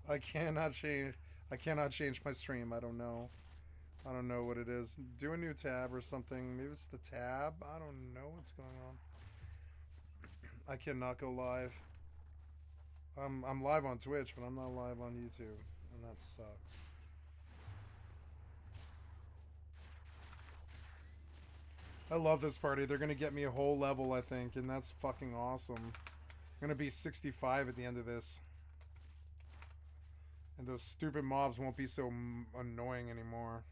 I cannot change. I cannot change my stream. I don't know. I don't know what it is. Do a new tab or something. Maybe it's the tab. I don't know what's going on. I cannot go live. I'm live on Twitch, but I'm not live on YouTube, and that sucks. I love this party. They're gonna get me a whole level, I think, and that's fucking awesome. I'm gonna be 65 at the end of this. And those stupid mobs won't be so annoying anymore.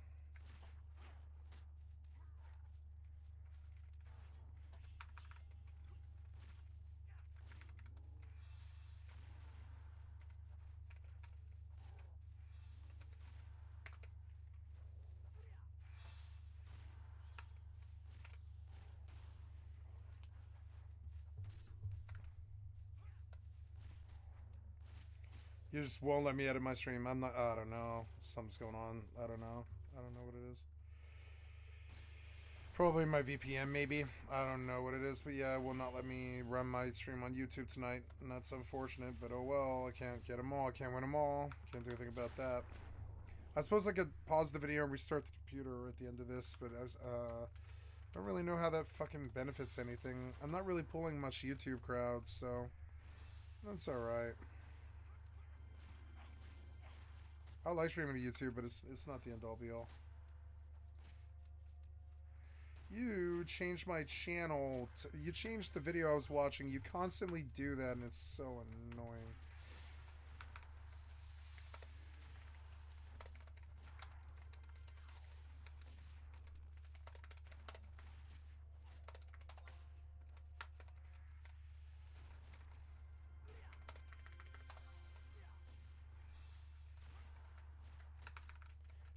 You just won't let me edit my stream. I'm not. I don't know. Something's going on. I don't know. I don't know what it is. Probably my VPN, maybe. I don't know what it is, but yeah, it will not let me run my stream on YouTube tonight, and that's unfortunate. But oh well, I can't get them all. I can't win them all. Can't do anything about that. I suppose I could pause the video and restart the computer at the end of this, but I don't really know how that fucking benefits anything. I'm not really pulling much YouTube crowd, so that's all right. I like streaming to YouTube, but it's not the end all be all. You changed my channel. You changed the video I was watching. You constantly do that, and it's so annoying.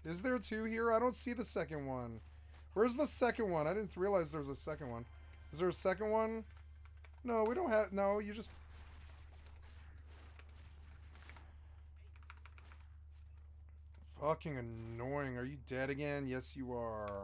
Is there two here? I don't see the second one. Where's the second one? I didn't realize there was a second one. Is there a second one? No, we don't have... No, you just... Fucking annoying. Are you dead again? Yes, you are.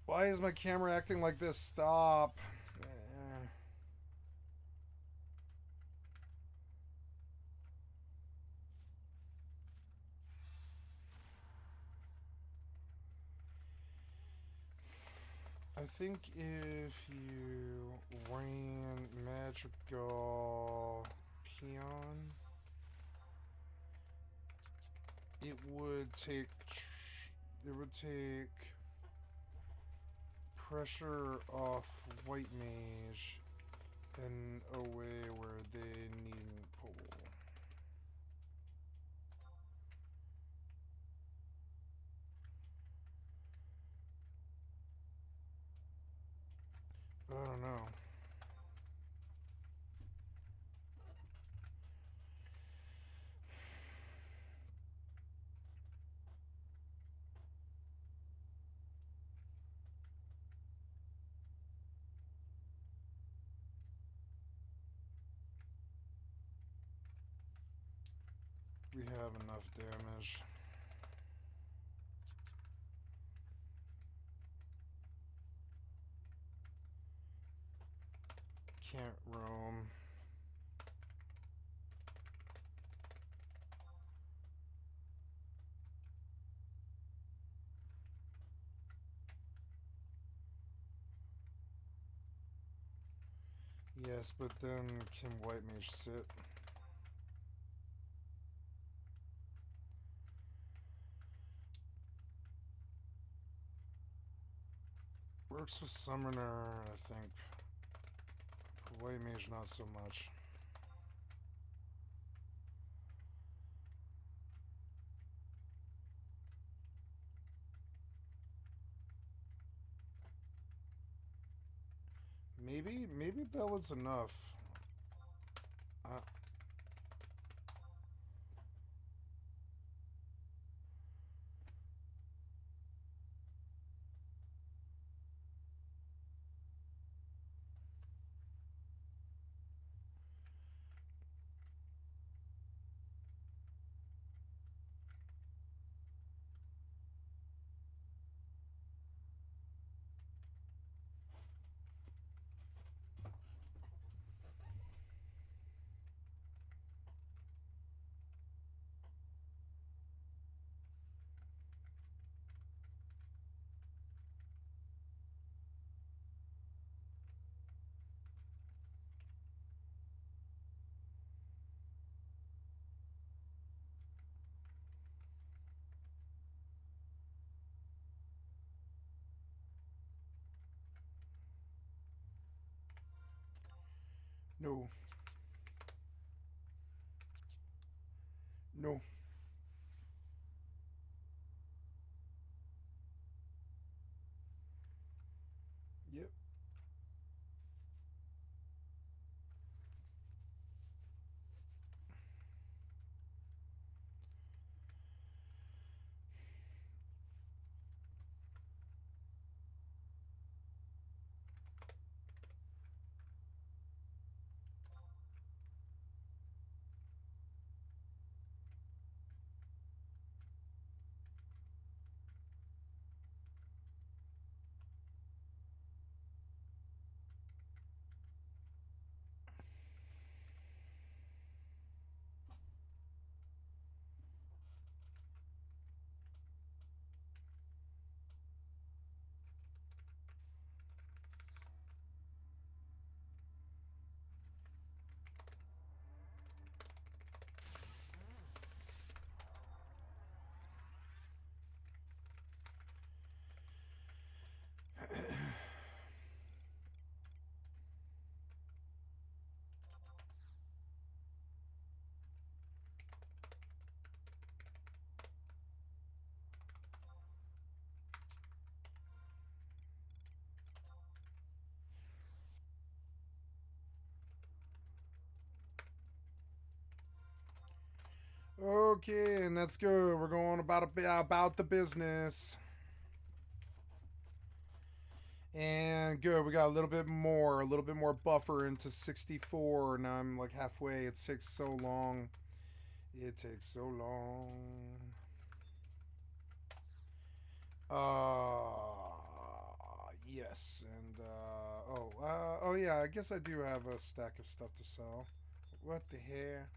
Why is my camera acting like this? Stop. I think if you ran magical peon, it would take pressure off white mage in a way where they needn't pull. But I don't know. We have enough damage. Can't roam. Yes, but then can white mage sit? Works with summoner, I think. White mage, not so much. Maybe Bella's enough. No. No. Yep. Okay, and that's good. We're going about the business. And good, we got a little bit more buffer into 64. Now I'm like halfway. It takes so long. It takes so long. Yes, and oh yeah, I guess I do have a stack of stuff to sell. What the hair?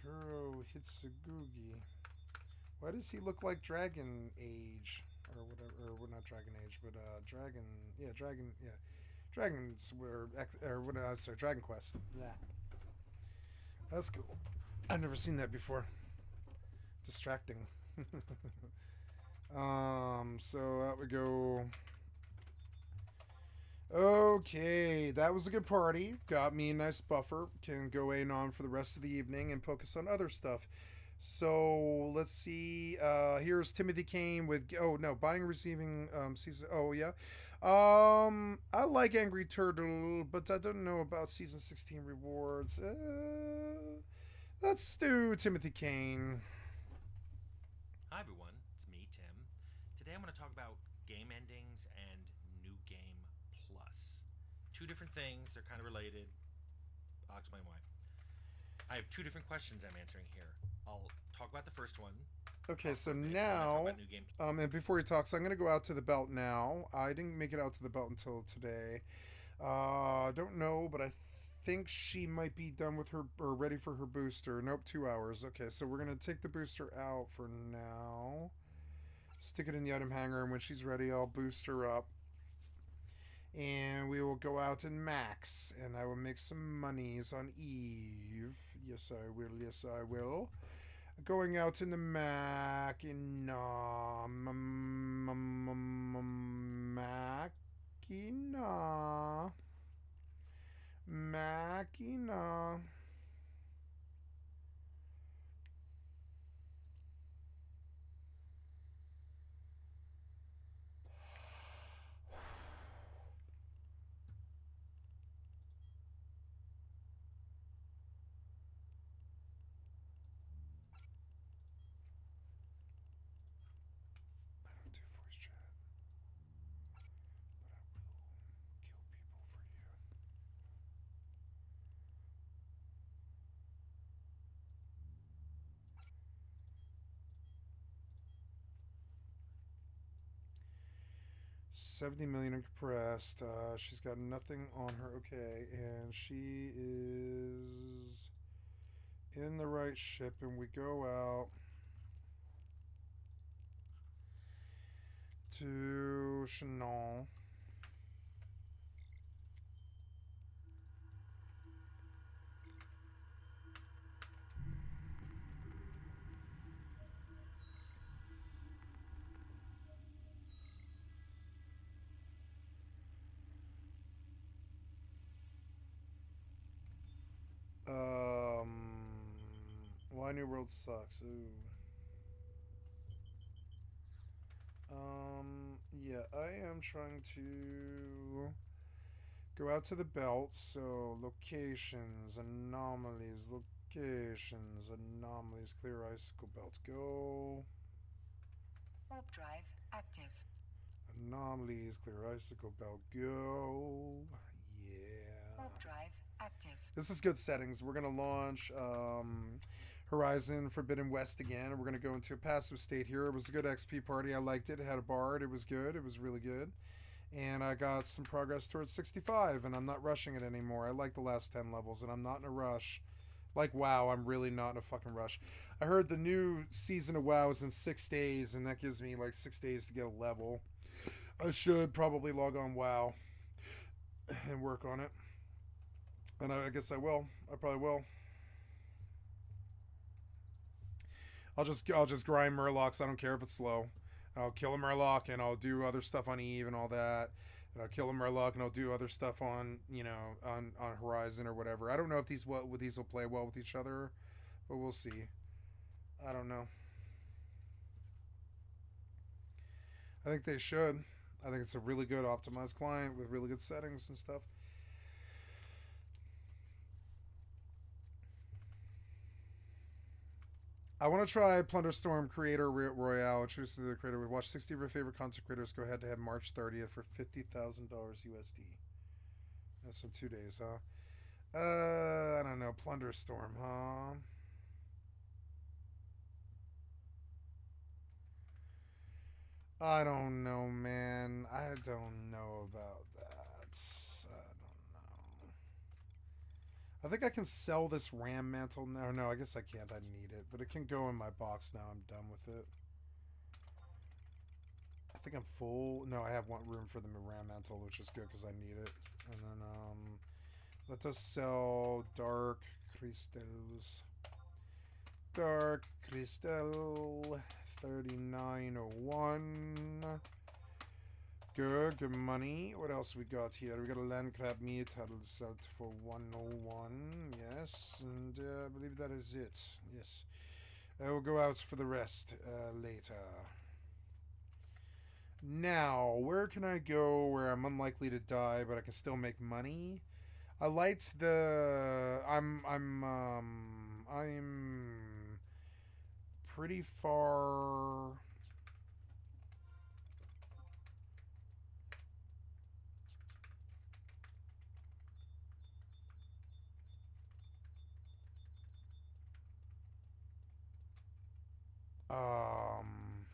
Kuro Hitsugugi. Why does he look like Dragon Age? Or whatever, or well, not Dragon Age, but Dragons or what? Sorry, Dragon Quest. Yeah, that's cool. I've never seen that before. Distracting. So out we go. Okay, that was a good party. Got me a nice buffer. Can go in on for the rest of the evening and focus on other stuff. So let's see. Here's Timothy Kane with buying and receiving season. Oh yeah. I like Angry Turtle, but I don't know about season 16 rewards. Let's do Timothy Kane. Hi everyone, it's me, Tim. Today I'm going to talk about game endings and New Game Plus. Two different things, they're kind of related. I'll explain why. I have two different questions I'm answering here. I'll talk about the first one. Okay, so and now, talk about New Game. and before he talks, I'm going to go out to the belt now. I didn't make it out to the belt until today. I don't know, but I think she might be done with her, or ready for her booster. Nope, 2 hours. Okay, so we're going to take the booster out for now. Stick it in the item hanger, and when she's ready, I'll boost her up. And we will go out and max, and I will make some monies on EvE. Yes, I will. Yes, I will. Going out in the Machina. Machina. Machina. I don't do voice chat, but I will kill people for you. $70 million compressed. She's got nothing on her. Okay, and she is in the right ship, and we go out to Chanel. My new world sucks. Ooh. Yeah, I am trying to go out to the belt. So locations, anomalies, clear icicle belts. Go. Warp drive active. Anomalies, clear icicle belt. Go. Yeah. Warp drive active. This is good settings. We're gonna launch Horizon Forbidden West again. We're gonna go into a passive state here. It was a good XP party. I liked it. It had a bard. It was good. It was really good. And I got some progress towards 65, and I'm not rushing it anymore. I like the last 10 levels, and I'm not in a rush. Like WoW, I'm really not in a fucking rush. I heard the new season of WoW is in 6 days, and that gives me like 6 days to get a level. I should probably log on WoW and work on it. And I guess I will. I probably will. I'll just grind Murlocs. I don't care if it's slow. And I'll kill a Murloc and I'll do other stuff on EvE and all that. And I'll kill a Murloc and I'll do other stuff on on Horizon or whatever. I don't know if these will play well with each other, but we'll see. I don't know. I think they should. I think it's a really good optimized client with really good settings and stuff. I want to try Plunderstorm Creator Royale. Choose the creator. We watch 60 of your favorite content creators go head to head March 30th for $50,000 USD. That's in 2 days, huh? I don't know. Plunderstorm, huh? I don't know, man. I don't know about that. I think I can sell this RAM mantle now. No, I guess I can't. I need it. But it can go in my box now. I'm done with it. I think I'm full. No, I have one room for the RAM mantle, which is good because I need it. And then, let us sell Dark Crystals. Dark Crystal 3901. Good money. What else we got here? We got a land crab meat. That'll sell for 101. Yes, and I believe that is it. Yes, I will go out for the rest later. Now, where can I go where I'm unlikely to die, but I can still make money? I liked the. I'm pretty far.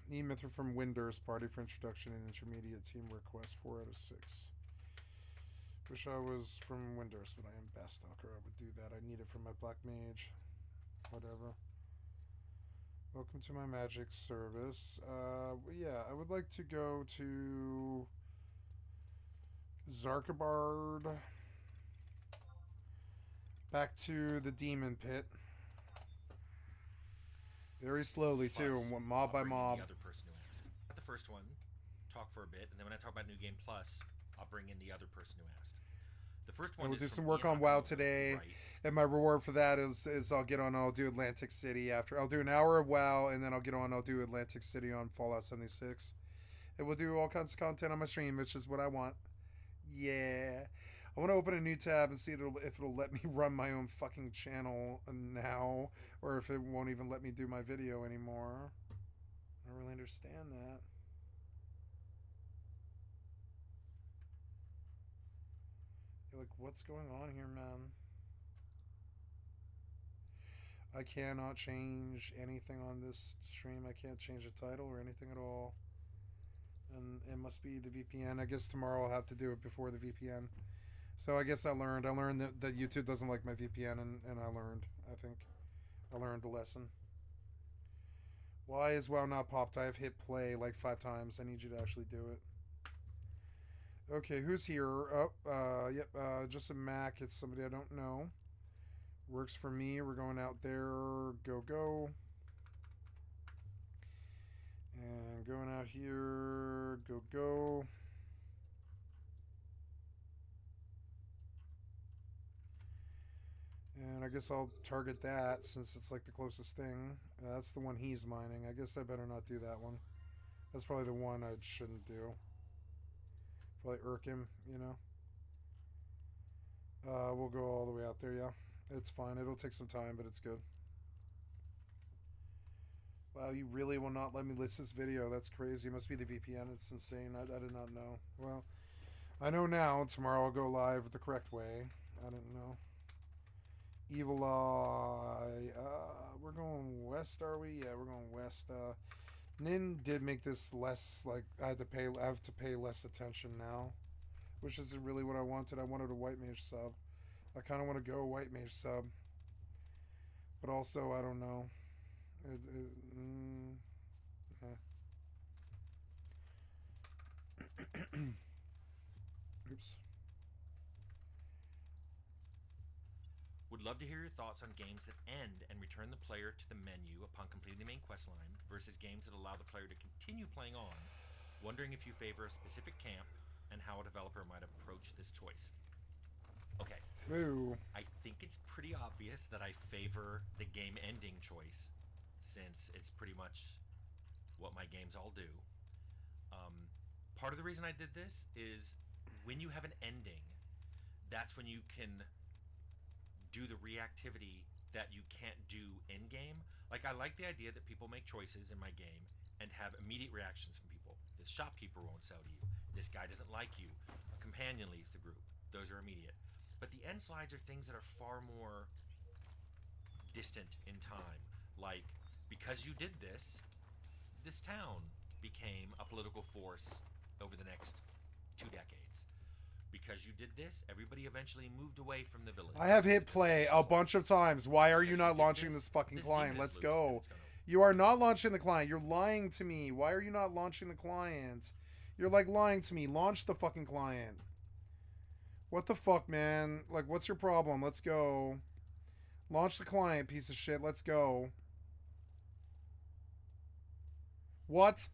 E-Method from Winders, party for introduction and intermediate team request 4 out of 6. Wish I was from Winders, but I am Bastalker. I would do that. I need it for my Black Mage. Whatever. Welcome to my magic service. Yeah, I would like to go to Zarkabard. Back to the Demon Pit. Very slowly, too, Plus, mob by I'll bring in mob. the other person who asked. At the first one, talk for a bit, and then when I talk about New Game Plus, I'll bring in the other person who asked. The first one we'll is do from some work Ian on WoW Ocampo, today, who writes, and my reward for that is I'll get on and I'll do Atlantic City after. I'll do an hour of WoW, and then I'll get on and I'll do Atlantic City on Fallout 76. And we'll do all kinds of content on my stream, which is what I want. Yeah. I want to open a new tab and see if it'll let me run my own fucking channel now, or if it won't even let me do my video anymore. I don't really understand that. You're like, what's going on here, man? I cannot change anything on this stream. I can't change the title or anything at all. And it must be the VPN. I guess tomorrow I'll have to do it before the VPN. So I guess I learned that YouTube doesn't like my VPN, and I learned, I think. I learned the lesson. Why is WoW not popped? I have hit play like 5 times. I need you to actually do it. Okay, who's here? Oh, yep, just a Mac. It's somebody I don't know. Works for me. We're going out there. Go. And going out here. Go. And I guess I'll target that since it's like the closest thing. That's the one he's mining. I guess I better not do that one. That's probably the one I shouldn't do. Probably irk him, you know. We'll go all the way out there, yeah. It's fine. It'll take some time, but it's good. Wow, you really will not let me list this video. That's crazy. It must be the VPN. It's insane. I did not know. Well, I know now. Tomorrow I'll go live the correct way. I didn't know. Evil Eye. We're going west, are we? Yeah, we're going west. Nin did make this less, like, I have to pay less attention now, which isn't really what I wanted. I wanted a white mage sub. I kind of want to go white mage sub, but also I don't know. Oops. Would love to hear your thoughts on games that end and return the player to the menu upon completing the main quest line versus games that allow the player to continue playing on. Wondering if you favor a specific camp and how a developer might approach this choice. Okay. Ooh. I think it's pretty obvious that I favor the game ending choice since it's pretty much what my games all do. Part of the reason I did this is when you have an ending, that's when you can do the reactivity that you can't do in game. Like, I like the idea that people make choices in my game and have immediate reactions from people. This shopkeeper won't sell to you. This guy doesn't like you. A companion leaves the group. Those are immediate. But the end slides are things that are far more distant in time. Like, because you did this, this town became a political force over the next 2 decades. Because you did this, everybody eventually moved away from the village. I have hit play a bunch of times. Why are you not launching this fucking client? Let's go. You are not launching the client. You're lying to me. Why are you not launching the client? You're like lying to me. Launch the fucking client. What the fuck, man? Like, what's your problem? Let's go. Launch the client, piece of shit. Let's go. What?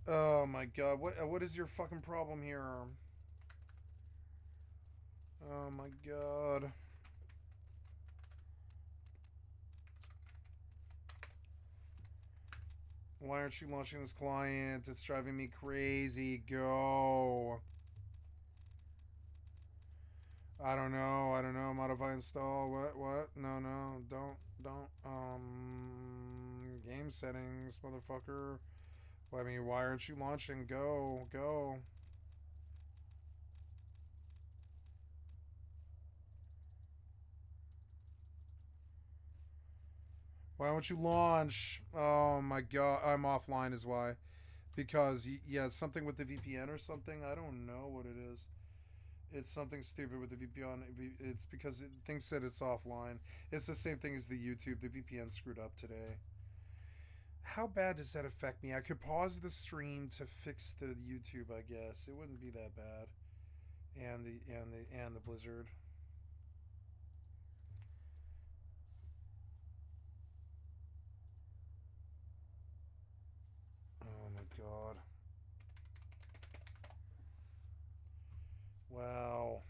Oh my god. What is your fucking problem here? Oh my god. Why aren't you launching this client? It's driving me crazy. Go. I don't know. Modify install. What? No. Don't. Game settings, motherfucker. Well, I mean, why aren't you launching? Go. Why won't you launch? Oh my god, I'm offline is why. Because, yeah, something with the VPN or something. I don't know what it is. It's something stupid with the VPN. It's because it thinks that it's offline. It's the same thing as the YouTube. The VPN screwed up today. How bad does that affect me? I could pause the stream to fix the YouTube, I guess. It wouldn't be that bad. And the Blizzard. Oh my god. Wow.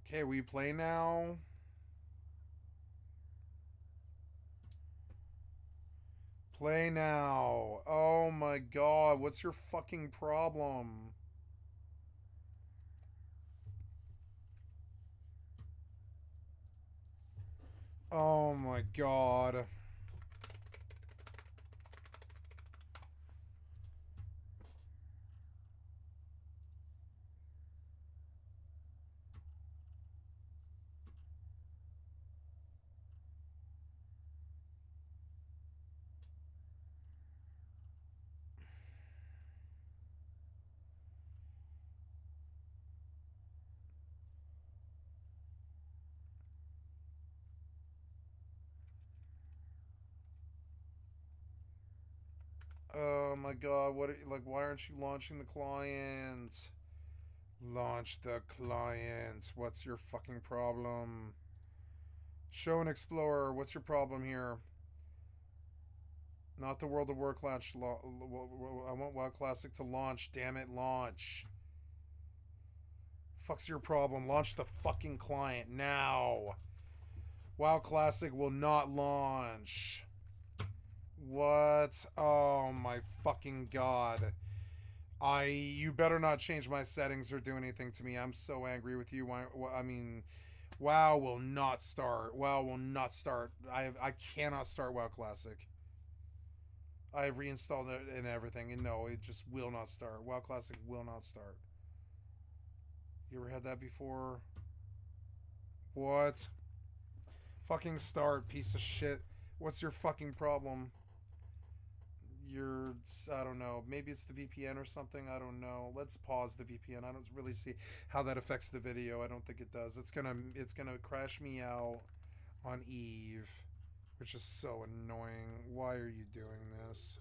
Okay, we play now. Play now. Oh my god, what's your fucking problem? Oh my god. Oh my god, why aren't you launching the client? Launch the client. What's your fucking problem? Show an explorer. What's your problem here? Not the World of Warcraft. I want WoW Classic to launch. Damn it, launch. Fuck's your problem? Launch the fucking client now. WoW Classic will not launch. What? Oh my fucking god. You better not change my settings or do anything to me. I'm so angry with you. I mean, WoW will not start. WoW will not start. I cannot start WoW Classic. I have reinstalled it and everything, and no, it just will not start. WoW Classic will not start. You ever had that before? What? Fucking start, piece of shit. What's your fucking problem? I don't know. Maybe it's the VPN or something. I don't know. Let's pause the VPN. I don't really see how that affects the video. I don't think it does. It's gonna crash me out on EvE, which is so annoying. Why are you doing this?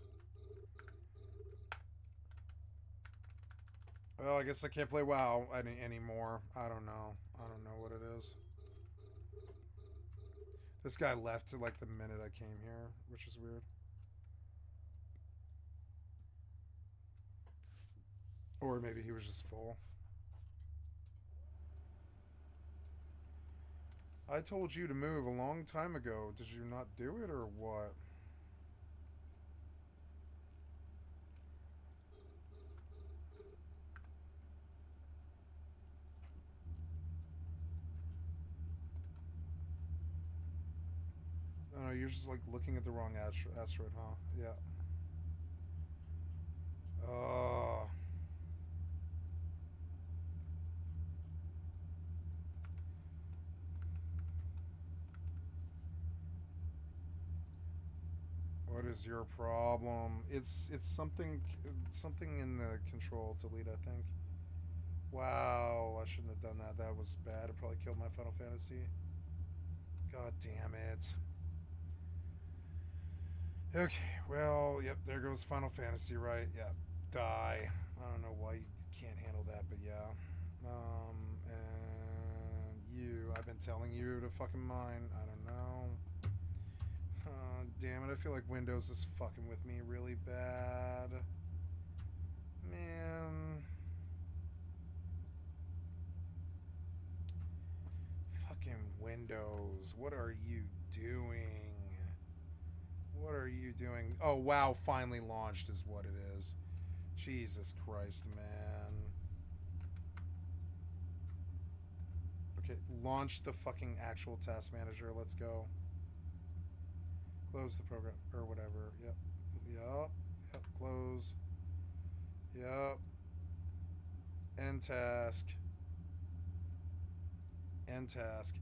Well, I guess I can't play WoW anymore. I don't know. I don't know what it is. This guy left like the minute I came here, which is weird. Or maybe he was just full. I told you to move a long time ago. Did you not do it or what? I don't know, you're just like looking at the wrong asteroid, huh? Yeah. What is your problem? It's something in the control delete, I think. Wow, I shouldn't have done that. That was bad. It probably killed my Final Fantasy. God damn it. Okay, well, yep, there goes Final Fantasy, right? Yeah, die. I don't know why you can't handle that, but yeah. And you, I've been telling you to fucking mine. I don't know. Damn it, I feel like Windows is fucking with me really bad. Man. Fucking Windows, what are you doing? What are you doing? Oh, WoW finally launched is what it is. Jesus Christ, man. Okay, launch the fucking actual task manager. Let's go. Close the program or whatever. Yep. Yep. Close. Yep. End task. End task.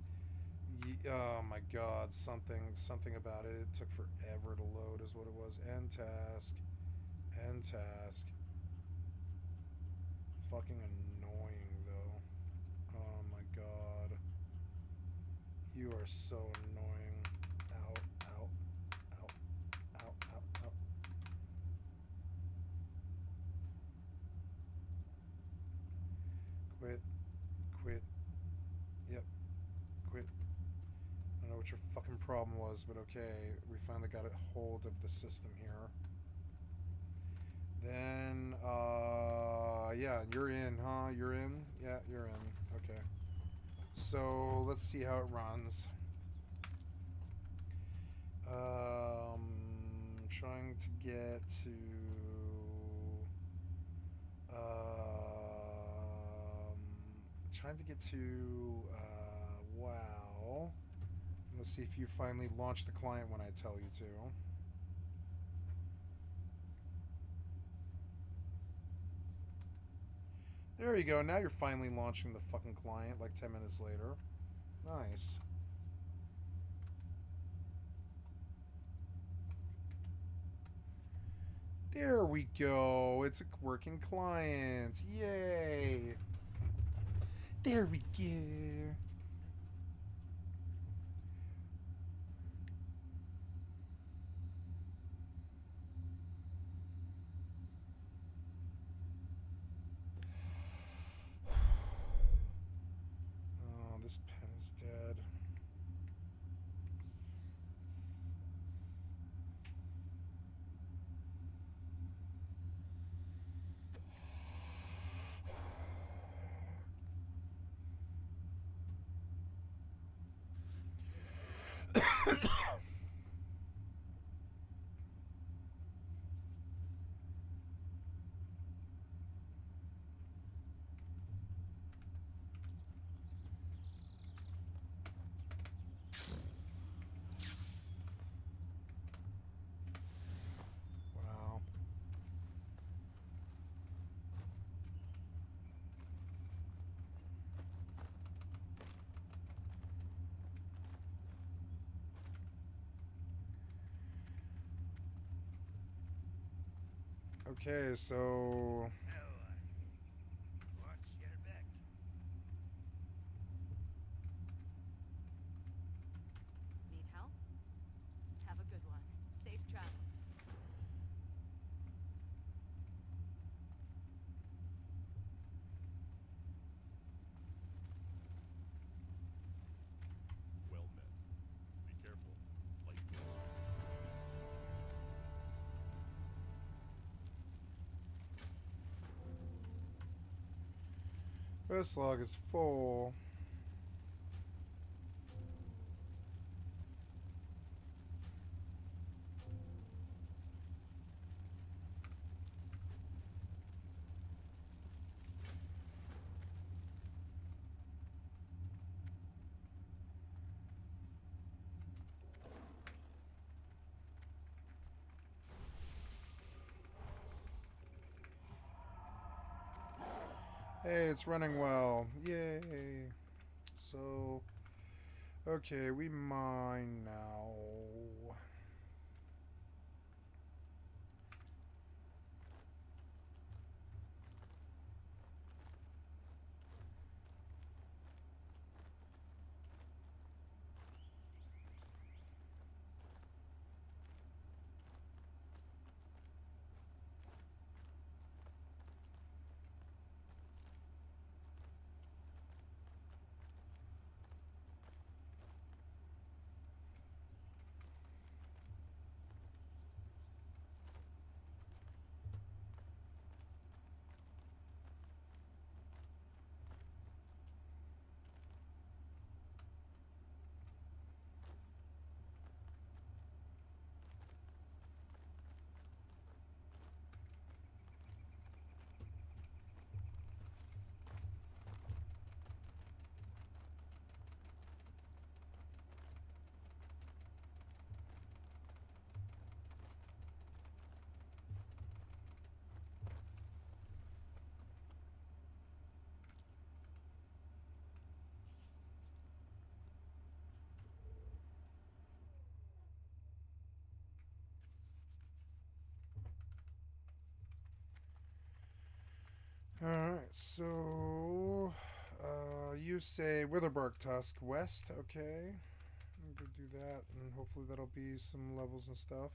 Oh my god, something about it. It took forever to load is what it was. End task. End task. Fucking annoying though. Oh my god. You are so annoying. Out, out, out, out, out, out. Quit. Quit. Yep. Quit. I don't know what your fucking problem was, but okay. We finally got a hold of the system here. Then, yeah, you're in, huh? You're in? Yeah, you're in. Okay. So, let's see how it runs. Trying to get to... trying to get to, WoW. Let's see if you finally launch the client when I tell you to. There you go. Now you're finally launching the fucking client like 10 minutes later. Nice. There we go. It's a working client. Yay. There we go. Oh, this pen is dead. Okay, so Watch your back. Need help? Have a good one. Safe travels. Well met. Be careful. Light. this log is full. Hey, it's running well. Yay. So, okay, we mine now. Alright, so you say Witherbark Tusk west, okay. I'm gonna do that, and hopefully that'll be some levels and stuff.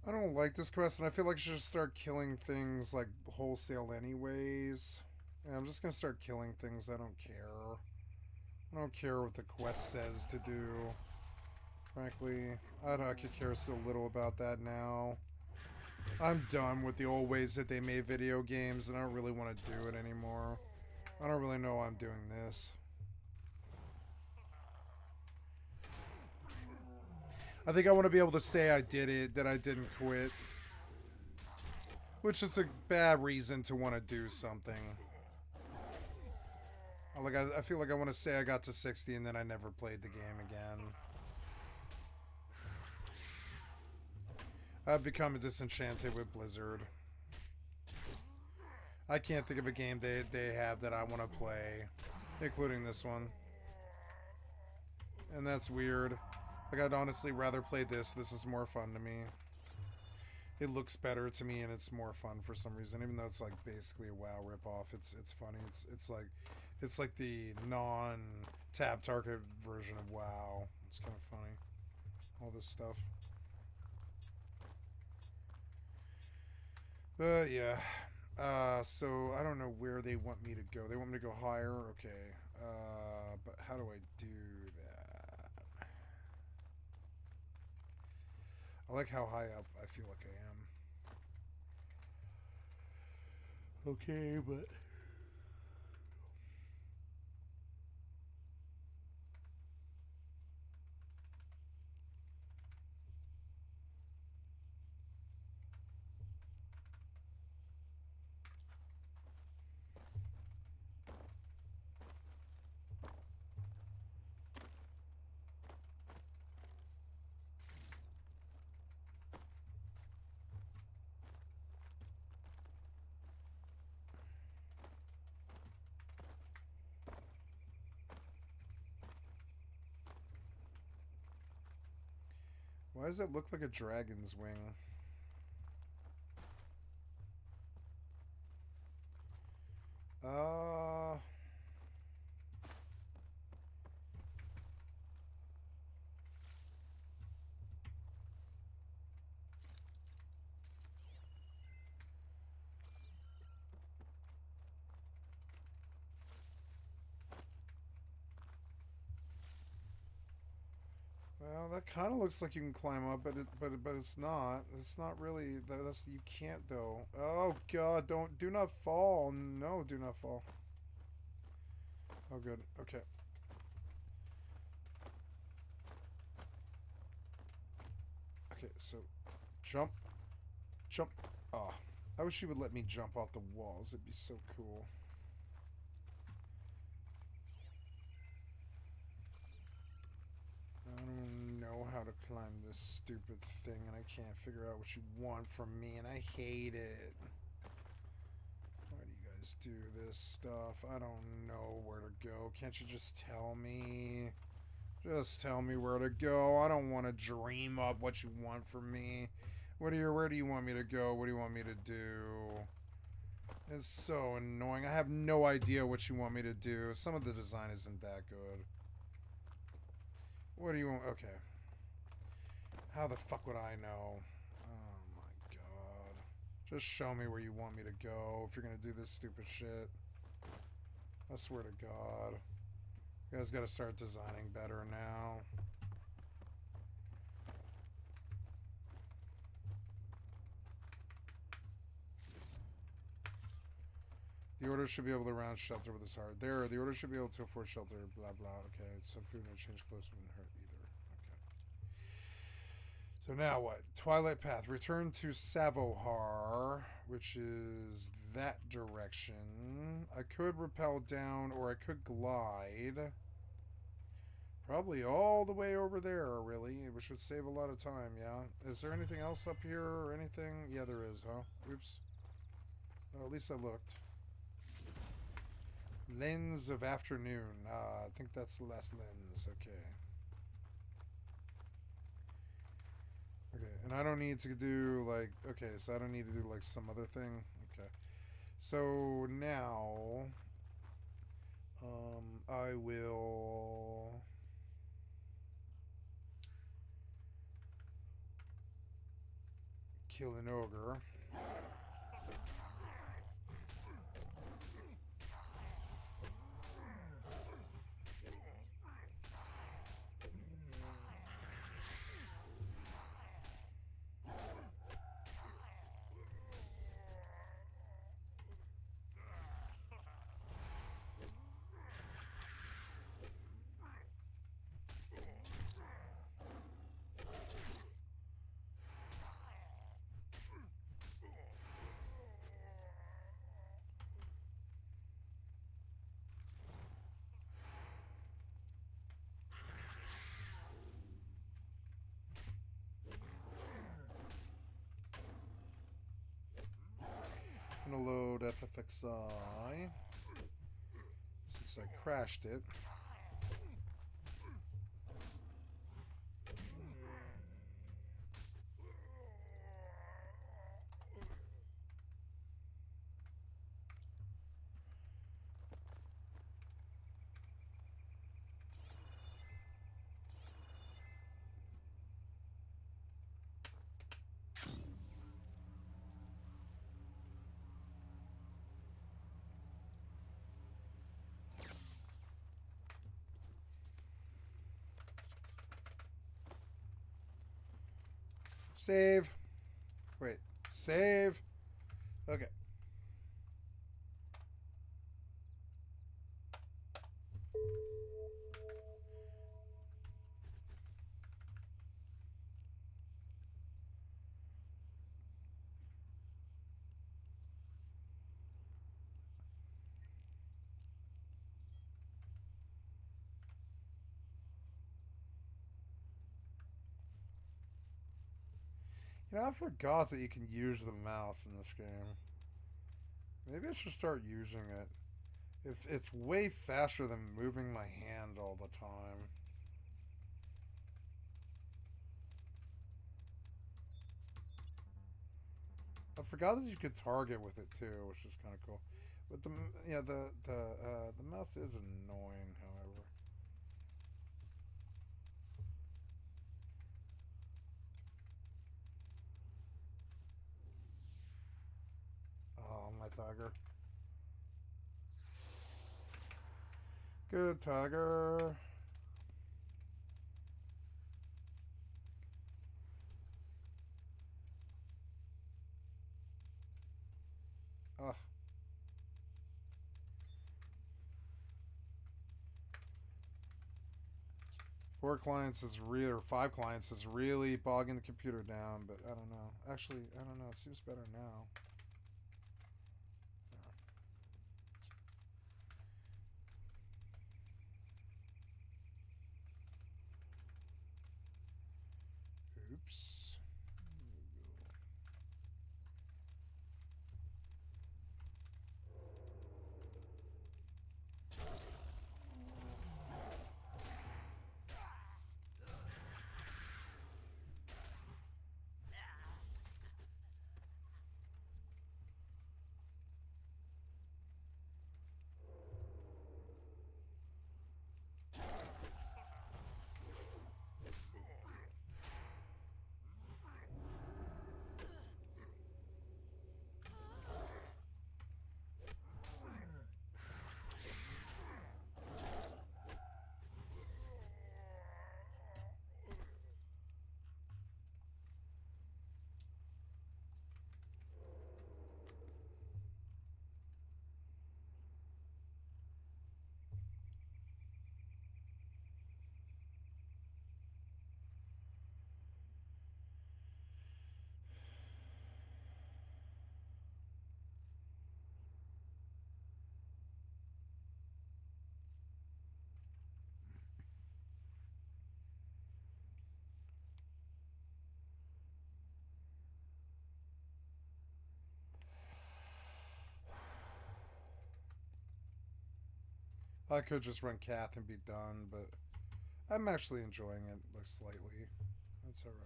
I don't like this quest, and I feel like I should just start killing things like wholesale anyways. Yeah, I'm just gonna start killing things. I don't care. I don't care what the quest says to do. Frankly, I could care so little about that now. I'm done with the old ways that they made video games, and I don't really want to do it anymore. I don't really know why I'm doing this. I think I want to be able to say I did it, that I didn't quit. Which is a bad reason to want to do something. Like, I feel like I want to say I got to 60 and then I never played the game again. I've become disenchanted with Blizzard. I can't think of a game they have that I want to play, including this one. And that's weird. Like, I'd honestly rather play this. This is more fun to me. It looks better to me and it's more fun for some reason, even though it's like basically a WoW ripoff. It's funny. It's like the non-tab target version of WoW. It's kind of funny. All this stuff. But yeah. So I don't know where they want me to go. They want me to go higher? Okay. But how do I do that? I like how high up I feel like I am. Okay, but... Why does it look like a dragon's wing? Well, that kind of looks like you can climb up, but it's not. It's not really. That's you can't though. Oh God! Do not fall. No, do not fall. Oh, good. Okay. Okay, so jump. Oh, I wish you would let me jump off the walls. It'd be so cool. I don't know how to climb this stupid thing, and I can't figure out what you want from me, and I hate it. Why do you guys do this stuff? I don't know where to go. Can't you just tell me? Just tell me where to go. I don't want to dream up what you want from me. Where do you want me to go? What do you want me to do? It's so annoying. I have no idea what you want me to do. Some of the design isn't that good. What do you want? Okay. How the fuck would I know? Oh my God. Just show me where you want me to go if you're gonna do this stupid shit. I swear to God. You guys gotta start designing better now. The order should be able to round shelter with this heart. There, the order should be able to afford shelter, blah blah. Okay, some food and change clothes wouldn't hurt either. Okay. So now what? Twilight Path. Return to Savohar, which is that direction. I could rappel down, or I could glide. Probably all the way over there, really, which would save a lot of time, yeah? Is there anything else up here, or anything? Yeah, there is, huh? Oops. Well, at least I looked. Lens of Afternoon. I think that's the last lens. Okay. Okay, and I don't need to do, like... Okay, so I don't need to do, like, some other thing. Okay. So, now... I will... kill an ogre. Gonna load FFXI since I crashed it. Save. Wait. Save. Okay. You know, I forgot that you can use the mouse in this game. Maybe I should start using it. It's way faster than moving my hand all the time. I forgot that you could target with it too, which is kind of cool. But the mouse is annoying, however. Oh, my tiger. Good tiger. Ugh. Or 5 clients is really bogging the computer down, but I don't know. Actually, I don't know. It seems better now. Oops. I could just run Cath and be done, but I'm actually enjoying it, like, slightly. That's alright.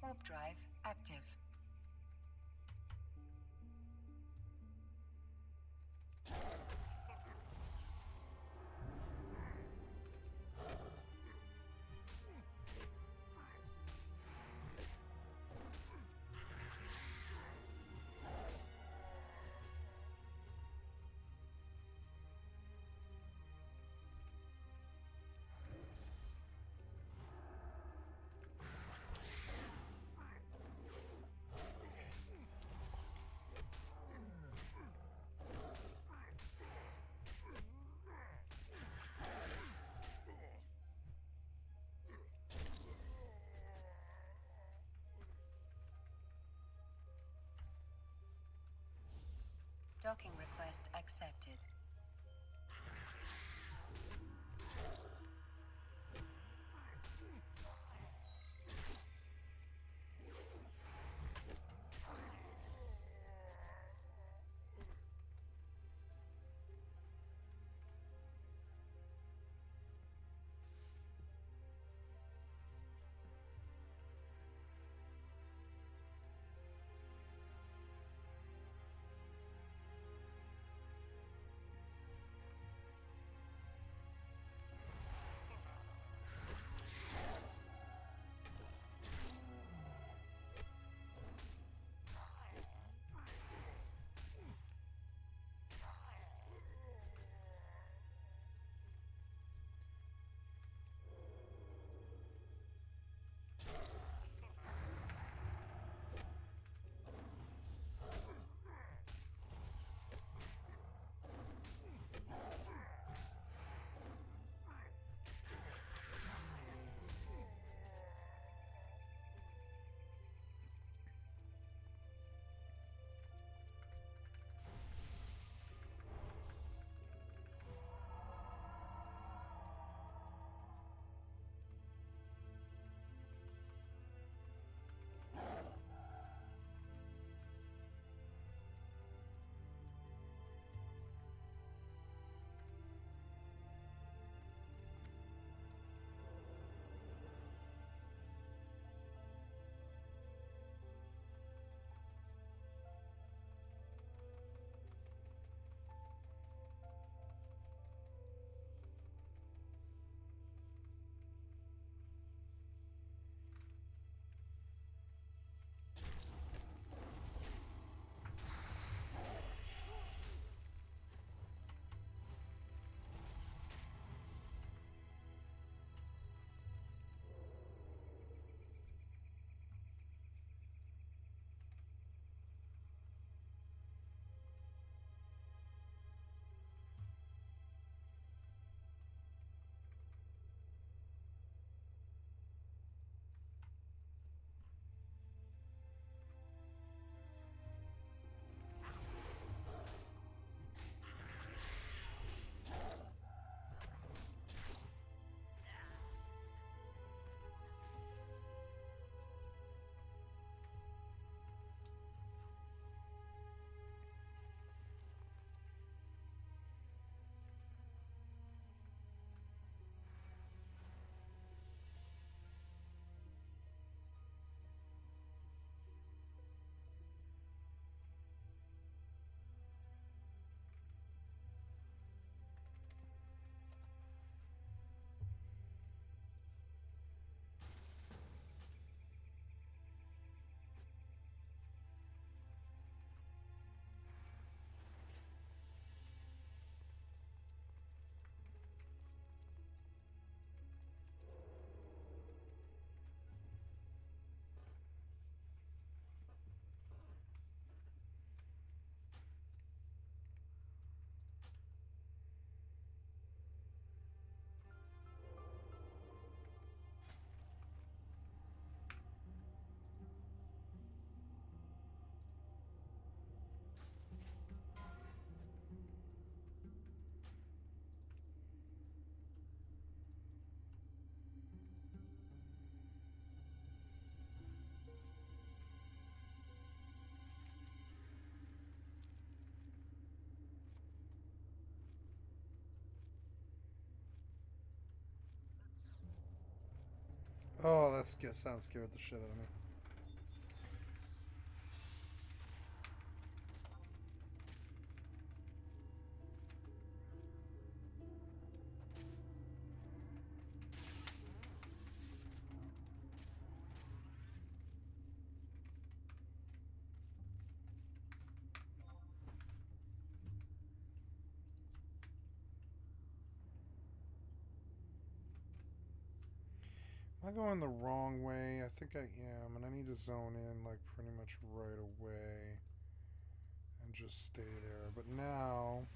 Warp drive active. Docking request accepted. Oh, sounds scared the shit out of me. Am I going the wrong way? I think I am, and I need to zone in like pretty much right away and just stay there. But now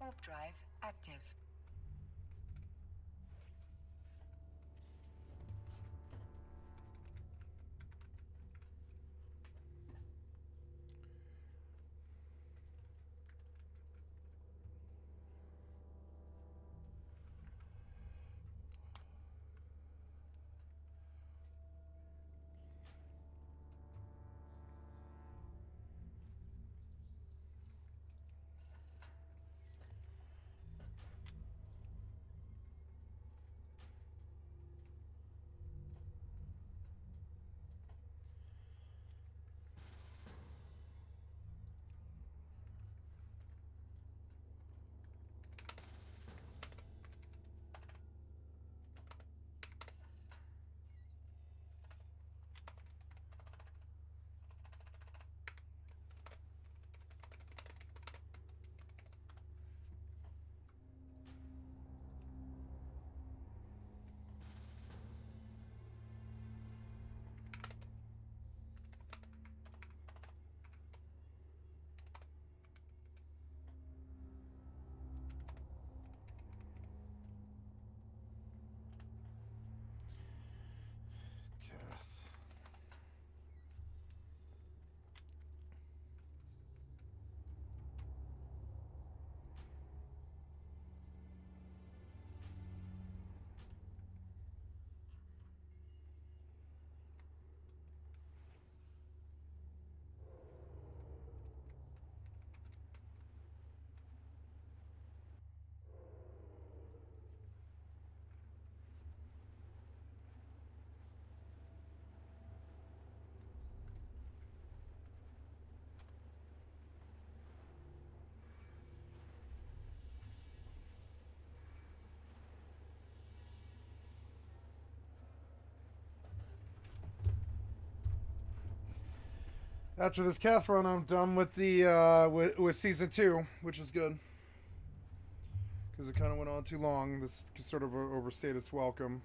Warp drive active. Kath. After this Kath run, I'm done with the with season 2, which is good because it kind of went on too long. This sort of overstayed its welcome.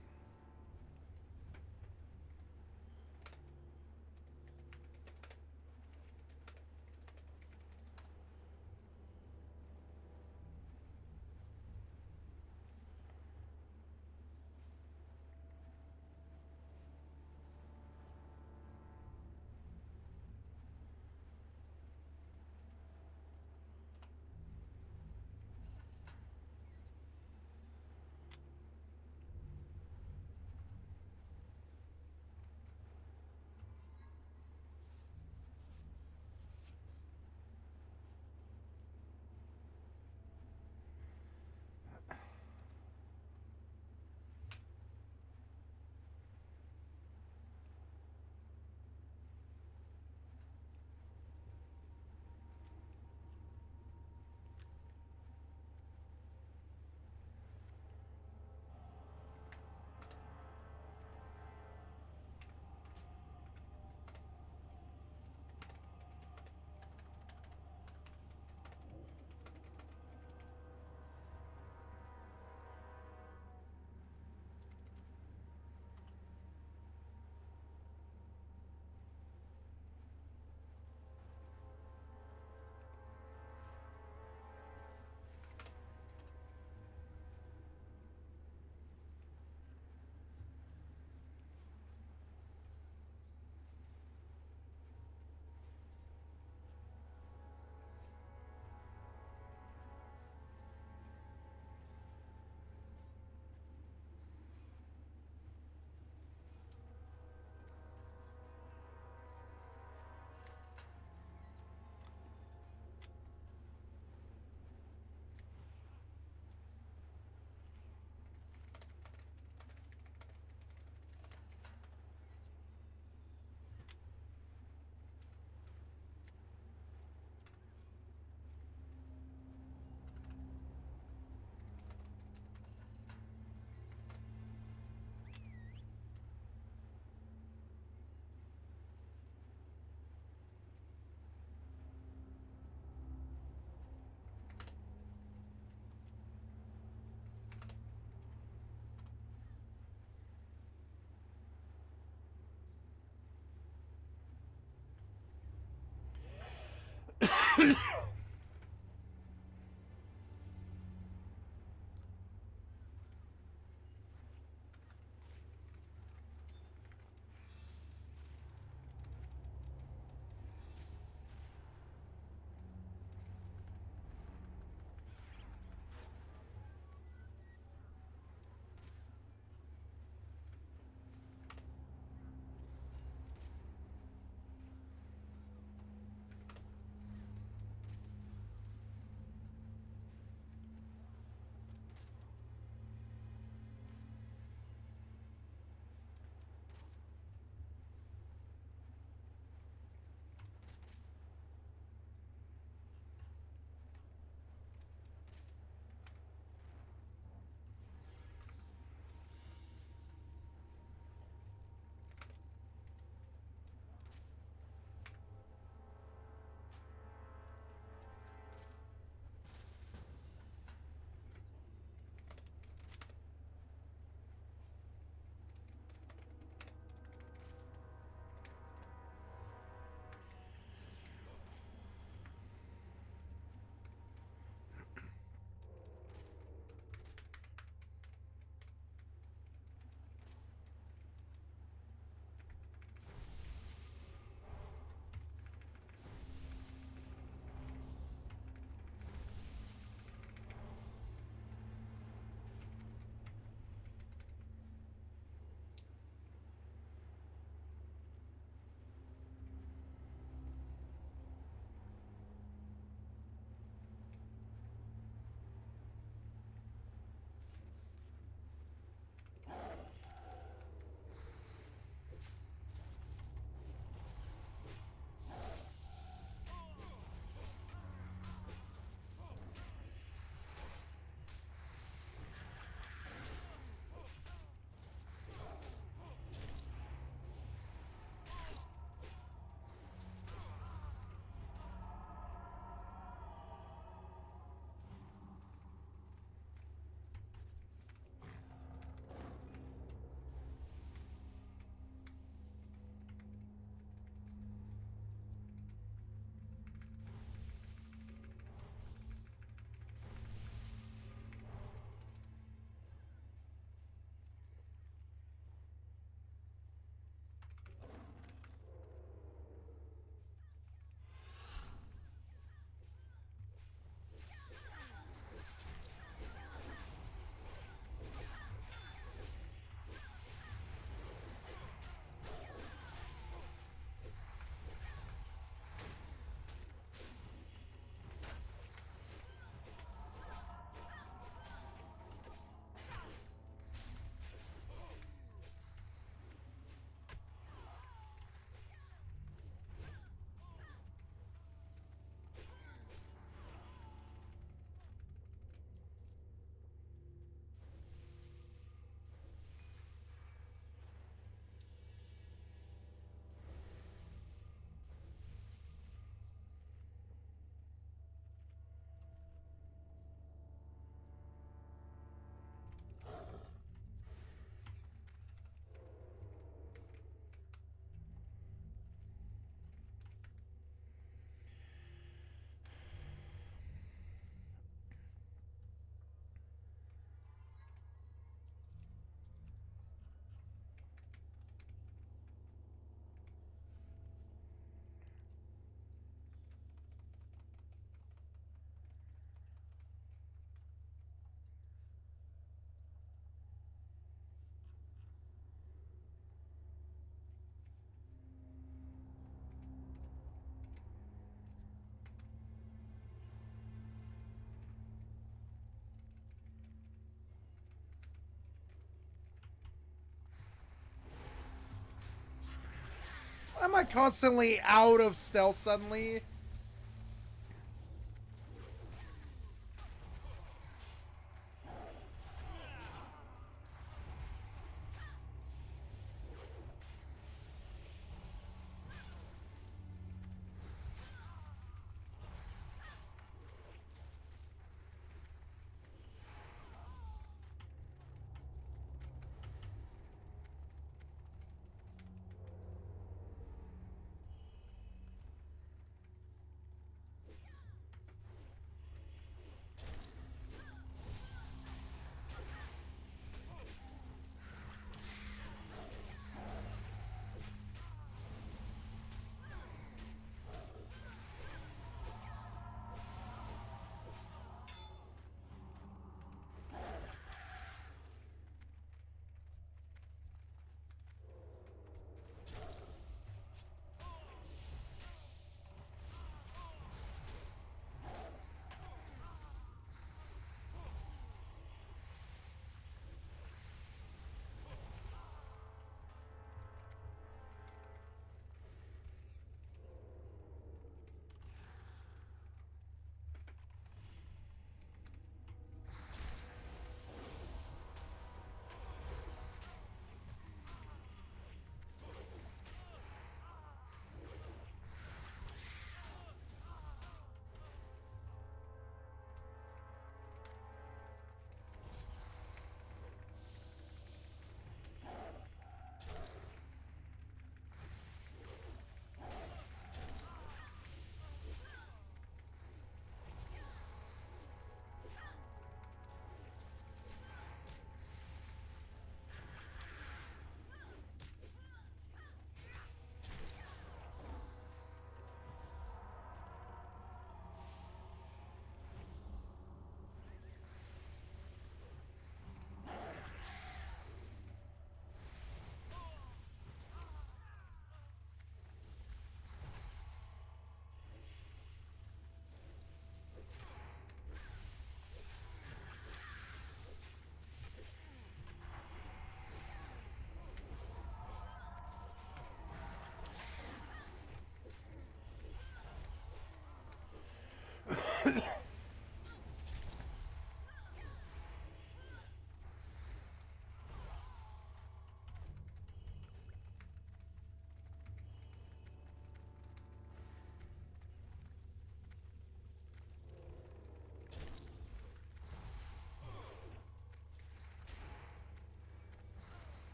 constantly out of stealth suddenly.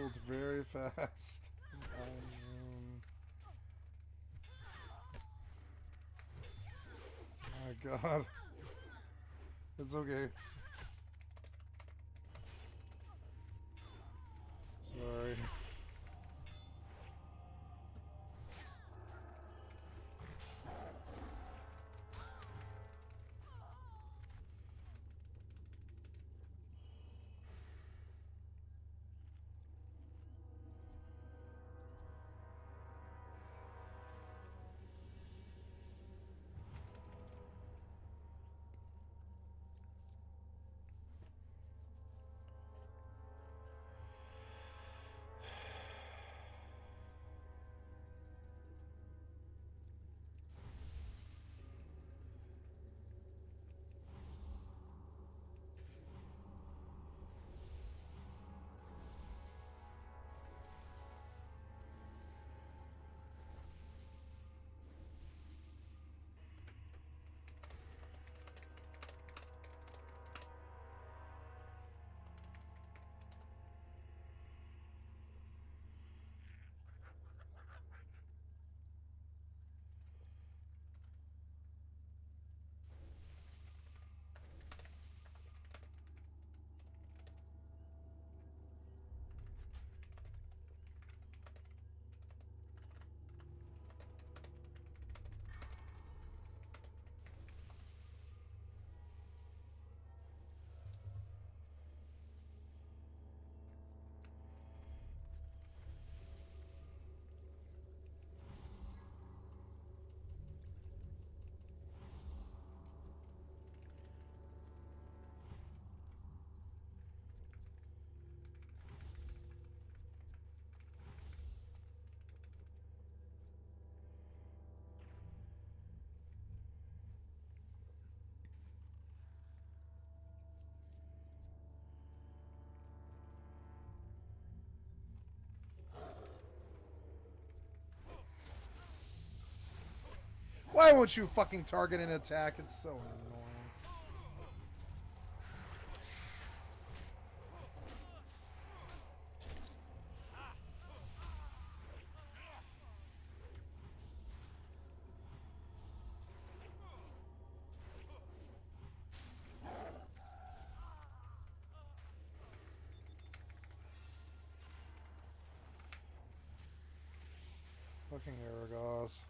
Loads very fast. My God. It's okay. Sorry. Why won't you fucking target and attack? It's so annoying. Fucking Aragos.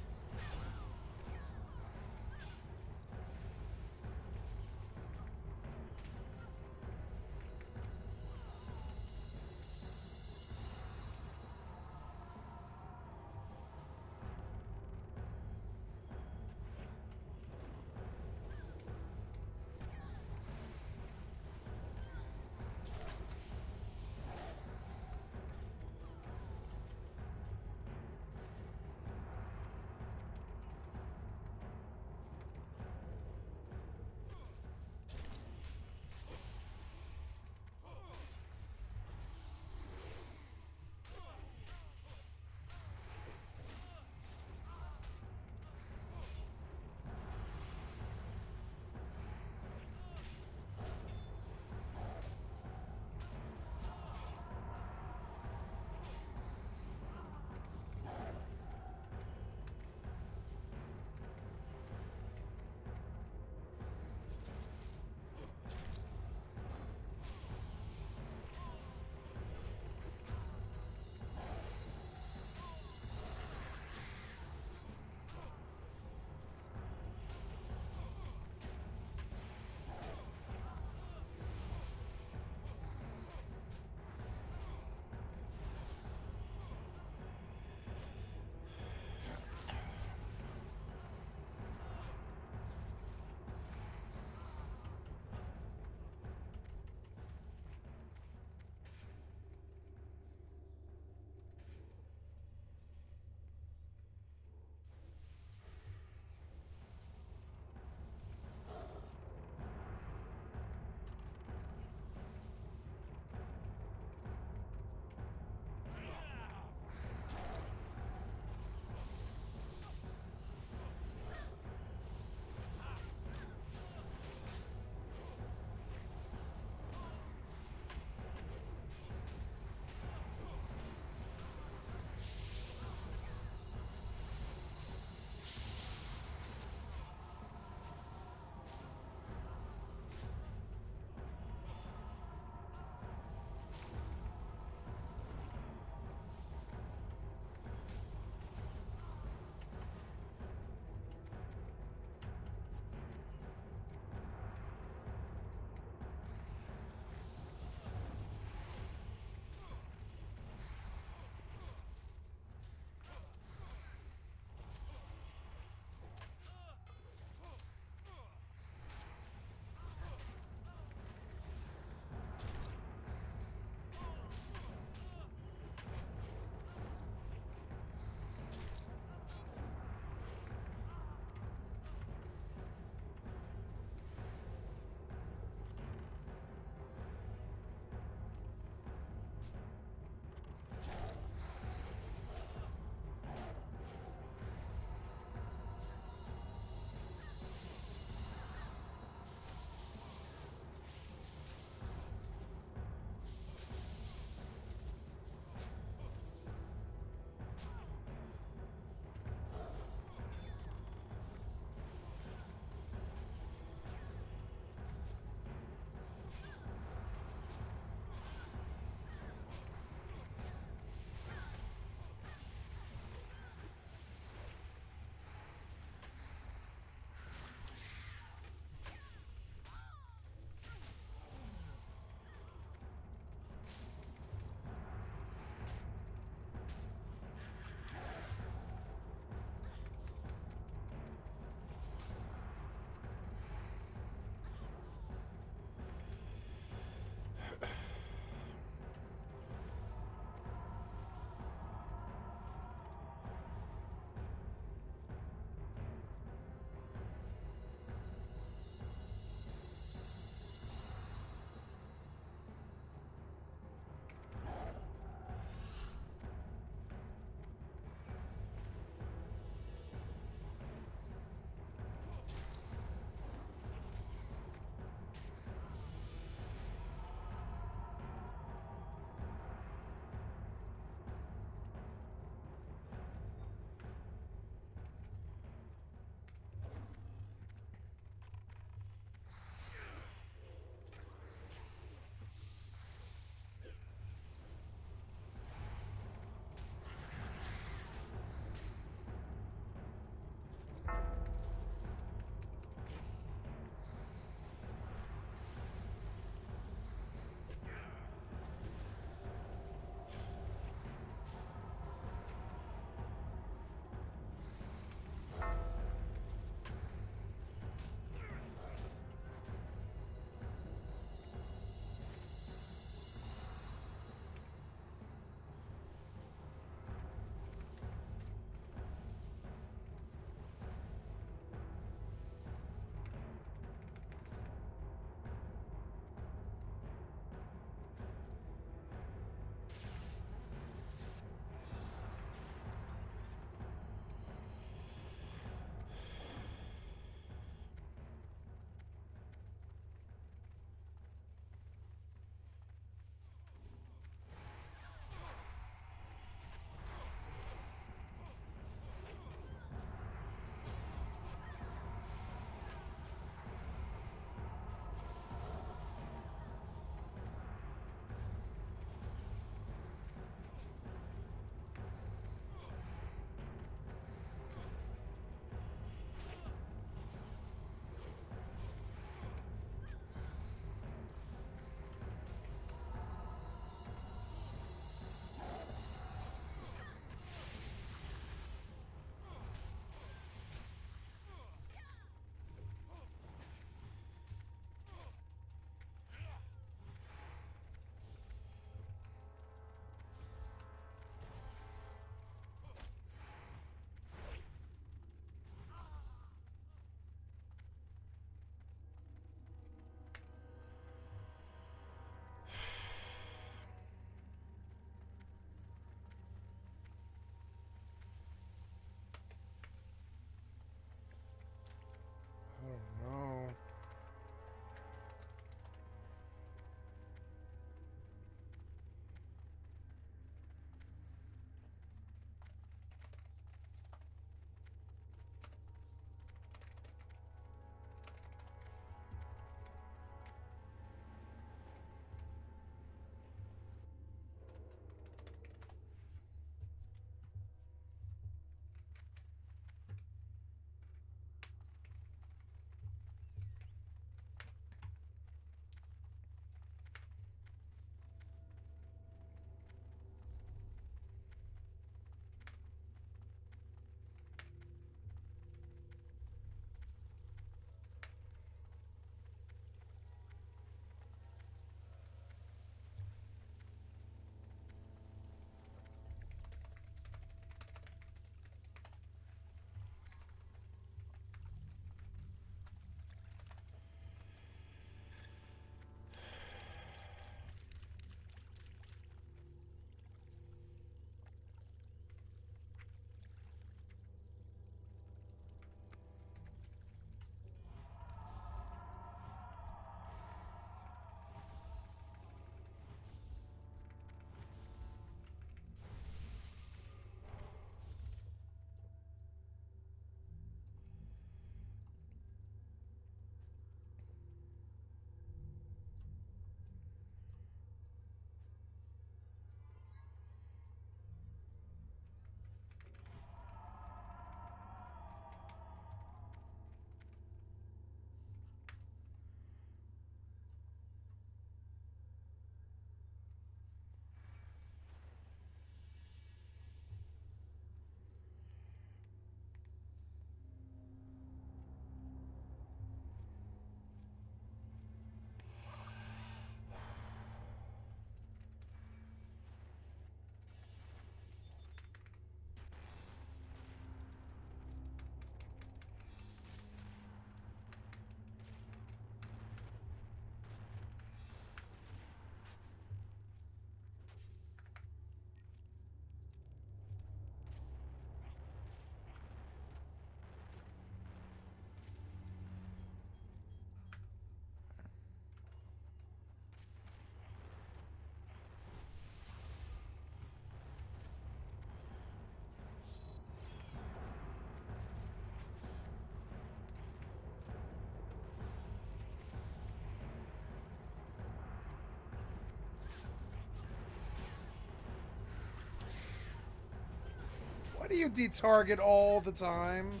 Why do you detarget all the time?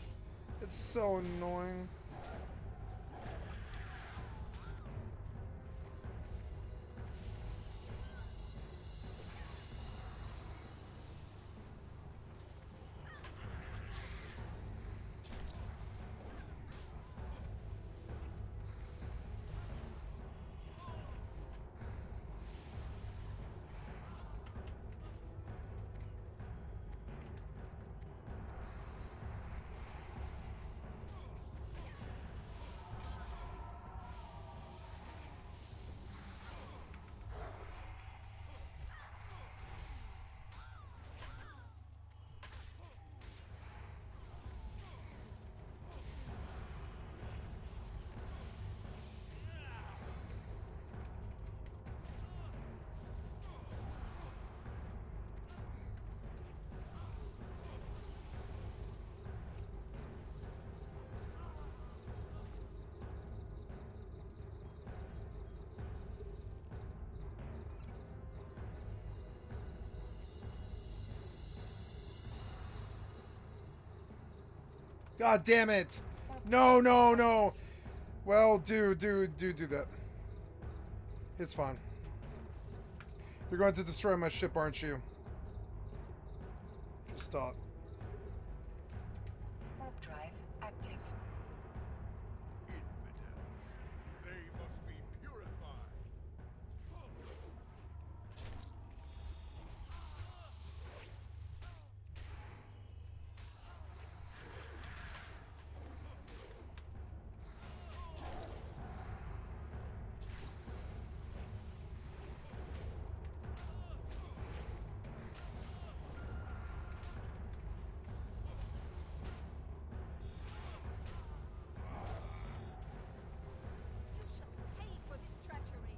It's so annoying. God damn it! No, no, no! Well, do that. It's fine. You're going to destroy my ship, aren't you? Just stop. Warp drive active. Infidels. They must be purified. You shall pay for this treachery.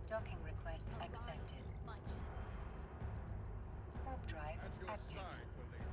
Docking request accepted. My champion. Warp drive At your active. side, Belay.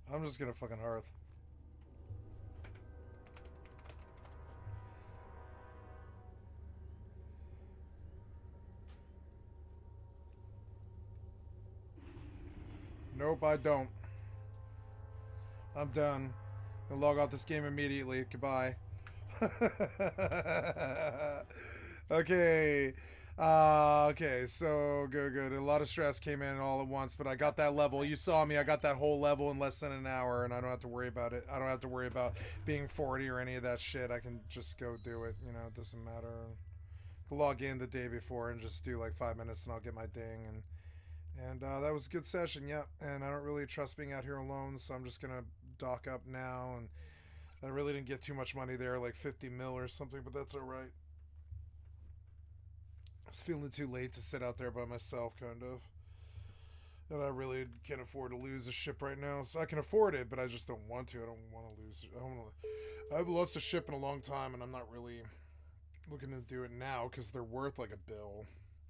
I'm just gonna fucking hearth. Nope, I don't. I'm done. I'll log off this game immediately. Goodbye. Okay. Okay, so good. A lot of stress came in all at once, but I got that level. You saw me. I got that whole level in less than an hour, and I don't have to worry about it. I don't have to worry about being 40 or any of that shit. I can just go do it. You know, it doesn't matter. log in the day before and just do like 5 minutes and I'll get my ding. And that was a good session, yep. And I don't really trust being out here alone, so I'm just gonna dock up now. And I really didn't get too much money there, like 50 mil or something, but that's alright. I was feeling too late to sit out there by myself, kind of. And I really can't afford to lose a ship right now. So I can afford it, but I just don't want to. I don't want to lose it. I've lost a ship in a long time, and I'm not really looking to do it now because they're worth like a bill.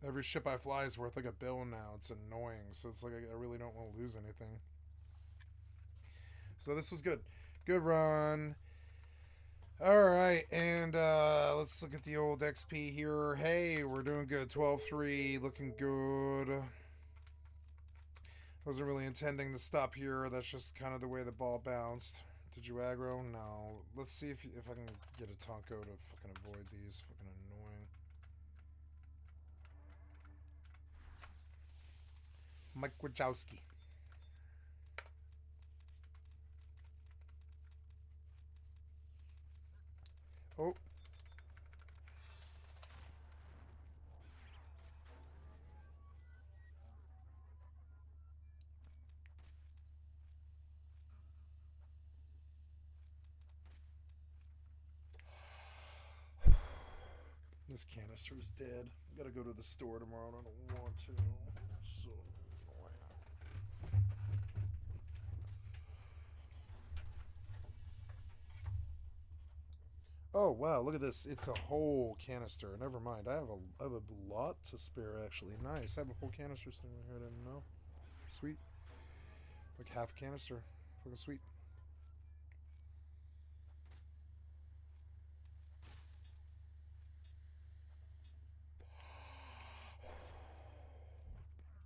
Every ship I fly is worth like a bill now. It's annoying. So it's like I really don't want to lose anything. So this was good. Good run. Alright, and let's look at the old XP here. Hey, we're doing good. 12-3, looking good. Wasn't really intending to stop here. That's just kind of the way the ball bounced. Did you aggro? No. Let's see if I can get a Tonko to fucking avoid these. Fucking annoying. Mike Wachowski. Oh. This canister is dead. I gotta go to the store tomorrow and I don't want to. So annoying. Oh wow, look at this. It's a whole canister. Never mind. I have a lot to spare actually. Nice. I have a whole canister sitting right here. I didn't know. Sweet. Like half a canister. Fucking sweet.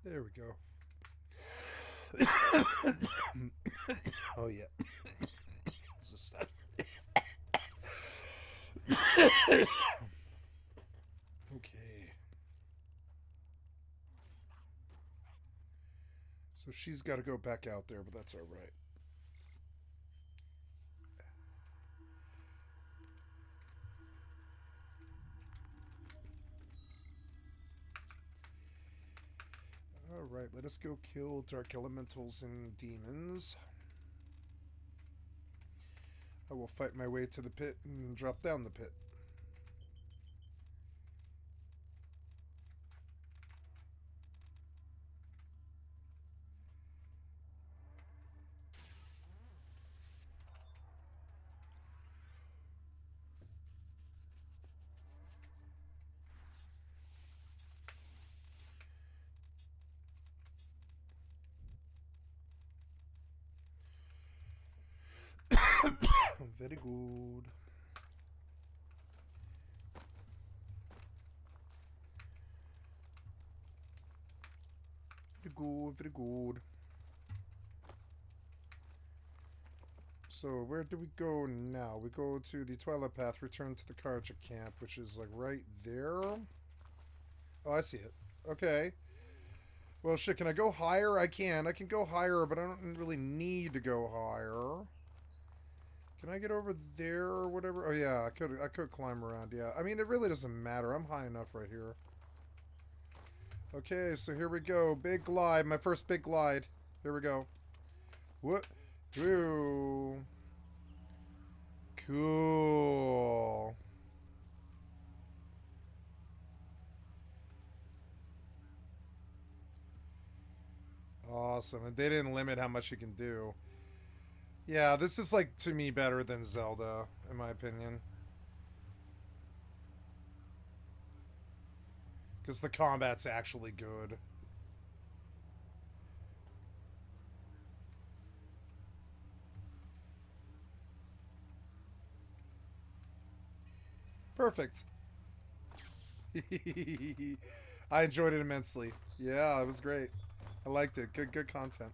There we go. Oh yeah. Okay. So she's got to go back out there, but that's all right. Alright, let us go kill dark elementals and demons. I will fight my way to the pit and drop down the pit. Very good. Very good, very good. So where do we go now? We go to the Twilight Path, return to the Karja camp, which is like right there. Oh, I see it. Okay. Well, shit, can I go higher? I can. I can go higher, but I don't really need to go higher. Can I get over there or whatever? Oh yeah, I could climb around. Yeah, I mean it really doesn't matter. I'm high enough right here. Okay, so here we go. Big glide. My first big glide. Here we go. What? Ooh. Cool. Awesome. And they didn't limit how much you can do. Yeah, this is like to me better than Zelda, in my opinion. Because the combat's actually good. Perfect. I enjoyed it immensely. Yeah, it was great. I liked it. Good content.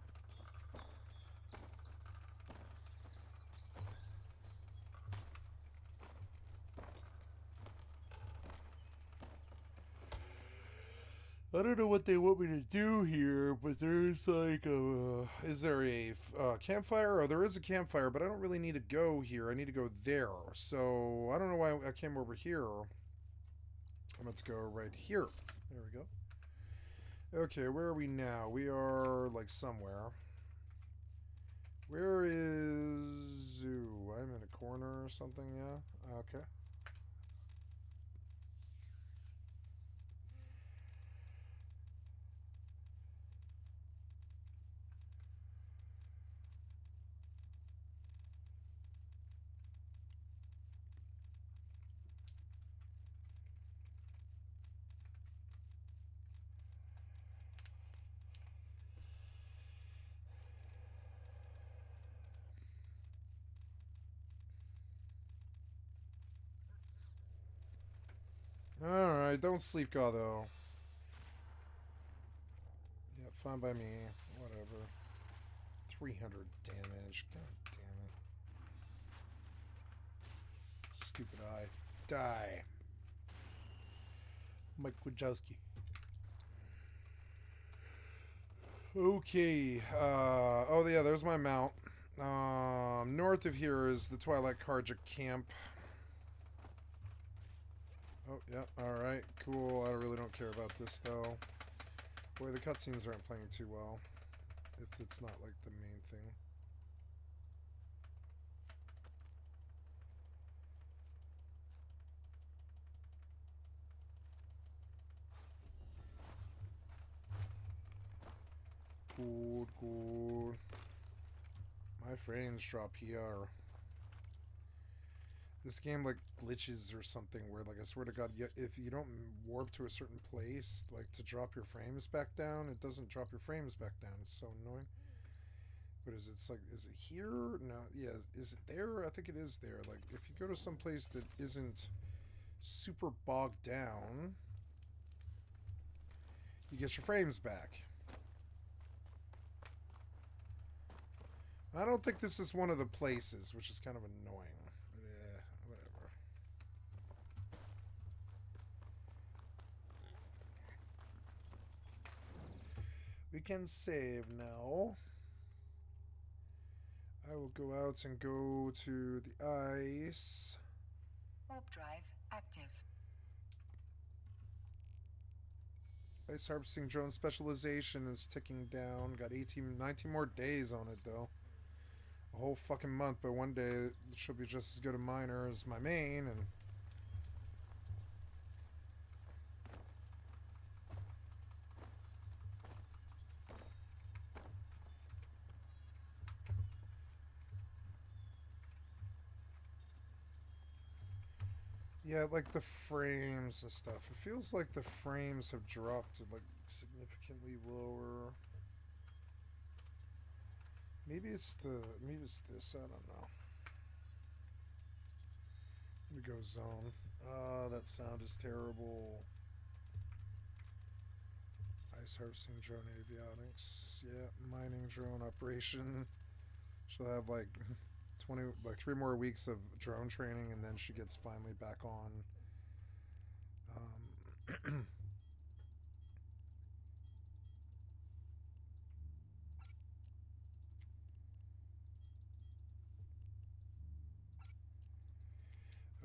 I don't know what they want me to do here, but there's like a... is there a campfire? Oh, there is a campfire, but I don't really need to go here. I need to go there. So, I don't know why I came over here. Let's go right here. There we go. Okay, where are we now? We are like somewhere. Where is Zoo? I'm in a corner or something, yeah? Okay. Alright, don't sleep, God, though. Yeah, fine by me. Whatever. 300 damage. God damn it. Stupid eye. Die. Mike Wojcicki. Okay. Oh, yeah, there's my mount. North of here is the Twilight Karja camp. Oh, yeah, alright, cool. I really don't care about this, though. Boy, the cutscenes aren't playing too well. If it's not, like, the main thing. Good. My frames drop here. This game, like, glitches or something where, like, I swear to God, if you don't warp to a certain place, like, to drop your frames back down, it doesn't drop your frames back down. It's so annoying. What is it? It's like, is it here? No, yeah, is it there? I think it is there. Like, if you go to some place that isn't super bogged down, you get your frames back. I don't think this is one of the places, which is kind of annoying. Yeah, whatever. We can save now. I will go out and go to the ice. Warp drive active. Ice harvesting drone specialization is ticking down. Got 19 more days on it, though. A whole fucking month, but one day it should be just as good a miner as my main, and... Yeah, like the frames and stuff. It feels like the frames have dropped to, like, significantly lower. Maybe it's this, I don't know. Let me go zone. That sound is terrible. Ice harvesting drone avionics. Yeah, mining drone operation. She'll have like 3 more weeks of drone training, and then she gets finally back on.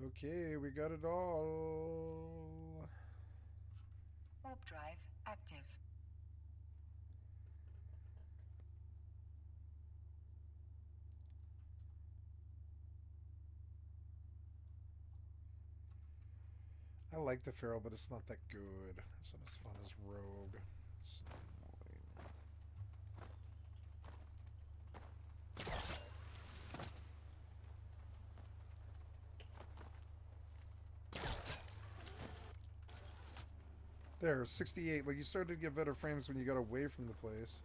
Okay, we got it all. Warp drive active. I like the Feral, but it's not that good. It's not as fun as Rogue. It's annoying. There, 68. Like, you started to get better frames when you got away from the place.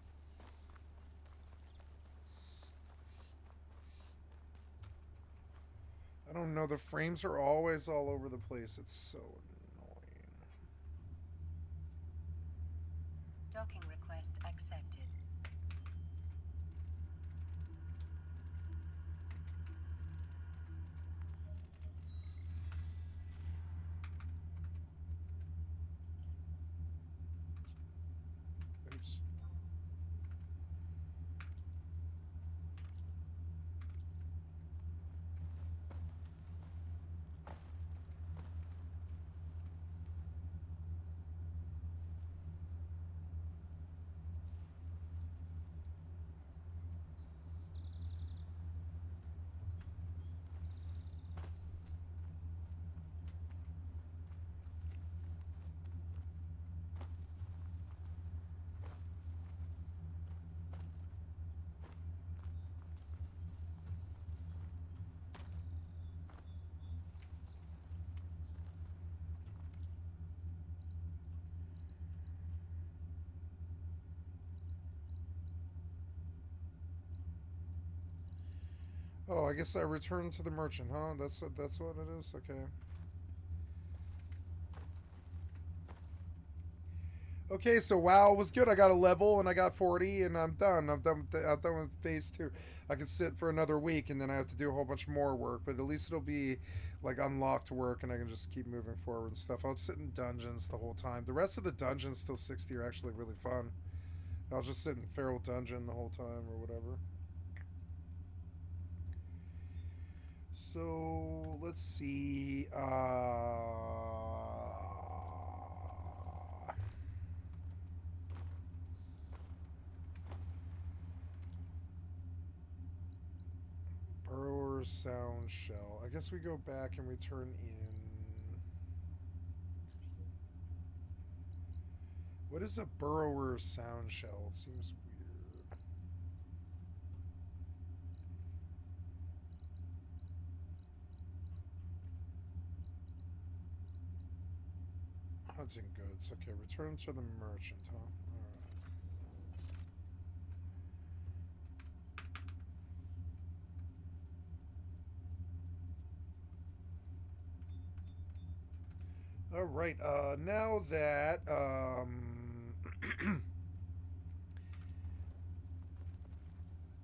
I don't know, the frames are always all over the place. It's so annoying. Docking request accepted. Oops. Oh, I guess I returned to the merchant, huh? That's what it is. Okay. Okay, so WoW was good. I got a level and I got 40, and I'm done. I'm done with phase 2. I can sit for another week, and then I have to do a whole bunch more work. But at least it'll be like unlocked work, and I can just keep moving forward and stuff. I'll sit in dungeons the whole time. The rest of the dungeons till 60 are actually really fun. I'll just sit in Feral Dungeon the whole time or whatever. So let's see. Burrower sound shell. I guess we go back and return in. What is a burrower sound shell? It seems weird. Hunting goods. Okay, return to the merchant, huh? Alright. Now that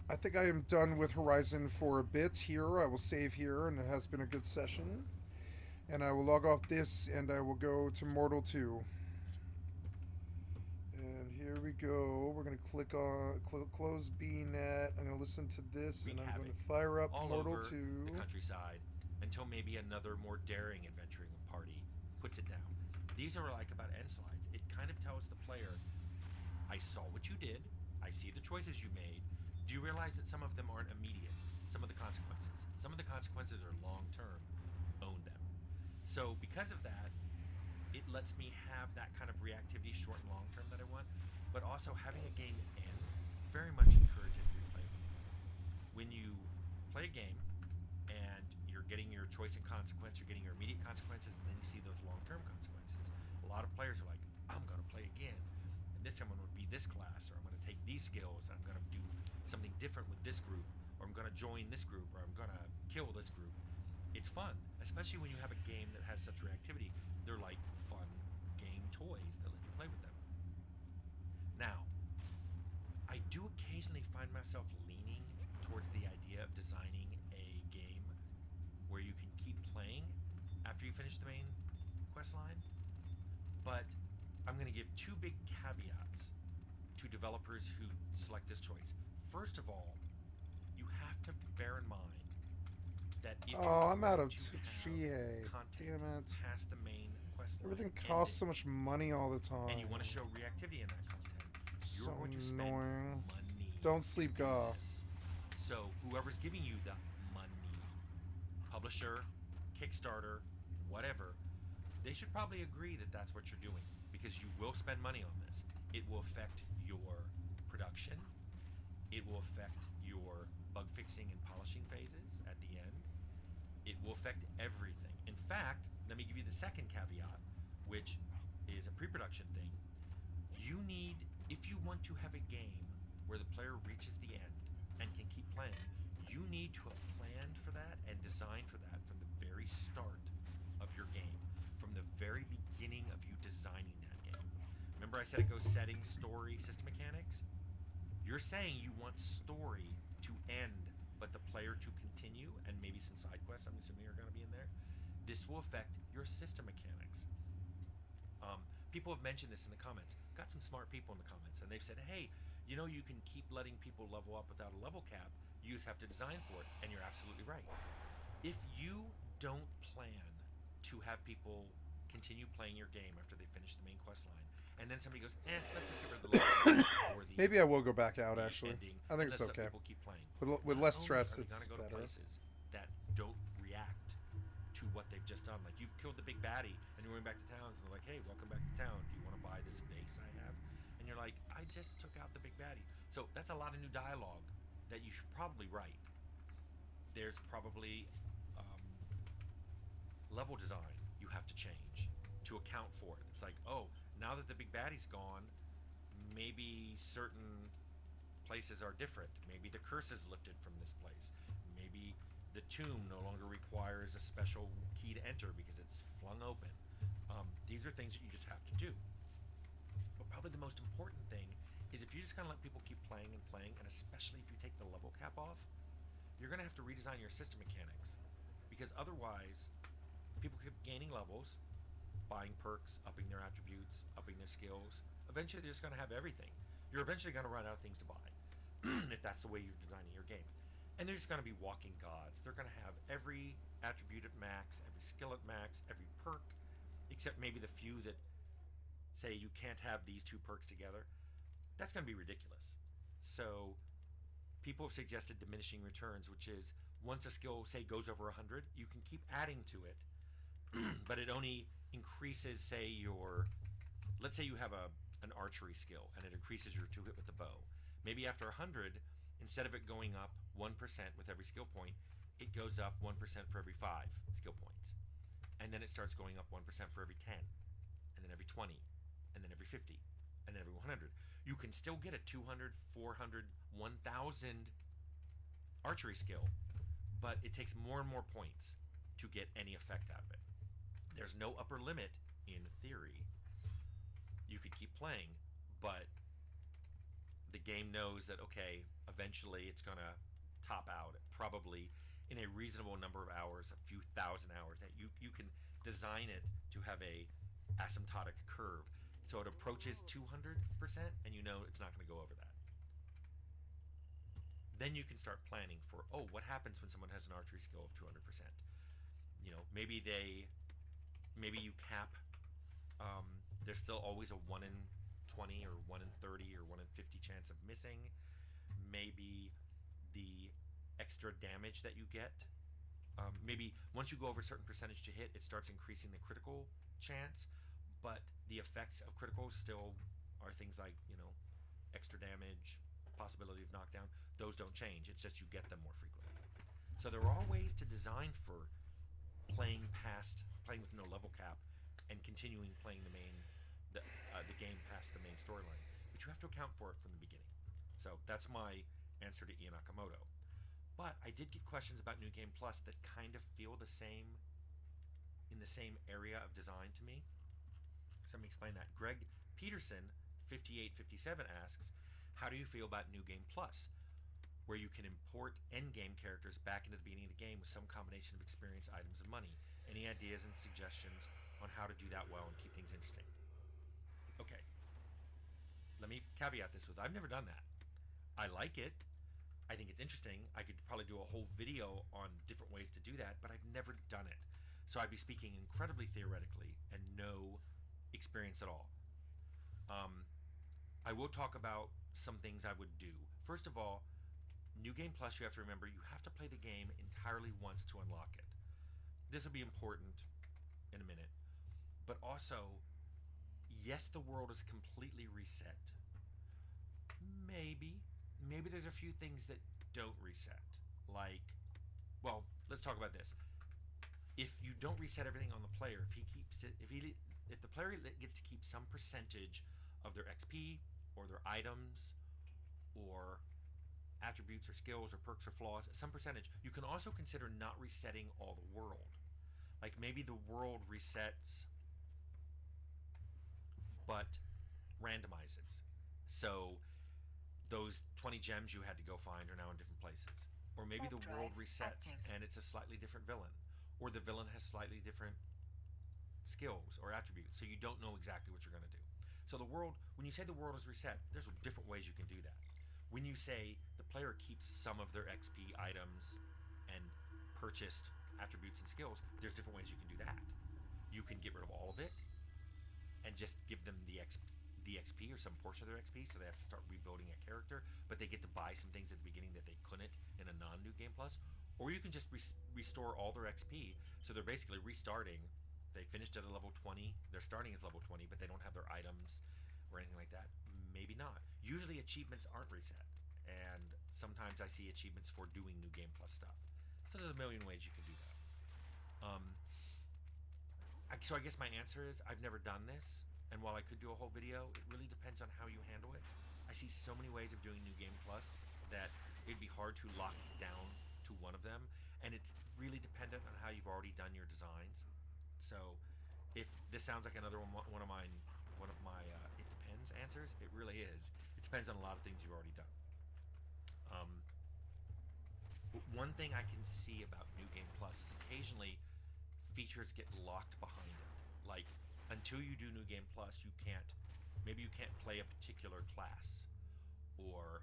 I think I am done with Horizon for a bit here. I will save here, and it has been a good session. And I will log off this, and I will go to Mortal 2. And here we go. We're going to click on close BNet. I'm going to listen to this, and I'm going to fire up all Mortal over 2. the countryside until maybe another more daring adventuring party puts it down. These are like about end slides. It kind of tells the player, I saw what you did. I see the choices you made. Do you realize that some of them aren't immediate? Some of the consequences. Some of the consequences are long term. Own them. So because of that, it lets me have that kind of reactivity, short and long term, that I want. But also having a game end very much encourages replayability. When you play a game and you're getting your choice and consequence, you're getting your immediate consequences, and then you see those long term consequences. A lot of players are like, I'm going to play again. And this time I'm going to be this class, or I'm going to take these skills, and I'm going to do something different with this group, or I'm going to join this group, or I'm going to kill this group. It's fun, especially when you have a game that has such reactivity. They're like fun game toys that let you play with them. Now, I do occasionally find myself leaning towards the idea of designing a game where you can keep playing after you finish the main quest line. But I'm going to give two big caveats to developers who select this choice. First of all, you have to bear in mind that if I'm out of content Damn it. past the main quest line, Everything costs so much money all the time. and you want to show reactivity in that content, So you're going to spend annoying. money. Don't sleep, to do Goff. this. So whoever's giving you the money, publisher, Kickstarter, whatever, they should probably agree that that's what you're doing, because you will spend money on this. It will affect your production. It will affect your bug fixing and polishing phases at the end. It will affect everything. In fact, let me give you the second caveat, which is a pre-production thing. You need, if you want to have a game where the player reaches the end and can keep playing, you need to have planned for that and designed for that from the very start of your game, from the very beginning of you designing that game. Remember I said it goes settings, story, system mechanics? You're saying you want story to end, but the player to continue, and maybe some side quests, I'm assuming, are going to be in there. This will affect your system mechanics. People have mentioned this in the comments. Got some smart people in the comments, and they've said, hey, you know, you can keep letting people level up without a level cap. You just have to design for it, and you're absolutely right. If you don't plan to have people continue playing your game after they finish the main quest line, and then somebody goes, let's just get rid of the level or the Maybe I will go back out, actually. ending, I think it's let's let okay. people keep playing. With Not less only stress, are they it's gonna go to better. places that don't react to what they've just done. Like, you've killed the big baddie, and you're going back to town, and they're like, hey, welcome back to town. Do you want to buy this vase I have? And you're like, I just took out the big baddie. So that's a lot of new dialogue that you should probably write. There's probably level design you have to change to account for it. It's like, oh, now that the big baddie's gone, maybe certain places are different. Maybe the curse is lifted from this place. Maybe Maybe the tomb no longer requires a special key to enter because it's flung open. These are things that you just have to do. But probably the most important thing is if you just kind of let people keep playing and playing, and especially if you take the level cap off, you're going to have to redesign your system mechanics. Because otherwise, people keep gaining levels, buying perks, upping their attributes, upping their skills. Eventually, they're just going to have everything. You're eventually going to run out of things to buy if that's the way you're designing your game. And they're just going to be walking gods. They're going to have every attribute at max, every skill at max, every perk, except maybe the few that say you can't have these two perks together. That's going to be ridiculous. So people have suggested diminishing returns, which is once a skill, say, goes over 100, you can keep adding to it, but it only increases, say, let's say you have an archery skill, and it increases your 2 hit with the bow. Maybe after 100, instead of it going up 1% with every skill point, it goes up 1% for every 5 skill points. And then it starts going up 1% for every 10, and then every 20, and then every 50, and then every 100. You can still get a 200, 400, 1,000 archery skill, but it takes more and more points to get any effect out of it. There's no upper limit in theory. You could keep playing, but the game knows that, okay, eventually it's going to top out probably in a reasonable number of hours, a few thousand hours, that you can design it to have a asymptotic curve. So it approaches 200%, and you know it's not going to go over that. Then you can start planning for, what happens when someone has an archery skill of 200%? Maybe you cap, there's still always a 1 in 20 or 1 in 30 or 1 in 50 chance of missing. Maybe the extra damage that you get, maybe once you go over a certain percentage to hit, it starts increasing the critical chance, but the effects of criticals still are things like, extra damage, possibility of knockdown. Those don't change. It's just you get them more frequently. So there are ways to design for playing with no level cap and continuing playing the game past the main storyline, but you have to account for it from the beginning. So that's my answer to Ian Nakamoto. But I did get questions about New Game Plus that kind of feel the same, in the same area of design to me. So let me explain that. Greg Peterson, 5857, asks, how do you feel about New Game Plus, where you can import endgame characters back into the beginning of the game with some combination of experience, items, and money? Any ideas and suggestions on how to do that well and keep things interesting? Okay. Let me caveat this with, I've never done that. I like it. I think it's interesting. I could probably do a whole video on different ways to do that, but I've never done it. So I'd be speaking incredibly theoretically and no experience at all. I will talk about some things I would do. First of all, New Game Plus, you have to remember, you have to play the game entirely once to unlock it. This will be important in a minute. But also, yes, the world is completely reset. Maybe there's a few things that don't reset. Like, well, let's talk about this. If you don't reset everything on the player, if the player gets to keep some percentage of their XP or their items or attributes or skills or perks or flaws, some percentage, you can also consider not resetting all the world. Like maybe the world resets but randomizes. So those 20 gems you had to go find are now in different places. Or maybe the world resets and it's a slightly different villain. Or the villain has slightly different skills or attributes, so you don't know exactly what you're going to do. So the world, when you say the world is reset, there's different ways you can do that. When you say the player keeps some of their XP items and purchased attributes and skills, there's different ways you can do that. You can get rid of all of it and just give them the XP or some portion of their XP, so they have to start rebuilding a character, but they get to buy some things at the beginning that they couldn't in a non-New Game Plus. Or you can just restore all their XP, so they're basically restarting. They finished at a level 20, they're starting as level 20, but they don't have their items or anything like that. Maybe not. Usually achievements aren't reset, and sometimes I see achievements for doing New Game Plus stuff. So there's a million ways you can do that. So I guess my answer is I've never done this, and while I could do a whole video, it really depends on how you handle it. I see so many ways of doing New Game Plus that it'd be hard to lock down to one of them, and it's really dependent on how you've already done your designs. So, if this sounds like another one of my it depends answers, it really is. It depends on a lot of things you've already done. But one thing I can see about New Game Plus is occasionally features get locked behind it. Like, until you do New Game Plus, maybe you can't play a particular class, or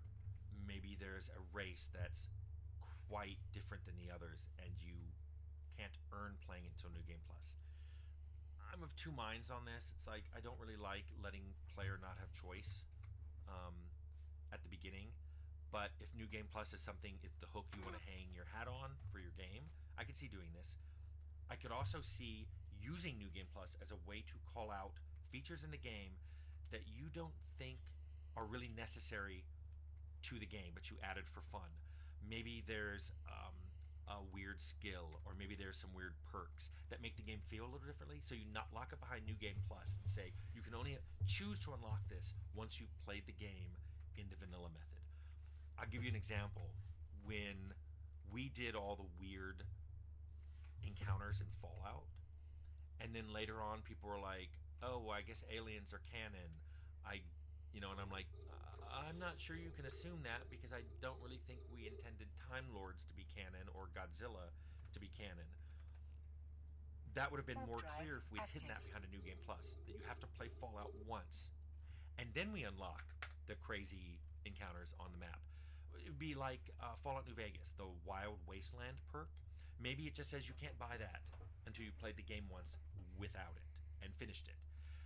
maybe there's a race that's quite different than the others, and you can't earn playing it until New Game Plus. I'm of two minds on this. It's like, I don't really like letting player not have choice at the beginning. But if New Game Plus is something, it's the hook you want to hang your hat on for your game, I could see doing this. I could also see using New Game Plus as a way to call out features in the game that you don't think are really necessary to the game, but you added for fun. Maybe there's a weird skill, or maybe there's some weird perks that make the game feel a little differently, so you not lock it behind New Game Plus and say you can only choose to unlock this once you've played the game in the vanilla method. I'll give you an example. When we did all the weird encounters in Fallout, and then later on people were like, oh, I guess aliens are canon. And I'm like, I'm not sure you can assume that, because I don't really think we intended Time Lords to be canon or Godzilla to be canon. That would have been more clear if we'd hidden that behind a New Game Plus, that you have to play Fallout once, and then we unlock the crazy encounters on the map. It would be like Fallout New Vegas, the Wild Wasteland perk. Maybe it just says you can't buy that until you played the game once without it and finished it.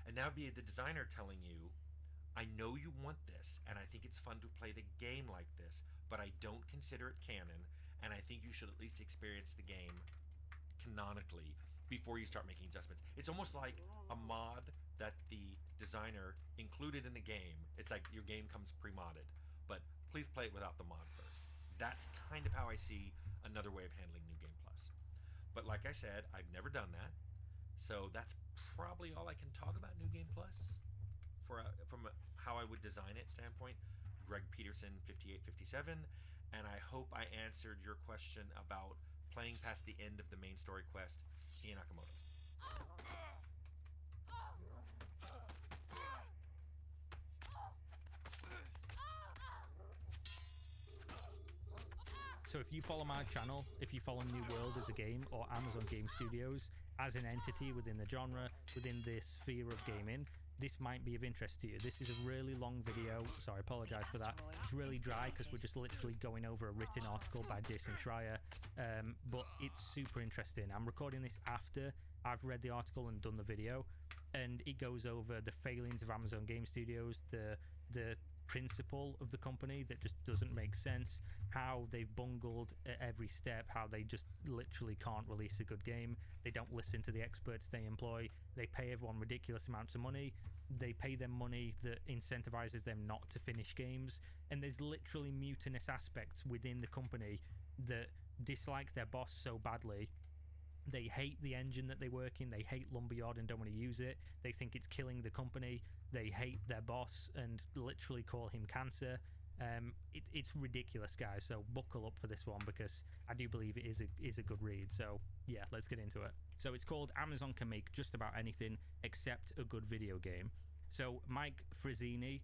And that would be the designer telling you, I know you want this, and I think it's fun to play the game like this, but I don't consider it canon, and I think you should at least experience the game canonically before you start making adjustments. It's almost like a mod that the designer included in the game. It's like your game comes pre-modded, but please play it without the mod first. That's kind of how I see another way of handling New Game Plus. But like I said, I've never done that, so that's probably all I can talk about New Game Plus from how I would design it standpoint. Greg Peterson 5857, and I hope I answered your question about playing past the end of the main story quest in Nakamoto. So if you follow my channel, if you follow New World as a game, or Amazon Game Studios as an entity within the genre, within the sphere of gaming, this might be of interest to you. This is a really long video, so I apologize for that. It's really dry because we're just literally going over a written article by Jason Schreier, but it's super interesting. I'm recording this after I've read the article and done the video, and it goes over the failings of Amazon Game Studios, the principle of the company that just doesn't make sense, how they've bungled at every step, how they just literally can't release a good game. They don't listen to the experts they employ. They pay everyone ridiculous amounts of money. They pay them money that incentivizes them not to finish games, and there's literally mutinous aspects within the company that dislike their boss so badly. They hate the engine that they work in. They hate Lumberyard and don't want to use it. They think it's killing the company. They hate their boss and literally call him cancer. It's ridiculous, guys. So buckle up for this one, because I do believe it is a good read. So yeah, let's get into it. So it's called Amazon Can Make Just About Anything Except a Good Video Game. So Mike Frazzini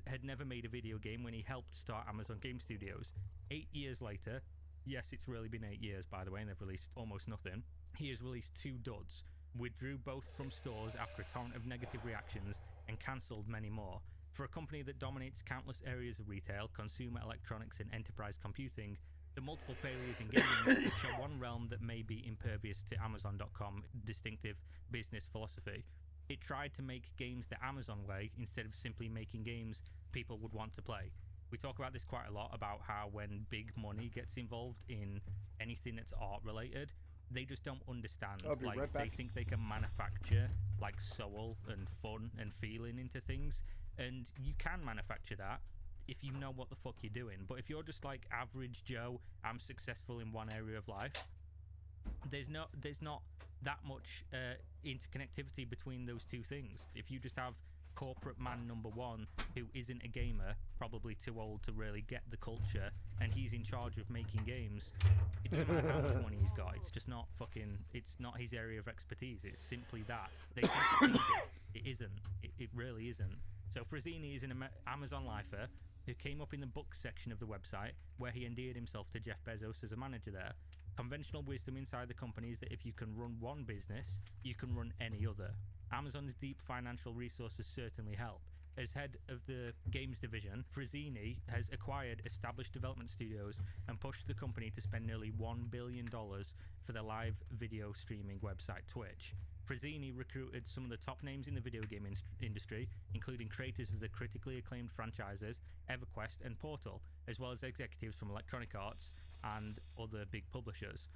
had never made a video game when he helped start Amazon Game Studios. 8 years later, yes, it's really been 8 years, by the way, and they've released almost nothing. He has released 2 duds, withdrew both from stores after a torrent of negative reactions, and cancelled many more. For a company that dominates countless areas of retail, consumer electronics, and enterprise computing, the multiple failures in gaming show one realm that may be impervious to Amazon.com distinctive business philosophy. It tried to make games the Amazon way instead of simply making games people would want to play. We talk about this quite a lot, about how when big money gets involved in anything that's art related, they just don't understand. I'll be like right back. They think they can manufacture like soul and fun and feeling into things, and you can manufacture that if you know what the fuck you're doing. But if you're just like average Joe, I'm successful in one area of life, there's not that much interconnectivity between those two things. If you just have corporate man number one who isn't a gamer, probably too old to really get the culture, and he's in charge of making games. It doesn't matter how much money he's got. It's just not fucking. It's not his area of expertise. It's simply that they think it's easy. It isn't. It really isn't. So Frazzini is an Amazon lifer who came up in the books section of the website, where he endeared himself to Jeff Bezos as a manager there. Conventional wisdom inside the company is that if you can run one business, you can run any other. Amazon's deep financial resources certainly help. As head of the games division, Frazzini has acquired established development studios and pushed the company to spend nearly $1 billion for the live video streaming website Twitch. Frazzini recruited some of the top names in the video game industry, including creators of the critically acclaimed franchises EverQuest and Portal, as well as executives from Electronic Arts and other big publishers.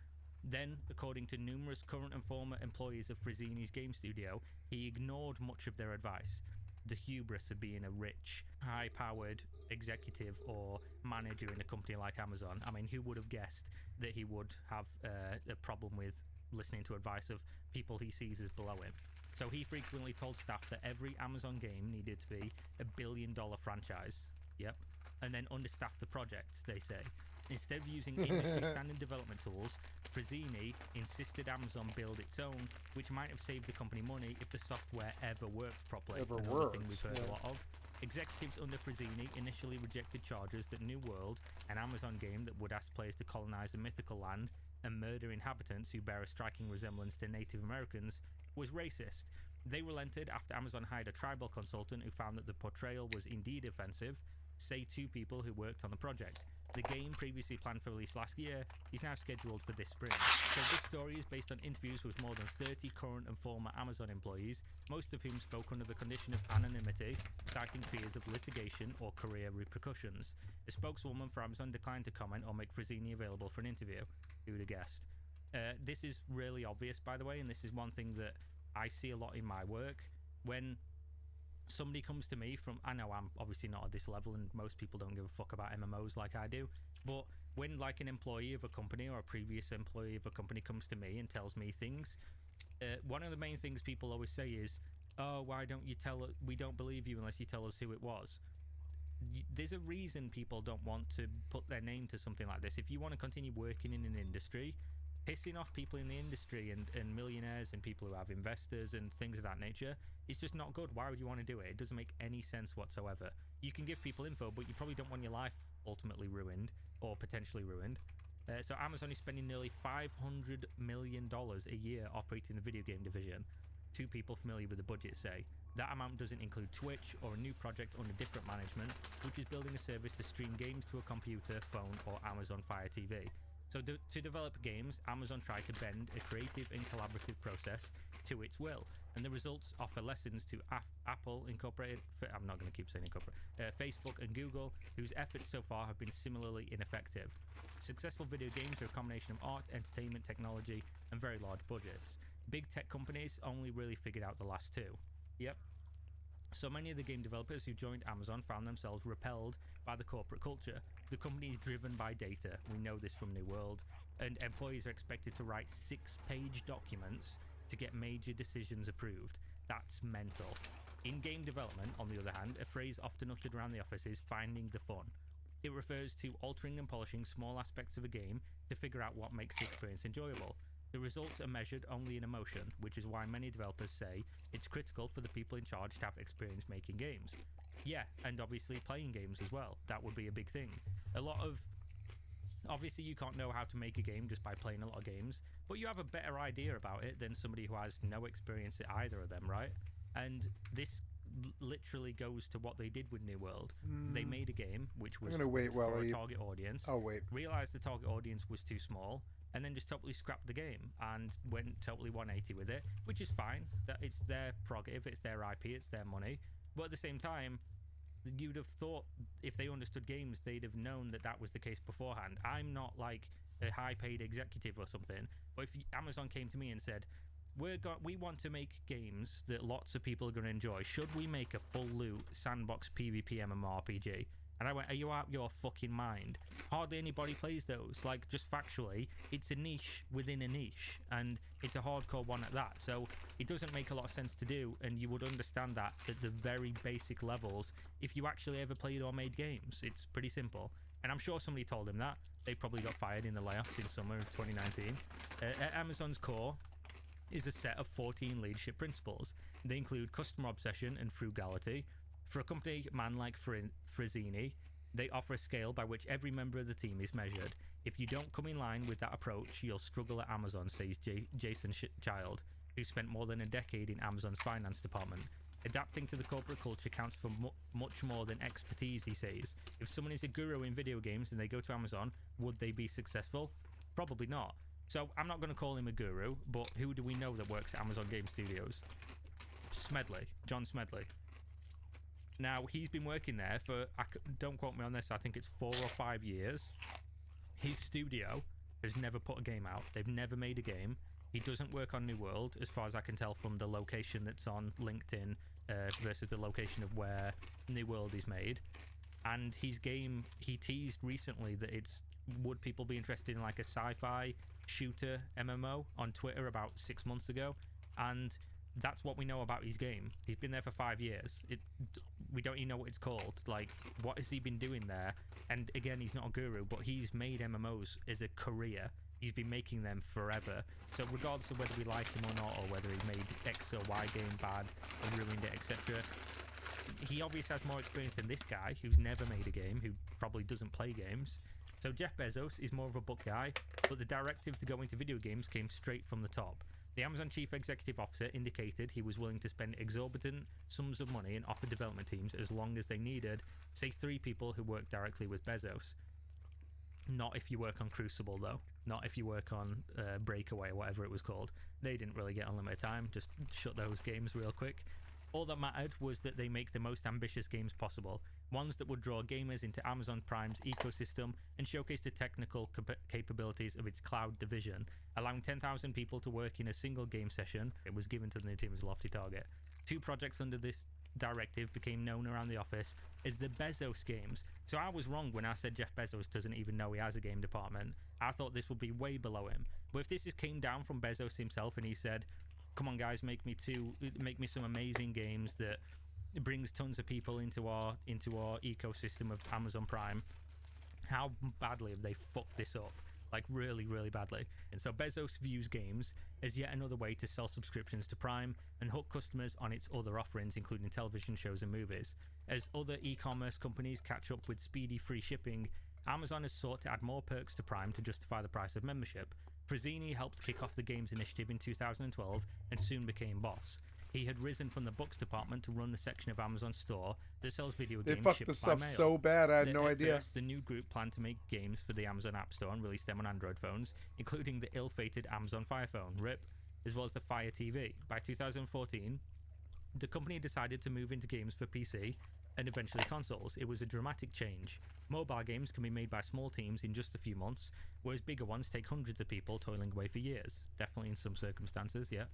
Then, according to numerous current and former employees of Frazzini's game studio, he ignored much of their advice. The hubris of being a rich, high-powered executive or manager in a company like Amazon. I mean, who would have guessed that he would have a problem with listening to advice of people he sees as below him? So he frequently told staff that every Amazon game needed to be a billion-dollar franchise. Yep. And then understaffed the projects, they say. Instead of using industry-standard development tools, Frazzini insisted Amazon build its own, which might have saved the company money if the software ever worked properly. Another thing we've heard a lot of. Executives under Frazzini initially rejected charges that New World, an Amazon game that would ask players to colonize a mythical land and murder inhabitants who bear a striking resemblance to Native Americans, was racist. They relented after Amazon hired a tribal consultant who found that the portrayal was indeed offensive, say two people who worked on the project. The game, previously planned for release last year, is now scheduled for this spring. So this story is based on interviews with more than 30 current and former Amazon employees, most of whom spoke under the condition of anonymity, citing fears of litigation or career repercussions. A spokeswoman for Amazon declined to comment or make Frazzini available for an interview. Who would have guessed? This is really obvious, by the way, and this is one thing that I see a lot in my work. When somebody comes to me from, I know I'm obviously not at this level and most people don't give a fuck about MMOs like I do, but when like an employee of a company or a previous employee of a company comes to me and tells me things, one of the main things people always say is, oh, why don't you tell us, we don't believe you unless you tell us who it was. There's a reason people don't want to put their name to something like this. If you want to continue working in an industry, pissing off people in the industry and millionaires and people who have investors and things of that nature, it's just not good. Why would you want to do it? It doesn't make any sense whatsoever. You can give people info, but you probably don't want your life ultimately ruined or potentially ruined. So Amazon is spending nearly $500 million a year operating the video game division. Two people familiar with the budget say. That amount doesn't include Twitch or a new project under different management, which is building a service to stream games to a computer, phone, or Amazon Fire TV. So to develop games, Amazon tried to bend a creative and collaborative process to its will, and the results offer lessons to Apple Incorporated, I'm not going to keep saying Incorporated, Facebook and Google, whose efforts so far have been similarly ineffective. Successful video games are a combination of art, entertainment, technology, and very large budgets. Big tech companies only really figured out the last two. Yep. So many of the game developers who joined Amazon found themselves repelled by the corporate culture. The company is driven by data. We know this from New World. And employees are expected to write 6-page documents to get major decisions approved. That's mental. In game development, on the other hand, a phrase often uttered around the office is finding the fun. It refers to altering and polishing small aspects of a game to figure out what makes the experience enjoyable. The results are measured only in emotion, which is why many developers say it's critical for the people in charge to have experience making games. Yeah, and obviously playing games as well. That would be a big thing. Obviously you can't know how to make a game just by playing a lot of games, but you have a better idea about it than somebody who has no experience at either of them, right? And this literally goes to what they did with New World. They made a game which was for a target audience. Oh, wait. Realized the target audience was too small, and then just totally scrapped the game and went totally 180 with it, which is fine. That it's their prerogative, it's their IP, it's their money. But at the same time, you'd have thought if they understood games, they'd have known that that was the case beforehand. I'm not like a high-paid executive or something, but if Amazon came to me and said, we want to make games that lots of people are going to enjoy. Should we make a full loot sandbox PvP MMORPG? And I went, are you out your fucking mind? Hardly anybody plays those. Like, just factually, it's a niche within a niche, and it's a hardcore one at that. So it doesn't make a lot of sense to do, and you would understand that at the very basic levels if you actually ever played or made games. It's pretty simple. And I'm sure somebody told him that. They probably got fired in the layoffs in summer of 2019. At Amazon's core is a set of 14 leadership principles. They include customer obsession and frugality. For a company man like Frizzini, they offer a scale by which every member of the team is measured. If you don't come in line with that approach, you'll struggle at Amazon, says Jason Child, who spent more than a decade in Amazon's finance department. Adapting to the corporate culture counts for much more than expertise, he says. If someone is a guru in video games and they go to Amazon, would they be successful? Probably not. So I'm not going to call him a guru, but who do we know that works at Amazon Game Studios? Smedley, John Smedley. Now, he's been working there for, don't quote me on this, I think it's 4 or 5 years. His studio has never put a game out. They've never made a game. He doesn't work on New World, as far as I can tell from the location that's on LinkedIn versus the location of where New World is made. And his game, he teased recently that it's, would people be interested in like a sci-fi shooter MMO on Twitter about 6 months ago. And that's what we know about his game. He's been there for 5 years. We don't even know what it's called. Like, what has he been doing there? And again, he's not a guru, but he's made MMOs as a career. He's been making them forever. So regardless of whether we like him or not, or whether he made X or Y game bad and ruined it, etc., he obviously has more experience than this guy, who's never made a game, who probably doesn't play games. So Jeff Bezos is more of a book guy, but the directive to go into video games came straight from the top. The Amazon Chief Executive Officer indicated he was willing to spend exorbitant sums of money and offer development teams as long as they needed, say 3 people who work directly with Bezos. Not if you work on Crucible, though. Not if you work on Breakaway or whatever it was called. They didn't really get unlimited time. Just shut those games real quick. All that mattered was that they make the most ambitious games possible. Ones that would draw gamers into Amazon Prime's ecosystem and showcase the technical capabilities of its cloud division. Allowing 10,000 people to work in a single game session, it was given to the new team as a lofty target. 2 projects under this directive became known around the office as the Bezos games. So I was wrong when I said Jeff Bezos doesn't even know he has a game department. I thought this would be way below him. But if this came down from Bezos himself and he said, come on guys, make me some amazing games that brings tons of people into our ecosystem of Amazon Prime, how badly have they fucked this up? Like really, really badly. And so Bezos views games as yet another way to sell subscriptions to Prime and hook customers on its other offerings, including television shows and movies. As other e-commerce companies catch up with speedy free shipping, Amazon has sought to add more perks to Prime to justify the price of membership. Frizzini helped kick off the games initiative in 2012 and soon became boss. He had risen from the books department to run the section of Amazon's store that sells video games fucked shipped this by up mail. so bad, I had no At idea. First, the new group planned to make games for the Amazon App Store and release them on Android phones, including the ill-fated Amazon Fire Phone, RIP, as well as the Fire TV. By 2014, the company decided to move into games for PC and eventually consoles. It was a dramatic change. Mobile games can be made by small teams in just a few months, whereas bigger ones take hundreds of people toiling away for years. Definitely in some circumstances, yeah.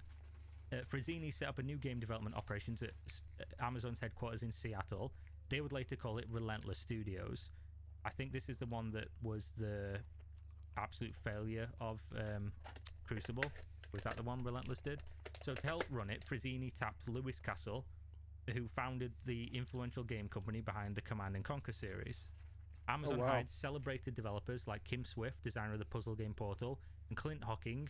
Frizzini set up a new game development operations at Amazon's headquarters in Seattle. They would later call it Relentless Studios. I think this is the one that was the absolute failure of Crucible. Was that the one Relentless did? So to help run it, Frizzini tapped Lewis Castle, who founded the influential game company behind the Command & Conquer series. Amazon hired celebrated developers like Kim Swift, designer of the puzzle game Portal, and Clint Hocking,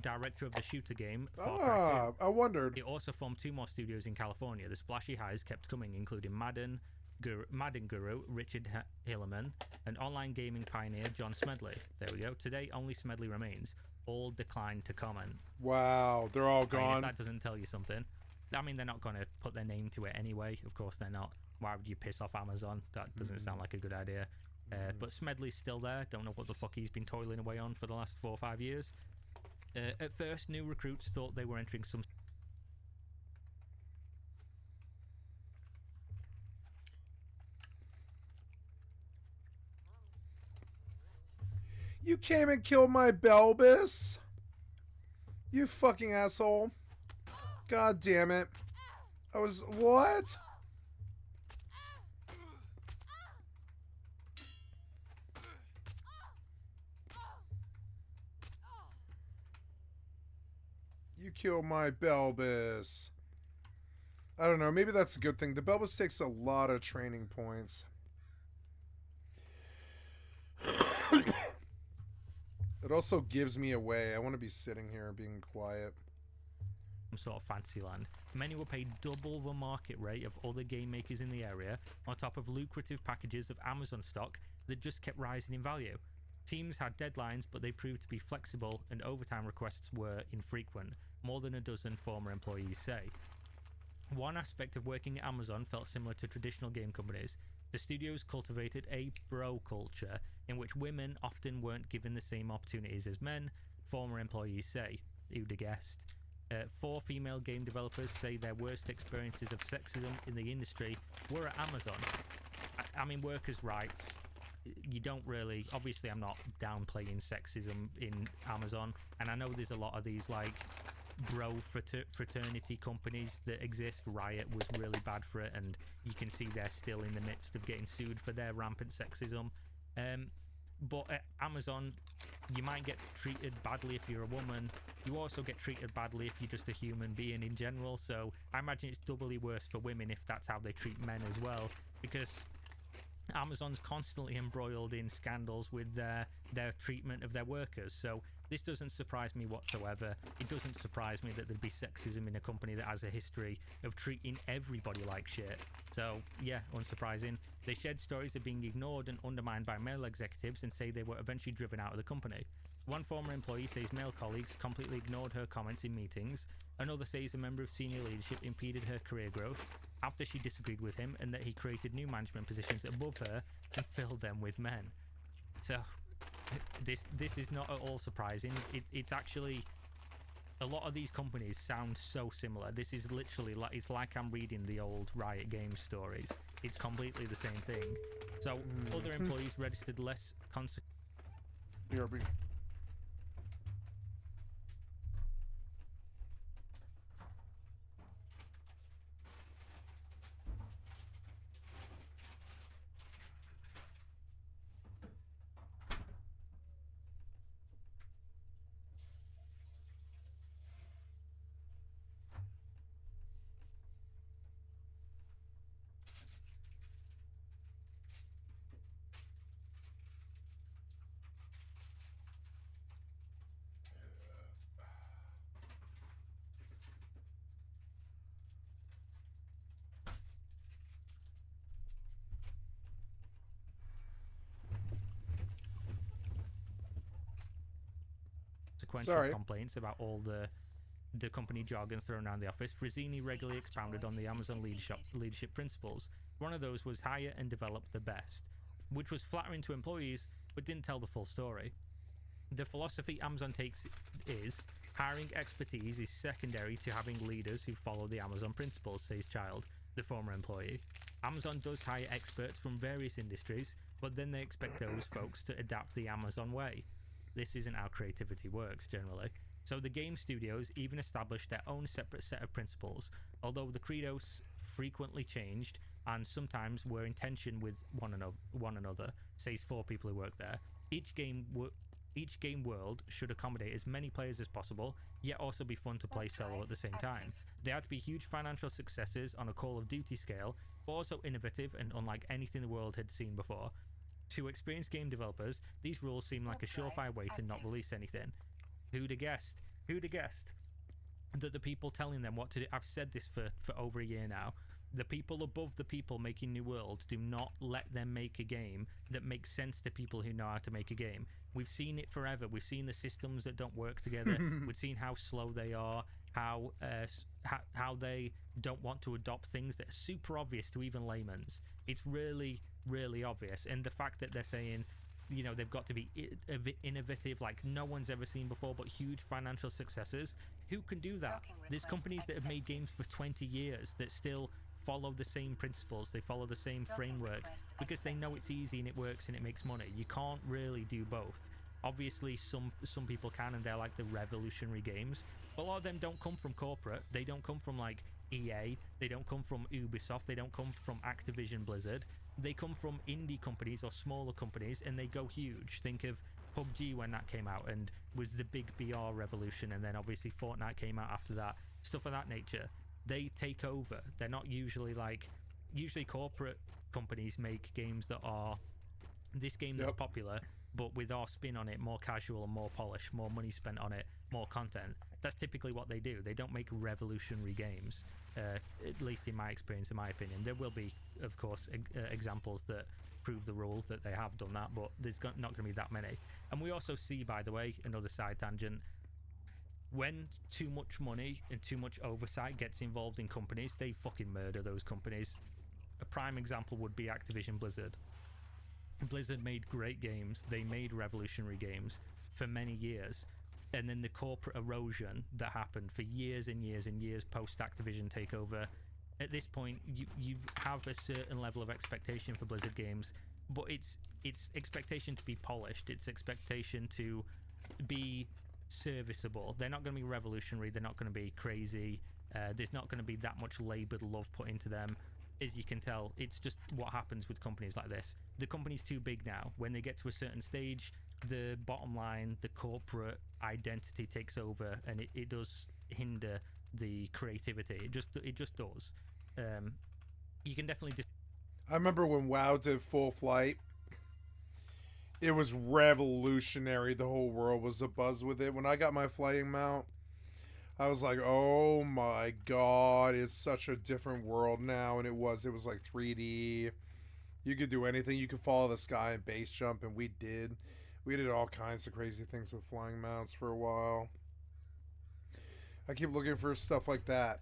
director of the shooter game Far Cry 2. I wondered. It also formed 2 more studios in California. The splashy highs kept coming, including Madden Guru Richard Hillerman and online gaming pioneer John Smedley. There we go. Today, only Smedley remains. All declined to comment. Wow, they're all I mean, gone. if that doesn't tell you something. I mean, they're not going to put their name to it anyway. Of course they're not. Why would you piss off Amazon? That doesn't sound like a good idea. But Smedley's still there. Don't know what the fuck he's been toiling away on for the last 4 or 5 years. At first, new recruits thought they were entering some... You came and killed my Belbus? You fucking asshole. God damn it. I was... What? kill my Belbus? I don't know. Maybe that's a good thing. The Belbus takes a lot of training points. It also gives me away. I want to be sitting here being quiet. Some sort of fantasy land. Many were paid double the market rate of other game makers in the area, on top of lucrative packages of Amazon stock that just kept rising in value. Teams had deadlines, but they proved to be flexible, and overtime requests were infrequent, more than a dozen former employees say. One aspect of working at Amazon felt similar to traditional game companies. The studios cultivated a bro culture, in which women often weren't given the same opportunities as men, former employees say. Who'd have guessed? 4 female game developers say their worst experiences of sexism in the industry were at Amazon. I mean, workers' rights, you don't really... Obviously, I'm not downplaying sexism in Amazon, and I know there's a lot of these, like, bro fraternity companies that exist. Riot was really bad for it, and you can see they're still in the midst of getting sued for their rampant sexism. But at Amazon, you might get treated badly if you're a woman. You also get treated badly if you're just a human being in general. So I imagine it's doubly worse for women if that's how they treat men as well, because Amazon's constantly embroiled in scandals with their treatment of their workers. So this doesn't surprise me whatsoever. It doesn't surprise me that there'd be sexism in a company that has a history of treating everybody like shit. So yeah, unsurprising. They shared stories of being ignored and undermined by male executives and say they were eventually driven out of the company. One former employee says male colleagues completely ignored her comments in meetings. Another says a member of senior leadership impeded her career growth after she disagreed with him, and that he created new management positions above her and filled them with men. So this is not at all surprising. It's actually, a lot of these companies sound so similar. This is literally like, it's like I'm reading the old Riot Games stories. It's completely the same thing. So other employees registered less BRB. consequential complaints about all the company jargon thrown around the office. Frazzini regularly expounded on the Amazon leadership principles. One of those was hire and develop the best, which was flattering to employees but didn't tell the full story. The philosophy Amazon takes is hiring expertise is secondary to having leaders who follow the Amazon principles, says Child, the former employee. Amazon does hire experts from various industries, but then they expect those folks to adapt the Amazon way. This isn't how creativity works, generally. So the game studios even established their own separate set of principles, although the credos frequently changed and sometimes were in tension with one another, says 4 people who work there. Each game world should accommodate as many players as possible, yet also be fun to play solo at the same time. They had to be huge financial successes on a Call of Duty scale, but also innovative and unlike anything the world had seen before. To experienced game developers, these rules seem like a surefire way to not release anything. Who'd have guessed? Who'd have guessed that the people telling them what to do... I've said this for over a year now. The people above the people making new worlds do not let them make a game that makes sense to people who know how to make a game. We've seen it forever. We've seen the systems that don't work together. We've seen how slow they are, how they don't want to adopt things that are super obvious to even layman's. It's really, really obvious. And the fact that they're saying, you know, they've got to be innovative like no one's ever seen before, but huge financial successes. Who can do that? There's companies that have made games for 20 years that still follow the same principles, they follow the same framework, because they know it's easy and it works and it makes money. You can't really do both. Obviously some people can, and they're like the revolutionary games, but a lot of them don't come from corporate. They don't come from like EA, they don't come from Ubisoft, they don't come from Activision Blizzard. They come from indie companies or smaller companies, and they go huge. Think of PUBG when that came out and was the big BR revolution, and then obviously Fortnite came out after that, stuff of that nature. They take over. They're not usually like, usually corporate companies make games that are this game that's popular, but with our spin on it, more casual and more polished, more money spent on it, more content. That's typically what they do. They don't make revolutionary games, at least in my experience, in my opinion. There will be, of course, examples that prove the rule that they have done that, but there's not going to be that many. And we also see, by the way, another side tangent, when too much money and too much oversight gets involved in companies, they fucking murder those companies. A prime example would be Activision Blizzard. Blizzard made great games. They made revolutionary games for many years. And then the corporate erosion that happened for years and years and years post Activision takeover. At this point, you have a certain level of expectation for Blizzard games, but it's expectation to be polished. It's expectation to be serviceable. They're not going to be revolutionary. They're not going to be crazy. There's not going to be that much labored love put into them. As you can tell, it's just what happens with companies like this. The company's too big now. When they get to a certain stage, the bottom line, the corporate identity takes over, and it does hinder the creativity. It just does. You can definitely. I remember when WoW did Full Flight. It was revolutionary. The whole world was abuzz with it. When I got my flighting mount, I was like, oh my god, it's such a different world now. And it was like 3D. You could do anything. You could follow the sky and base jump, and we did. We did all kinds of crazy things with flying mounts for a while. I keep looking for stuff like that.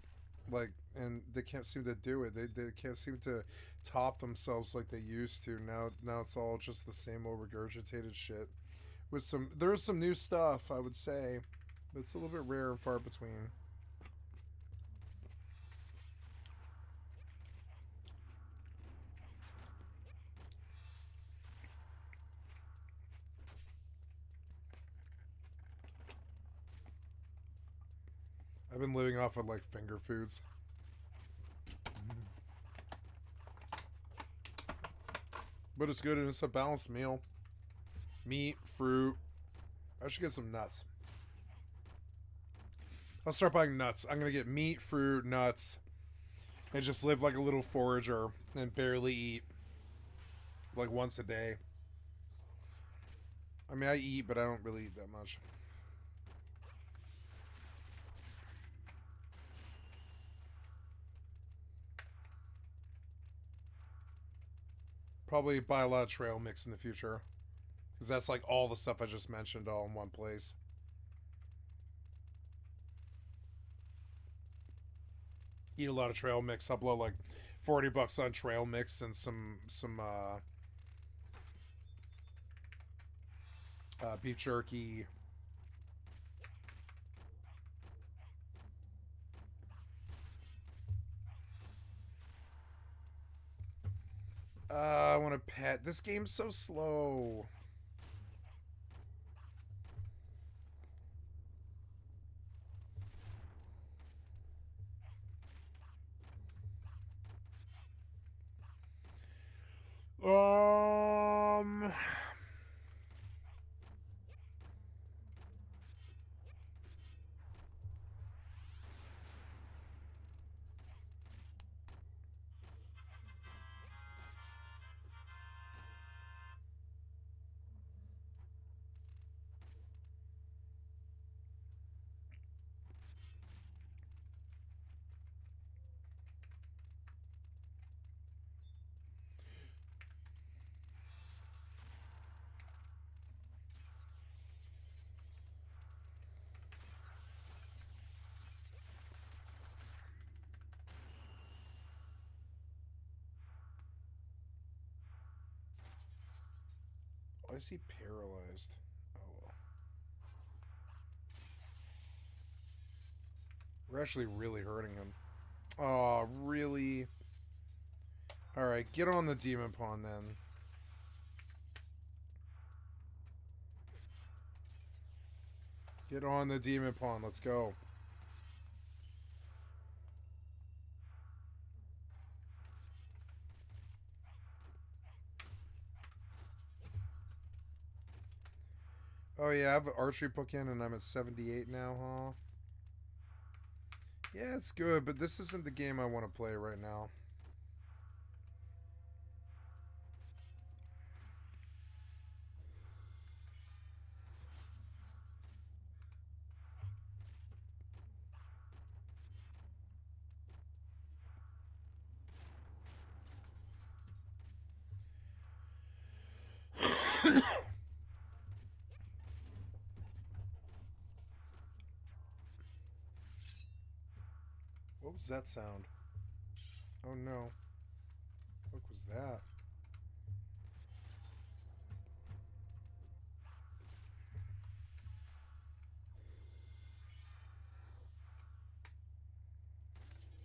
And they can't seem to do it. They can't seem to top themselves like they used to. Now it's all just the same old regurgitated shit. There's some new stuff, I would say. But it's a little bit rare and far between. I've been living off of like finger foods. But it's good and it's a balanced meal. Meat, fruit. I should get some nuts. I'll start buying nuts. I'm going to get meat, fruit, nuts, and just live like a little forager and barely eat like once a day. I mean, I eat, but I don't really eat that much. Probably buy a lot of trail mix in the future. Because that's like all the stuff I just mentioned all in one place. Eat a lot of trail mix. I'll blow like $40 on trail mix and some beef jerky. I want to pet. This game's so slow. Um... Why is he paralyzed? Oh well. We're actually really hurting him. Oh, really? Alright, get on the demon pawn then. Get on the demon pawn, let's go. Oh yeah, I have an archery book in and I'm at 78 now, huh? Yeah, it's good, but this isn't the game I want to play right now. What was that sound? Oh no. What was that?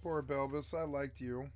Poor Belvis, I liked you.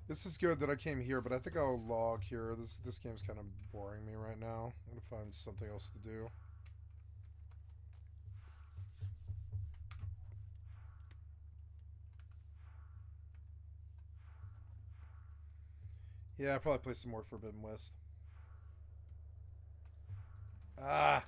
This is good that I came here, but I think I'll log here. This game's kind of boring me right now. I'm gonna find something else to do. Yeah, I'll probably play some more Forbidden West. Ah!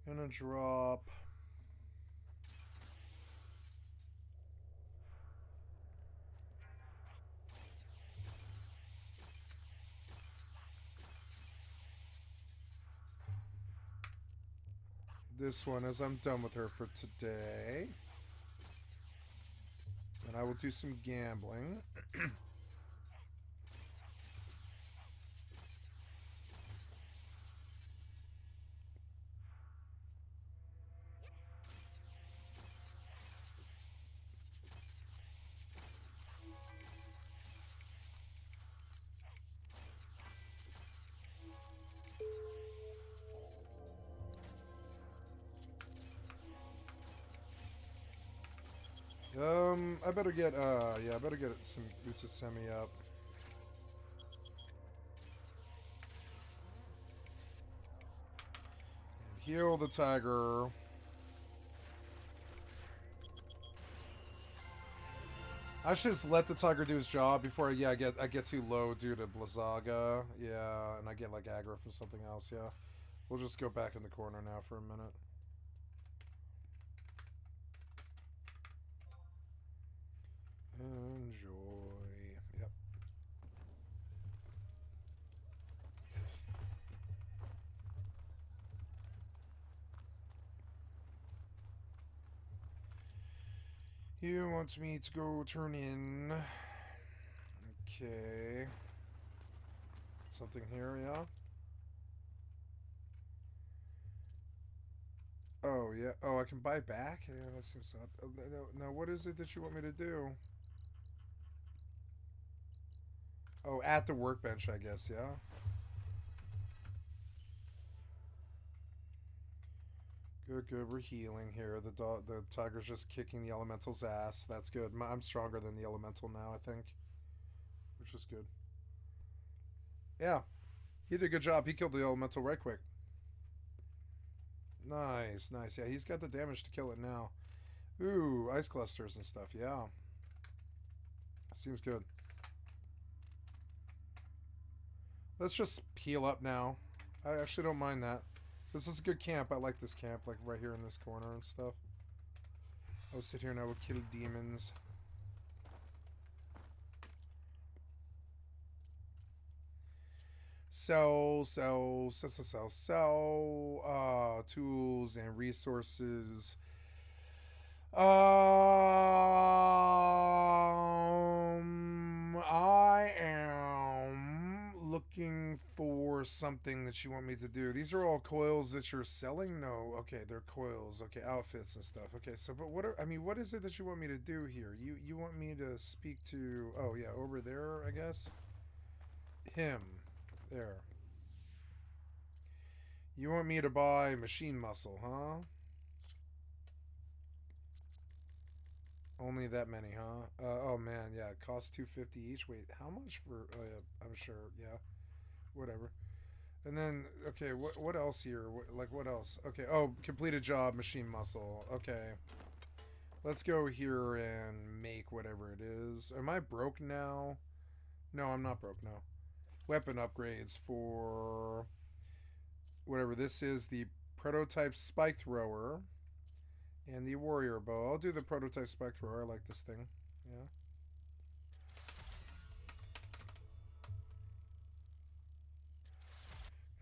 Gonna drop... this one as I'm done with her for today. And I will do some gambling. I better get, yeah, I better get some Usasemi up. And heal the tiger. I should just let the tiger do his job before, yeah, I get too low due to Blizzaga. Yeah, and I get, like, aggro from something else, yeah. We'll just go back in the corner now for a minute. Enjoy. Yep. He wants me to go turn in. Okay. Something here, yeah? Oh, yeah. Oh, I can buy back? Yeah, that seems odd. Now, what is it that you want me to do? Oh, at the workbench, I guess, yeah? Good, good. We're healing here. The tiger's just kicking the elemental's ass. That's good. I'm stronger than the elemental now, I think. Which is good. Yeah. He did a good job. He killed the elemental right quick. Nice, nice. Yeah, he's got the damage to kill it now. Ooh, ice clusters and stuff. Yeah. Seems good. Let's just heal up now. I actually don't mind that. This is a good camp. I like this camp, like right here in this corner and stuff. I'll sit here now. We'll kill demons. Sell. Tools and resources. I am looking for something that you want me to do. These are all coils that you're selling? No. Okay, they're coils. Okay, outfits and stuff. Okay, so but what is it that you want me to do here? You want me to speak to, oh yeah, over there, I guess. Him. There. You want me to buy machine muscle, huh? Only that many, huh? Oh man, yeah, it costs 250 each. Wait, how much for? Oh yeah, I'm sure. Yeah, whatever. And then, okay, what else here? What else? Okay, oh, complete a job, machine muscle. Okay, let's go here and make whatever it is. Am I broke now? No, I'm not broke now. Weapon upgrades for whatever this is. The prototype spike thrower. And the warrior bow. I'll do the prototype spike thrower. I like this thing. Yeah.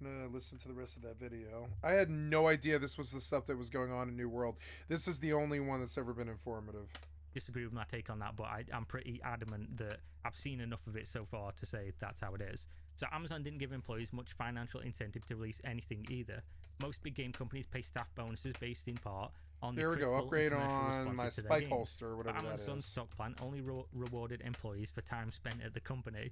Gonna listen to the rest of that video. I had no idea this was the stuff that was going on in New World. This is the only one that's ever been informative. Disagree with my take on that, but I'm pretty adamant that I've seen enough of it so far to say that's how it is. So Amazon didn't give employees much financial incentive to release anything either. Most big game companies pay staff bonuses based in part on there the we go. Upgrade on my spike spike holster, whatever that is. Amazon's stock plan only rewarded employees for time spent at the company.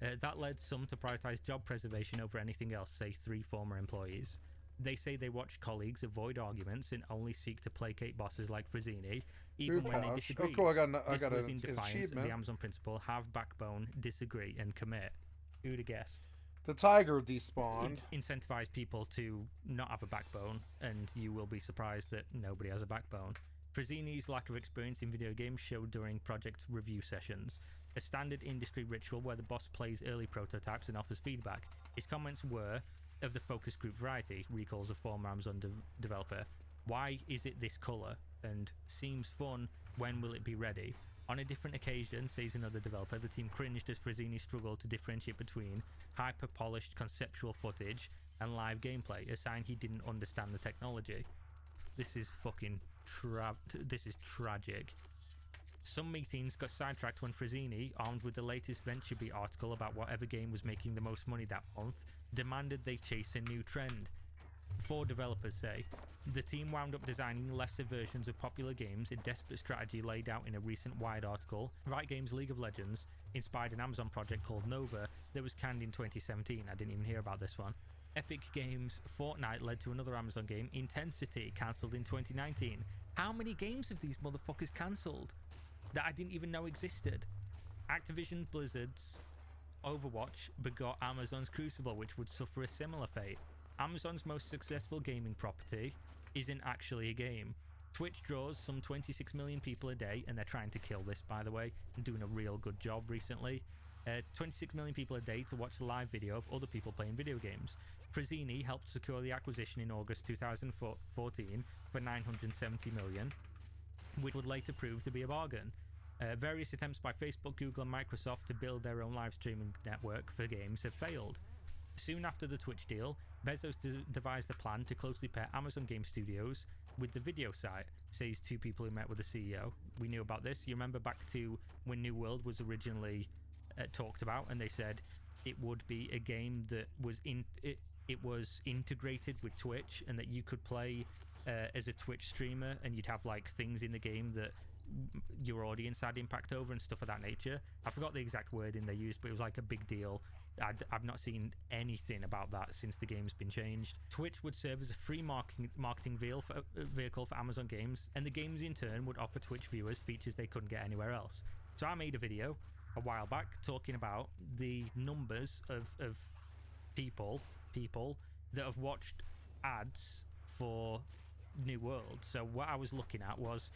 That led some to prioritize job preservation over anything else, say 3 former employees. They say they watch colleagues avoid arguments and only seek to placate bosses like Frazzini, even when they disagree. Oh, cool! I got was an in defiance achievement. of the Amazon principle: have backbone, disagree, and commit. Who'd have guessed? The tiger despawned. Incentivize people to not have a backbone, and you will be surprised that nobody has a backbone. Frazzini's lack of experience in video games showed during project review sessions, a standard industry ritual where the boss plays early prototypes and offers feedback. His comments were of the focus group variety, recalls a former Amazon developer. Why is it this colour? And seems fun, when will it be ready? On a different occasion, says another developer, the team cringed as Frazzini struggled to differentiate between hyper-polished conceptual footage and live gameplay, a sign he didn't understand the technology. This is fucking this is tragic. Some meetings got sidetracked when Frazzini, armed with the latest VentureBeat article about whatever game was making the most money that month, demanded they chase a new trend. 4 developers say. The team wound up designing lesser versions of popular games, a desperate strategy laid out in a recent Wired article. Riot Games' League of Legends inspired an Amazon project called Nova that was canned in 2017. I didn't even hear about this one. Epic Games' Fortnite led to another Amazon game, Intensity, cancelled in 2019. How many games have these motherfuckers cancelled that I didn't even know existed? Activision Blizzard's Overwatch begot Amazon's Crucible, which would suffer a similar fate. Amazon's most successful gaming property isn't actually a game. Twitch draws some 26 million people a day, and they're trying to kill this, by the way, and doing a real good job recently. 26 million people a day to watch a live video of other people playing video games. Frazzini helped secure the acquisition in August 2014 for $970 million, which would later prove to be a bargain. Various attempts by Facebook, Google, and Microsoft to build their own live streaming network for games have failed. Soon after the Twitch deal, Bezos devised a plan to closely pair Amazon Game Studios with the video site, says 2 people who met with the CEO. We knew about this. You remember back to when New World was originally talked about, and they said it would be a game that was it was integrated with Twitch, and that you could play as a Twitch streamer, and you'd have like things in the game that your audience had impact over and stuff of that nature. I forgot the exact wording they used, but it was like a big deal. I've not seen anything about that since the game's been changed. Twitch would serve as a free marketing vehicle for Amazon games, and the games in turn would offer Twitch viewers features they couldn't get anywhere else. So I made a video a while back talking about the numbers of people that have watched ads for New World. So what I was looking at was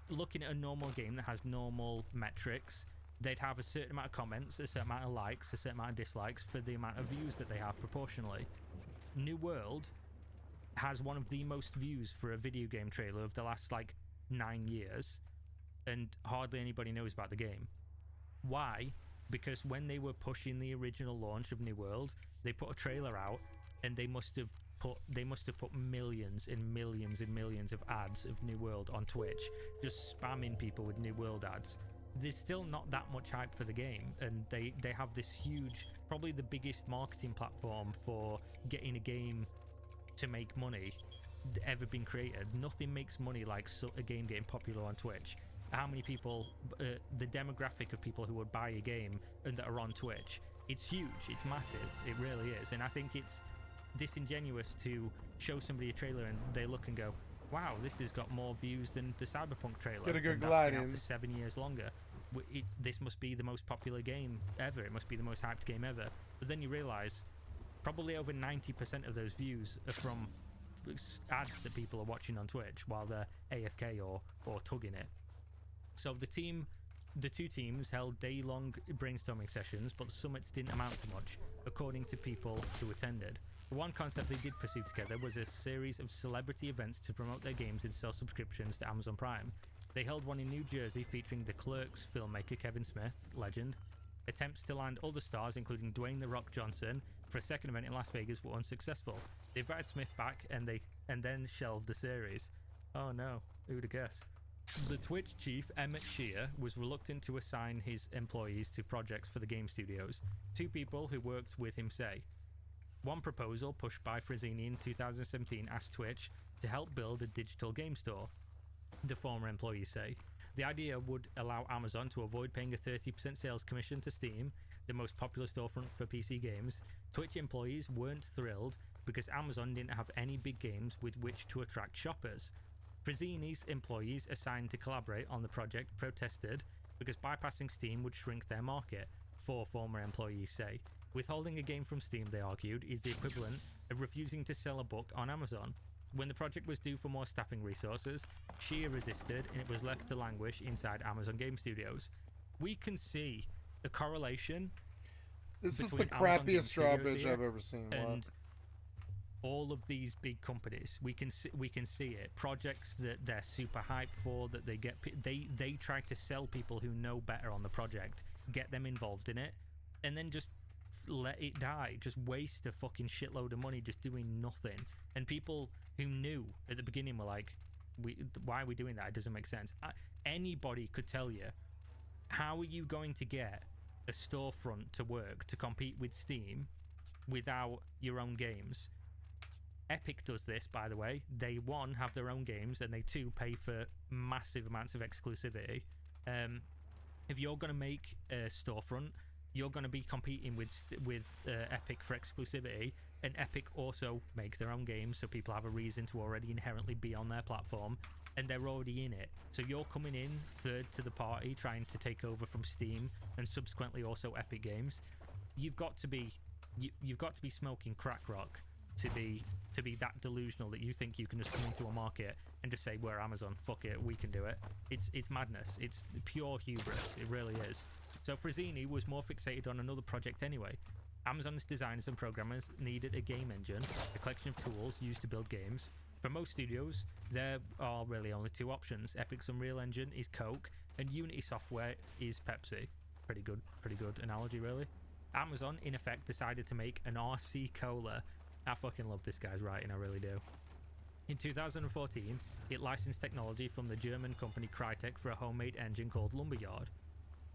looking at a normal game that has normal metrics. They'd have a certain amount of comments, a certain amount of likes, a certain amount of dislikes for the amount of views that they have proportionally. New World has one of the most views for a video game trailer of the last like 9 years, and hardly anybody knows about the game. Why? Because when they were pushing the original launch of New World, They put a trailer out, and they must have put millions and millions and millions of ads of New World on Twitch, just spamming people with New World ads. There's still not that much hype for the game, and they have this huge, probably the biggest marketing platform for getting a game to make money ever been created. Nothing makes money like a game getting popular on Twitch. How many people, the demographic of people who would buy a game and that are on Twitch, it's huge, it's massive, it really is. And I think it's disingenuous to show somebody a trailer and they look and go, wow, this has got more views than the Cyberpunk trailer. Get a good and that's glide been out in. for 7 years longer. This must be the most popular game ever. It must be the most hyped game ever. But then you realise probably over 90% of those views are from ads that people are watching on Twitch while they're AFK or tugging it. So the two teams held day-long brainstorming sessions, but the summits didn't amount to much, according to people who attended. One concept they did pursue together was a series of celebrity events to promote their games and sell subscriptions to Amazon Prime. They held one in New Jersey featuring the Clerks filmmaker Kevin Smith, legend. Attempts to land other stars, including Dwayne "The Rock" Johnson, for a second event in Las Vegas were unsuccessful. They invited Smith back and then shelved the series. Oh no, who'd have guessed? The Twitch chief, Emmett Shear, was reluctant to assign his employees to projects for the game studios. Two people who worked with him say. One proposal pushed by Frazzini in 2017 asked Twitch to help build a digital game store, the former employees say. The idea would allow Amazon to avoid paying a 30% sales commission to Steam, the most popular storefront for PC games. Twitch employees weren't thrilled because Amazon didn't have any big games with which to attract shoppers. Frazzini's employees assigned to collaborate on the project protested because bypassing Steam would shrink their market, four former employees say. Withholding a game from Steam, they argued, is the equivalent of refusing to sell a book on Amazon. When the project was due for more staffing resources, Shear resisted and it was left to languish inside Amazon Game Studios. We can see a correlation. This is the between Amazon Game crappiest Studios drawbridge here I've ever seen. and all of these big companies. We can see it. Projects that they're super hyped for, that they get, they try to sell people who know better on the project, get them involved in it, and then just let it die. Just waste a fucking shitload of money just doing nothing. And people who knew at the beginning were like, why are we doing that? It doesn't make sense. Anybody could tell you, how are you going to get a storefront to work to compete with Steam without your own games? Epic does this, by the way. They, one, have their own games, and they, two, pay for massive amounts of exclusivity. If you're going to make a storefront, you're going to be competing with Epic for exclusivity, and Epic also make their own games, so people have a reason to already inherently be on their platform, and they're already in it. So you're coming in third to the party, trying to take over from Steam, and subsequently also Epic Games. You've got to be smoking crack rock to be that delusional that you think you can just come into a market and just say, we're Amazon, fuck it, we can do it. It's madness. It's pure hubris. It really is. So Frazzini was more fixated on another project anyway. Amazon's designers and programmers needed a game engine, a collection of tools used to build games. For most studios, there are really only two options. Epic's Unreal Engine is Coke, and Unity software is Pepsi. Pretty good analogy, really. Amazon, in effect, decided to make an RC Cola. I fucking love this guy's writing, I really do. In 2014, it licensed technology from the German company Crytek for a homemade engine called Lumberyard.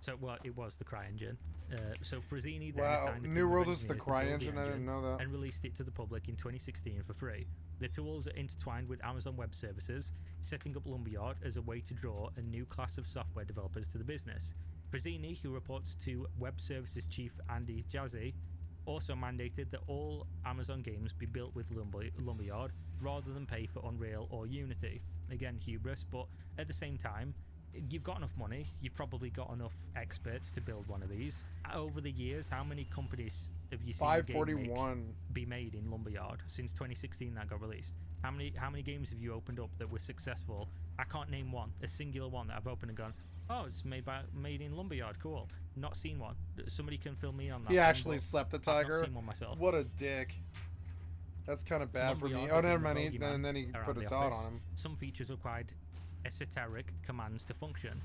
So, well, it was the Cry engine. So Frazzini then assigned a team New of World is the engineers to Cry build engine. I didn't know that. and released it to the public in 2016 for free. The tools are intertwined with Amazon Web Services, setting up Lumberyard as a way to draw a new class of software developers to the business. Frazzini, who reports to Web Services chief Andy Jassy, also mandated that all Amazon games be built with Lumberyard rather than pay for Unreal or Unity. Again, hubris, but at the same time, you've got enough money, you've probably got enough experts to build one of these. Over the years, how many companies have you seen 541 be made in Lumberyard since 2016 that got released? How many games have you opened up that were successful? I can't name one, a singular one that I've opened and gone, oh, it's made in Lumberyard, cool. Not seen one. Somebody can fill me on that. He actually slept the tiger. I've not seen one myself. What a dick. That's kind of bad for me. Lumberyard Oh, never became mind. the bogeyman And then he around put a the dot office. on him. Some features required esoteric commands to function,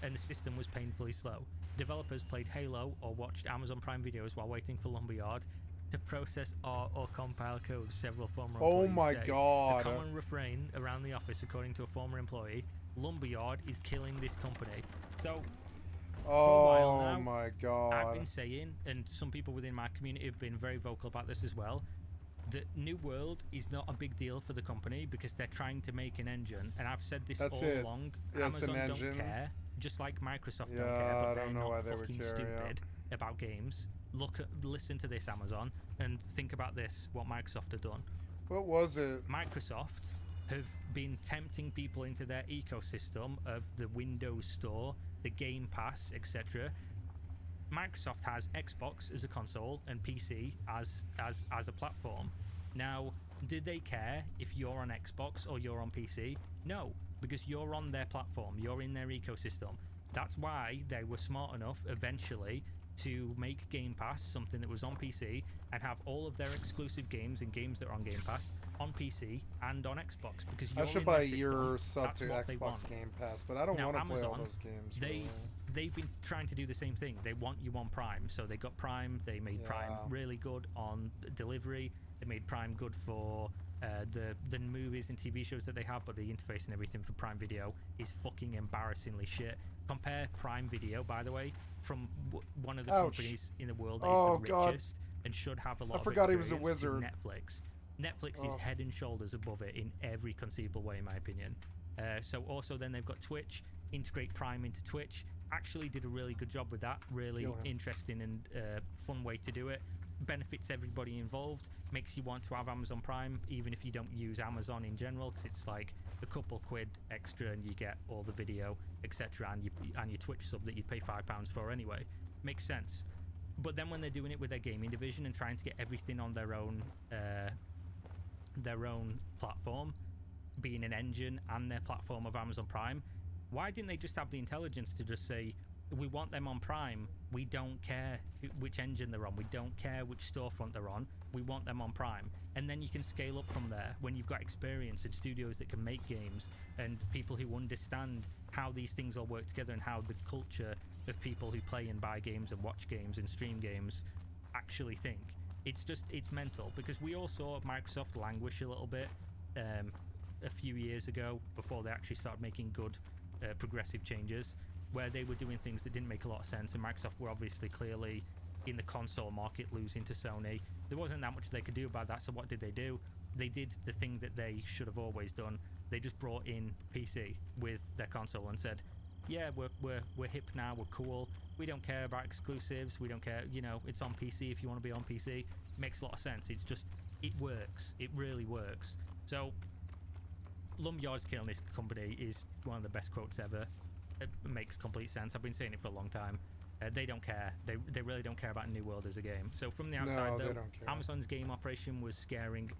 and the system was painfully slow. Developers played Halo or watched Amazon Prime videos while waiting for Lumberyard. to process or compile code, several former Oh employees my say. God. A common refrain around the office, according to a former employee, Lumberyard is killing this company. So, for a while Oh now, my I've God. been saying, and some people within my community have been very vocal about this as well, that New World is not a big deal for the company because they're trying to make an engine, and I've said this That's all it. along. Yeah, it's an Amazon engine. don't care, just like Microsoft don't Yeah, care, I but they're don't know not why they would fucking care, yeah. stupid about games. Listen to this, Amazon, and think about this, what Microsoft have done. What was it? Microsoft have been tempting people into their ecosystem of the Windows Store, the Game Pass, etc. Microsoft has Xbox as a console and PC as a platform. Now, do they care if you're on Xbox or you're on PC? No, because you're on their platform, you're in their ecosystem. That's why they were smart enough eventually to make Game Pass something that was on PC and have all of their exclusive games and games that are on Game Pass on PC and on Xbox, because you're I should in buy their a system. year sub That's to what they Xbox want. Game Pass, but I don't Now, want to play all Amazon, those games. They've been trying to do the same thing. They want you on Prime, so they got Prime. They made Prime Yeah. really good on delivery. They made Prime good for the movies and TV shows that they have, but the interface and everything for Prime Video is fucking embarrassingly shit. Compare Prime Video, by the way, from one of the Ouch. companies in the world that Oh, is the God. richest and should have a lot I of forgot he was a experience, is wizard. Netflix. Netflix is Oh. head and shoulders above it in every conceivable way, in my opinion. So also then they've got Twitch, integrate Prime into Twitch. Actually did a really good job with that. Really Kill him. interesting and fun way to do it. Benefits everybody involved. Makes you want to have Amazon Prime, even if you don't use Amazon in general, because it's like a couple quid extra and you get all the video, etc. And your Twitch sub that you'd pay £5 for anyway. Makes sense. But then when they're doing it with their gaming division and trying to get everything on their own platform, being an engine and their platform of Amazon Prime, why didn't they just have the intelligence to just say, we want them on Prime, we don't care which engine they're on, we don't care which storefront they're on, we want them on Prime. And then you can scale up from there when you've got experience and studios that can make games and people who understand how these things all work together and how the culture of people who play and buy games and watch games and stream games actually think. It's mental, because we all saw Microsoft languish a little bit a few years ago before they actually started making good progressive changes, where they were doing things that didn't make a lot of sense, and Microsoft were obviously clearly in the console market losing to Sony. There wasn't that much they could do about that, so what did? They did the thing that they should have always done. They just brought in PC with their console and said, yeah, we're hip now, we're cool, we don't care about exclusives, we don't care, it's on PC if you want to be on PC. Makes a lot of sense. It's just, it works, it really works. So Lumberyard's killing this company is one of the best quotes ever. It makes complete sense. I've been saying it for a long time. They don't care. They really don't care about New World as a game. So from the outside, No, they though, don't care. Amazon's game operation was scaring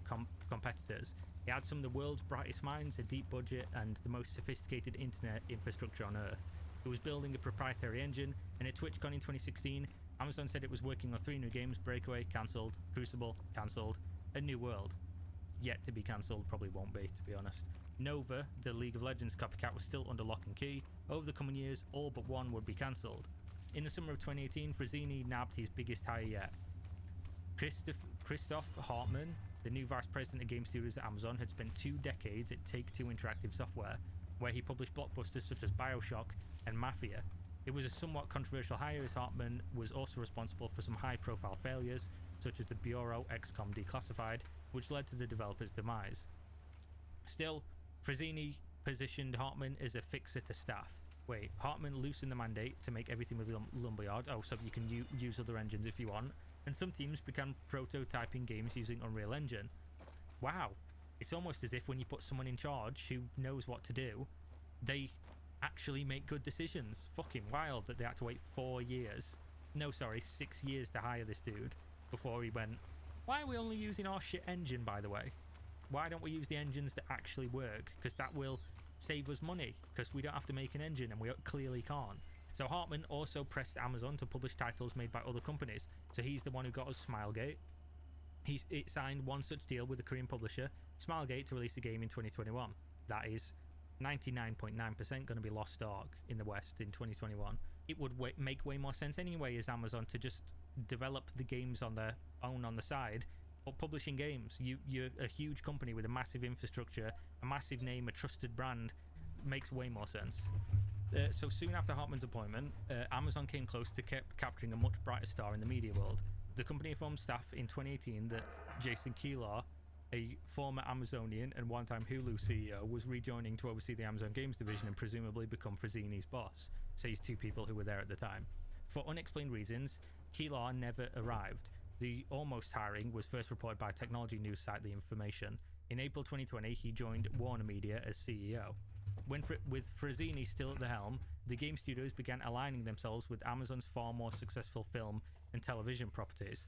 competitors. It had some of the world's brightest minds, a deep budget, and the most sophisticated internet infrastructure on Earth. It was building a proprietary engine, and at TwitchCon in 2016, Amazon said it was working on 3 new games: Breakaway, cancelled; Crucible, cancelled; and New World, yet to be cancelled, probably won't be, to be honest. Nova, the League of Legends copycat, was still under lock and key. Over the coming years, all but one would be cancelled. In the summer of 2018, Frazzini nabbed his biggest hire yet. Christoph Hartmann, the new vice president of game studios at Amazon, had spent 2 decades at Take-Two Interactive Software, where he published blockbusters such as Bioshock and Mafia. It was a somewhat controversial hire, as Hartmann was also responsible for some high-profile failures, such as the Bureau XCOM Declassified, which led to the developer's demise. Still, Frazzini positioned Hartmann as a fixer to staff. Wait, Hartmann loosened the mandate to make everything with Lumberyard, so you can use other engines if you want, and some teams began prototyping games using Unreal Engine. Wow, it's almost as if when you put someone in charge who knows what to do, they actually make good decisions. Fucking wild that they had to wait 4 years. No, sorry, 6 years to hire this dude before he went, why are we only using our shit engine, by the way? Why don't we use the engines that actually work? Because that will save us money, because we don't have to make an engine, and we clearly can't. So Hartmann also pressed Amazon to publish titles made by other companies. So he's the one who got us Smilegate. It signed one such deal with a Korean publisher, Smilegate, to release a game in 2021. That is 99.9% going to be Lost Ark in the West in 2021. It would make way more sense anyway as Amazon to just develop the games on their own on the side, or publishing games. You're a huge company with a massive infrastructure, a massive name, a trusted brand. Makes way more sense. So soon after Hartman's appointment, Amazon came close to capturing a much brighter star in the media world. The company informed staff in 2018 that Jason Kilar, a former Amazonian and one-time Hulu CEO, was rejoining to oversee the Amazon Games division and presumably become Frazzini's boss, says two people who were there at the time. For unexplained reasons, Kilar never arrived. The almost hiring was first reported by technology news site The Information. In April 2020, he joined Warner Media as CEO. With Frazzini still at the helm, the game studios began aligning themselves with Amazon's far more successful film and television properties.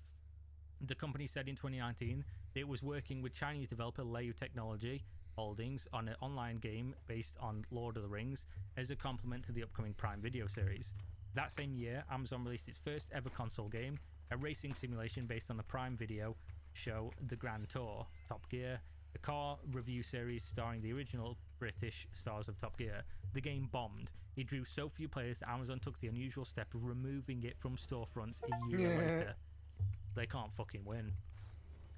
The company said in 2019 that it was working with Chinese developer Leyou Technology Holdings on an online game based on Lord of the Rings as a complement to the upcoming Prime Video series. That same year, Amazon released its first ever console game, a racing simulation based on the Prime Video show The Grand Tour, Top Gear, a car review series starring the original British stars of Top Gear. The game bombed. It drew so few players that Amazon took the unusual step of removing it from storefronts a year later. They can't fucking win.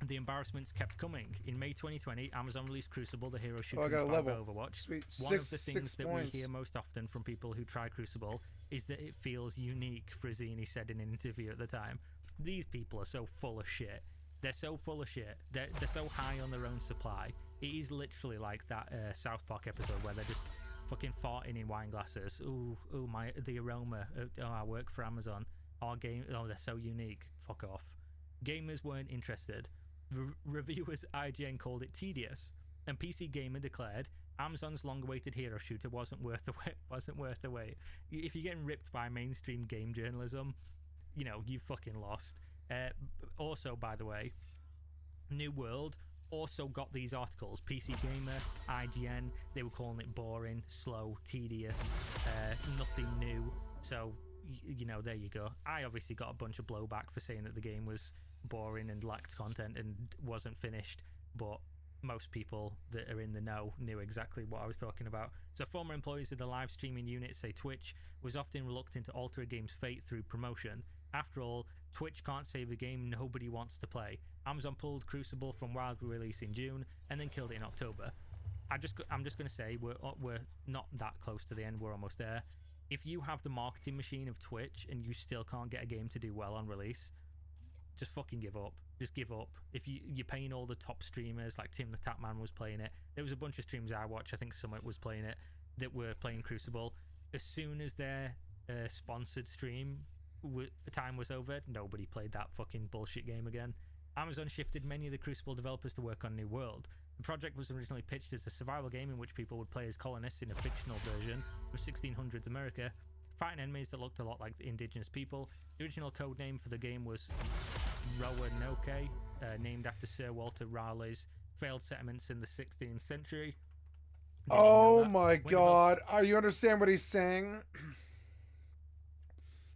The embarrassments kept coming. In May 2020, Amazon released Crucible, the hero shooter inspired by Overwatch. Sweet. One of the things that we hear most often from people who try Crucible is that it feels unique, Frazzini said in an interview at the time. These people are so full of shit. They're so full of shit. They're so high on their own supply. It is literally like that South Park episode where they're just fucking farting in wine glasses. Ooh, the aroma. I work for Amazon. Our game. Oh, they're so unique. Fuck off. Gamers weren't interested. Reviewers IGN called it tedious, and PC Gamer declared Amazon's long-awaited hero shooter wasn't worth the wait. If you're getting ripped by mainstream game journalism, you fucking lost. Also, by the way, New World also got these articles. PC Gamer, IGN, they were calling it boring, slow, tedious, nothing new. So, there you go. I obviously got a bunch of blowback for saying that the game was boring and lacked content and wasn't finished, but most people that are in the know knew exactly what I was talking about. So former employees of the live streaming unit say Twitch was often reluctant to alter a game's fate through promotion. After all, Twitch can't save a game nobody wants to play. Amazon pulled Crucible from wild release in June and then killed it in October. I'm just going to say we're not that close to the end. We're almost there. If you have the marketing machine of Twitch and you still can't get a game to do well on release, just fucking give up. Just give up. If you're paying all the top streamers, like Tim the Tapman was playing it. There was a bunch of streams I watched, I think Summit was playing it, that were playing Crucible. As soon as their sponsored stream time was over, nobody played that fucking bullshit game again. Amazon shifted many of the Crucible developers to work on New World. The project was originally pitched as a survival game in which people would play as colonists in a fictional version of 1600s America, fighting enemies that looked a lot like the indigenous people. The original code name for the game was Roanoke, named after Sir Walter Raleigh's failed settlements in the 16th century. Oh my god. Are you understand what he's saying?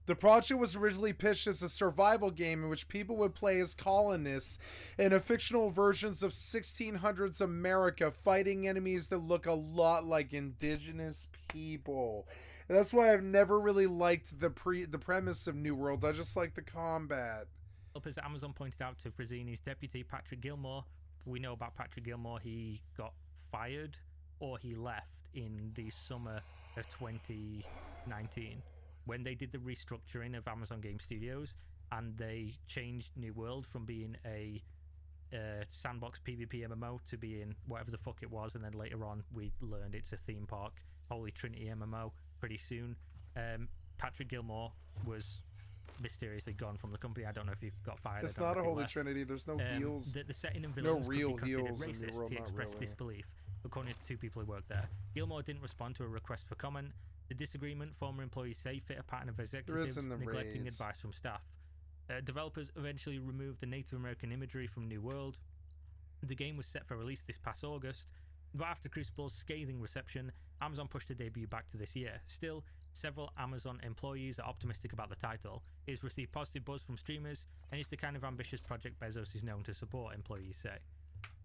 The project was originally pitched as a survival game in which people would play as colonists in a fictional versions of 1600s America, fighting enemies that look a lot like indigenous people. And that's why I've never really liked the premise of New World. I just like the combat. As Amazon pointed out to Frazzini's deputy, Patrick Gilmore, we know about Patrick Gilmore. He got fired or he left in the summer of 2019. When they did the restructuring of Amazon Game Studios and they changed New World from being a sandbox PvP MMO to being whatever the fuck it was, and then later on we learned it's a theme park, Holy Trinity MMO pretty soon. Patrick Gilmore was mysteriously gone from the company. I don't know if he got fired. It's not a Holy Trinity. There's no heels. The setting and villains no real could be considered heels racist. in the world, He expressed really. disbelief, according to two people who worked there. Gilmore didn't respond to a request for comment. The disagreement, former employees say, fit a pattern of executives neglecting raids. advice from staff. Developers eventually removed the Native American imagery from New World. The game was set for release this past August, but after Crucible's scathing reception, Amazon pushed the debut back to this year. Still, several Amazon employees are optimistic about the title. It has received positive buzz from streamers, and it's the kind of ambitious project Bezos is known to support, employees say.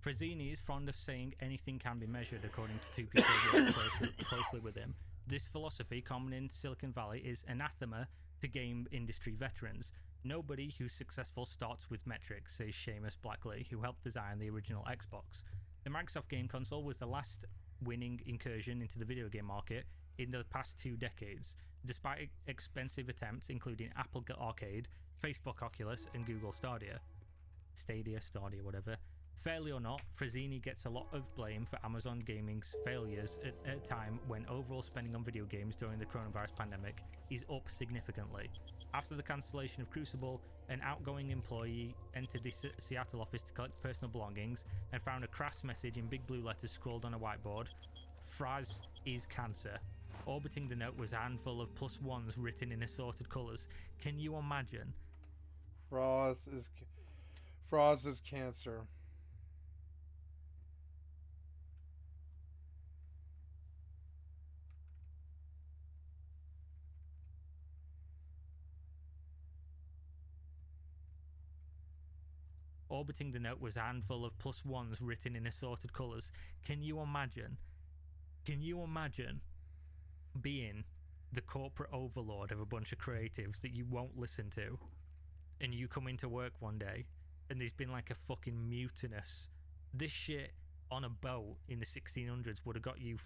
Frazzini is fond of saying anything can be measured, according to two people who work closely with him. This philosophy, common in Silicon Valley, is anathema to game industry veterans. Nobody who's successful starts with metrics, says Seamus Blackley, who helped design the original Xbox. The Microsoft game console was the last winning incursion into the video game market in the past 2 decades, despite expensive attempts including Apple Arcade, Facebook Oculus, and Google Stadia, whatever. Fairly or not, Frazzini gets a lot of blame for Amazon Gaming's failures at a time when overall spending on video games during the coronavirus pandemic is up significantly. After the cancellation of Crucible, an outgoing employee entered the Seattle office to collect personal belongings and found a crass message in big blue letters scrawled on a whiteboard: Fraz is cancer. Orbiting the note was a handful of +1s written in assorted colours. Can you imagine? Froz is cancer. Orbiting the note was a handful of +1s written in assorted colours. Can you imagine? Can you imagine being the corporate overlord of a bunch of creatives that you won't listen to, and you come into work one day and there's been like a fucking mutinous... This shit on a boat in the 1600s would have got you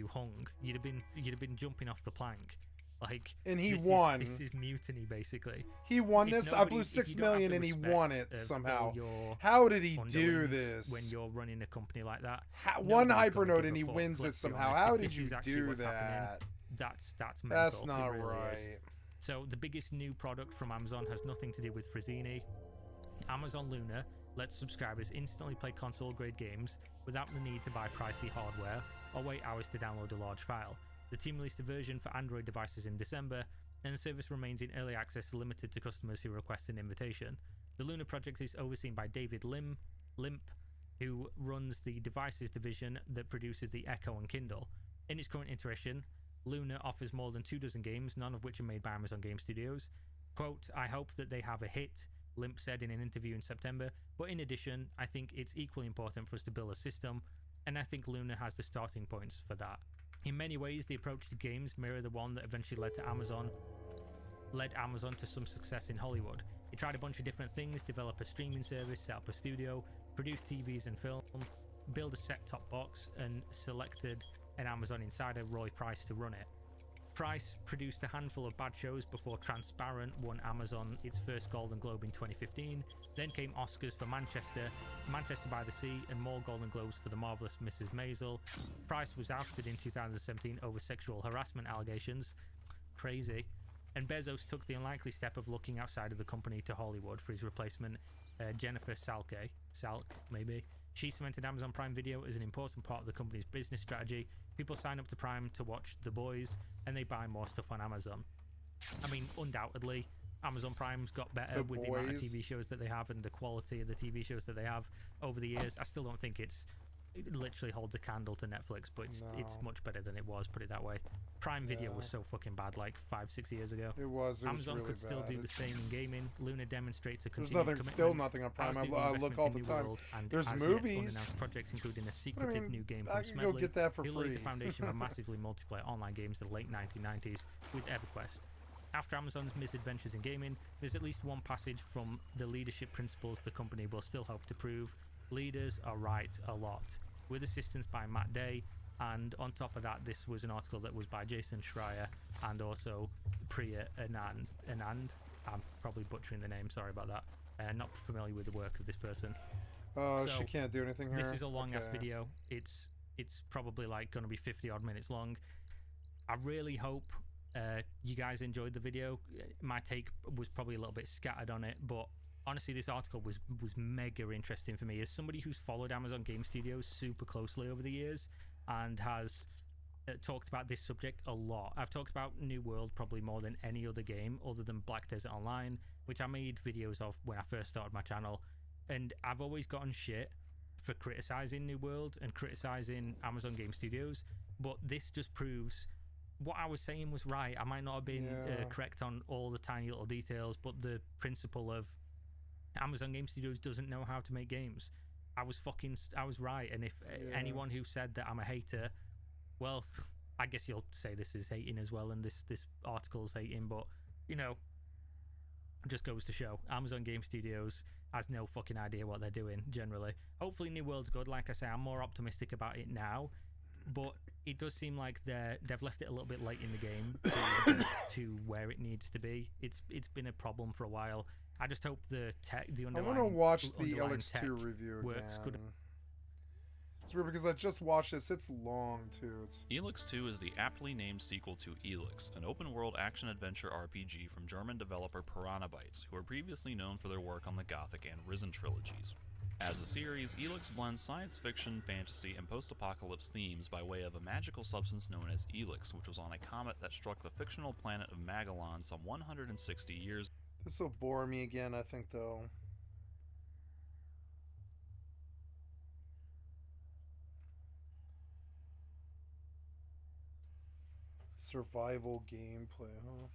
hung. You'd have been jumping off the plank. Like, and he this won. This is mutiny, basically. He won If this. I nobody- blew if 6 you don't have million the and he respect won it of somehow. all your How did he do underlings this? when you're running a company like that? One Nobody's gonna hypernode give and a he fuck, wins it let's be somehow. honest. How If did this you is actually do what's happening, that? That's mental. That's It not really right. is. So the biggest new product from Amazon has nothing to do with Frazzini. Amazon Luna lets subscribers instantly play console-grade games without the need to buy pricey hardware or wait hours to download a large file. The team released a version for Android devices in December, and the service remains in early access, limited to customers who request an invitation. The Luna project is overseen by David Limp, who runs the devices division that produces the Echo and Kindle. In its current iteration, Luna offers more than 24 games, none of which are made by Amazon Game Studios. Quote, "I hope that they have a hit," Limp said in an interview in September, "but in addition, I think it's equally important for us to build a system, and I think Luna has the starting points for that." In many ways, the approach to games mirror the one that eventually led Amazon to some success in Hollywood. It tried a bunch of different things: develop a streaming service, set up a studio, produce TVs and film, build a set-top box, and selected an Amazon insider, Roy Price, to run it. Price produced a handful of bad shows before Transparent won Amazon its first Golden Globe in 2015. Then came Oscars for Manchester, Manchester by the Sea, and more Golden Globes for The Marvelous Mrs. Maisel. Price was ousted in 2017 over sexual harassment allegations. Crazy. And Bezos took the unlikely step of looking outside of the company to Hollywood for his replacement, Jennifer Salk, maybe. She cemented Amazon Prime Video as an important part of the company's business strategy. People sign up to Prime to watch The Boys, and they buy more stuff on Amazon. I mean, undoubtedly, Amazon Prime's got better with the amount of TV shows that they have and the quality of the TV shows that they have over the years. I still don't think it literally holds a candle to Netflix, but it's much better than it was, put it that way. Prime Video was so fucking bad like 5-6 years ago. It was Amazon really could still bad. do the same in gaming. Luna demonstrates a There's continued still commitment. nothing on Prime. As do the I look all the investments in time. New World, and There's as yet movies. unannounced projects, including a I secretive mean, new game I from could go Smedley, get that for who free. laid the foundation for massively multiplayer online games in the late 1990s with EverQuest. After Amazon's misadventures in gaming, there's at least one passage from the leadership principles the company will still hope to prove. Leaders are right a lot. With assistance by Matt Day, and on top of that, this was an article that was by Jason Schreier and also Priya Anand. I'm probably butchering the name, sorry about that. Not familiar with the work of this person. Oh, So, she can't do anything here. This is a long ass Okay. video. It's probably like going to be 50 odd minutes long. I really hope you guys enjoyed the video. My take was probably a little bit scattered on it, but honestly, this article was mega interesting for me as somebody who's followed Amazon Game Studios super closely over the years and has talked about this subject a lot. I've talked about New World probably more than any other game other than Black Desert Online, which I made videos of when I first started my channel, and I've always gotten shit for criticizing New World and criticizing Amazon Game Studios, but this just proves what I was saying was right. I might not have been correct on all the tiny little details, but the principle of Amazon Game Studios doesn't know how to make games. I was right. And if anyone who said that I'm a hater, well, I guess you'll say this is hating as well, and this article's hating, but you know, Just goes to show, Amazon Game Studios has no fucking idea what they're doing, generally. Hopefully New World's good. Like I say, I'm more optimistic about it now, but it does seem like they've left it a little bit late in the game to get to where it needs to be. It's been a problem for a while. I just hope the underlying... I want to watch the underlying LX2 tech review again. works good. It's weird because I just watched this. It's long, too. Elix 2 is the aptly named sequel to Elix, an open-world action-adventure RPG from German developer Piranha Bytes, who were previously known for their work on the Gothic and Risen trilogies. As a series, Elix blends science fiction, fantasy, and post-apocalypse themes by way of a magical substance known as Elix, which was on a comet that struck the fictional planet of Magellan some 160 years. This will bore me again, I think, though. Survival gameplay, huh?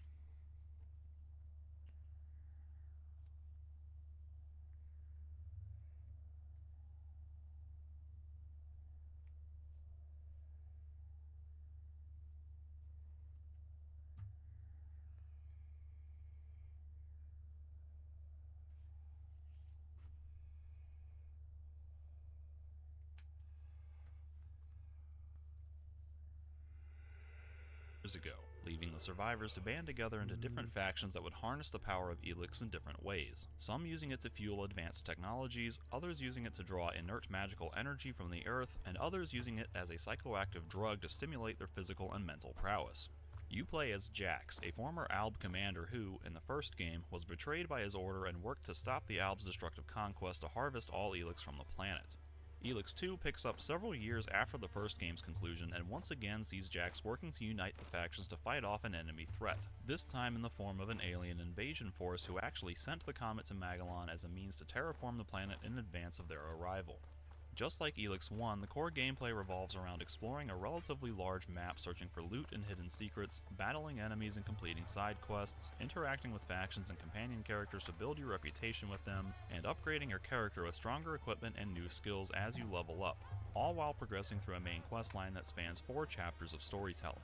Ago, leaving the survivors to band together into different factions that would harness the power of Elix in different ways, some using it to fuel advanced technologies, others using it to draw inert magical energy from the earth, and others using it as a psychoactive drug to stimulate their physical and mental prowess. You play as Jax, a former Alb commander who, in the first game, was betrayed by his order and worked to stop the Alb's destructive conquest to harvest all Elix from the planet. Elix 2 picks up several years after the first game's conclusion and once again sees Jax working to unite the factions to fight off an enemy threat, this time in the form of an alien invasion force who actually sent the comet to Magellan as a means to terraform the planet in advance of their arrival. Just like Elix 1, the core gameplay revolves around exploring a relatively large map searching for loot and hidden secrets, battling enemies and completing side quests, interacting with factions and companion characters to build your reputation with them, and upgrading your character with stronger equipment and new skills as you level up, all while progressing through a main questline that spans 4 chapters of storytelling.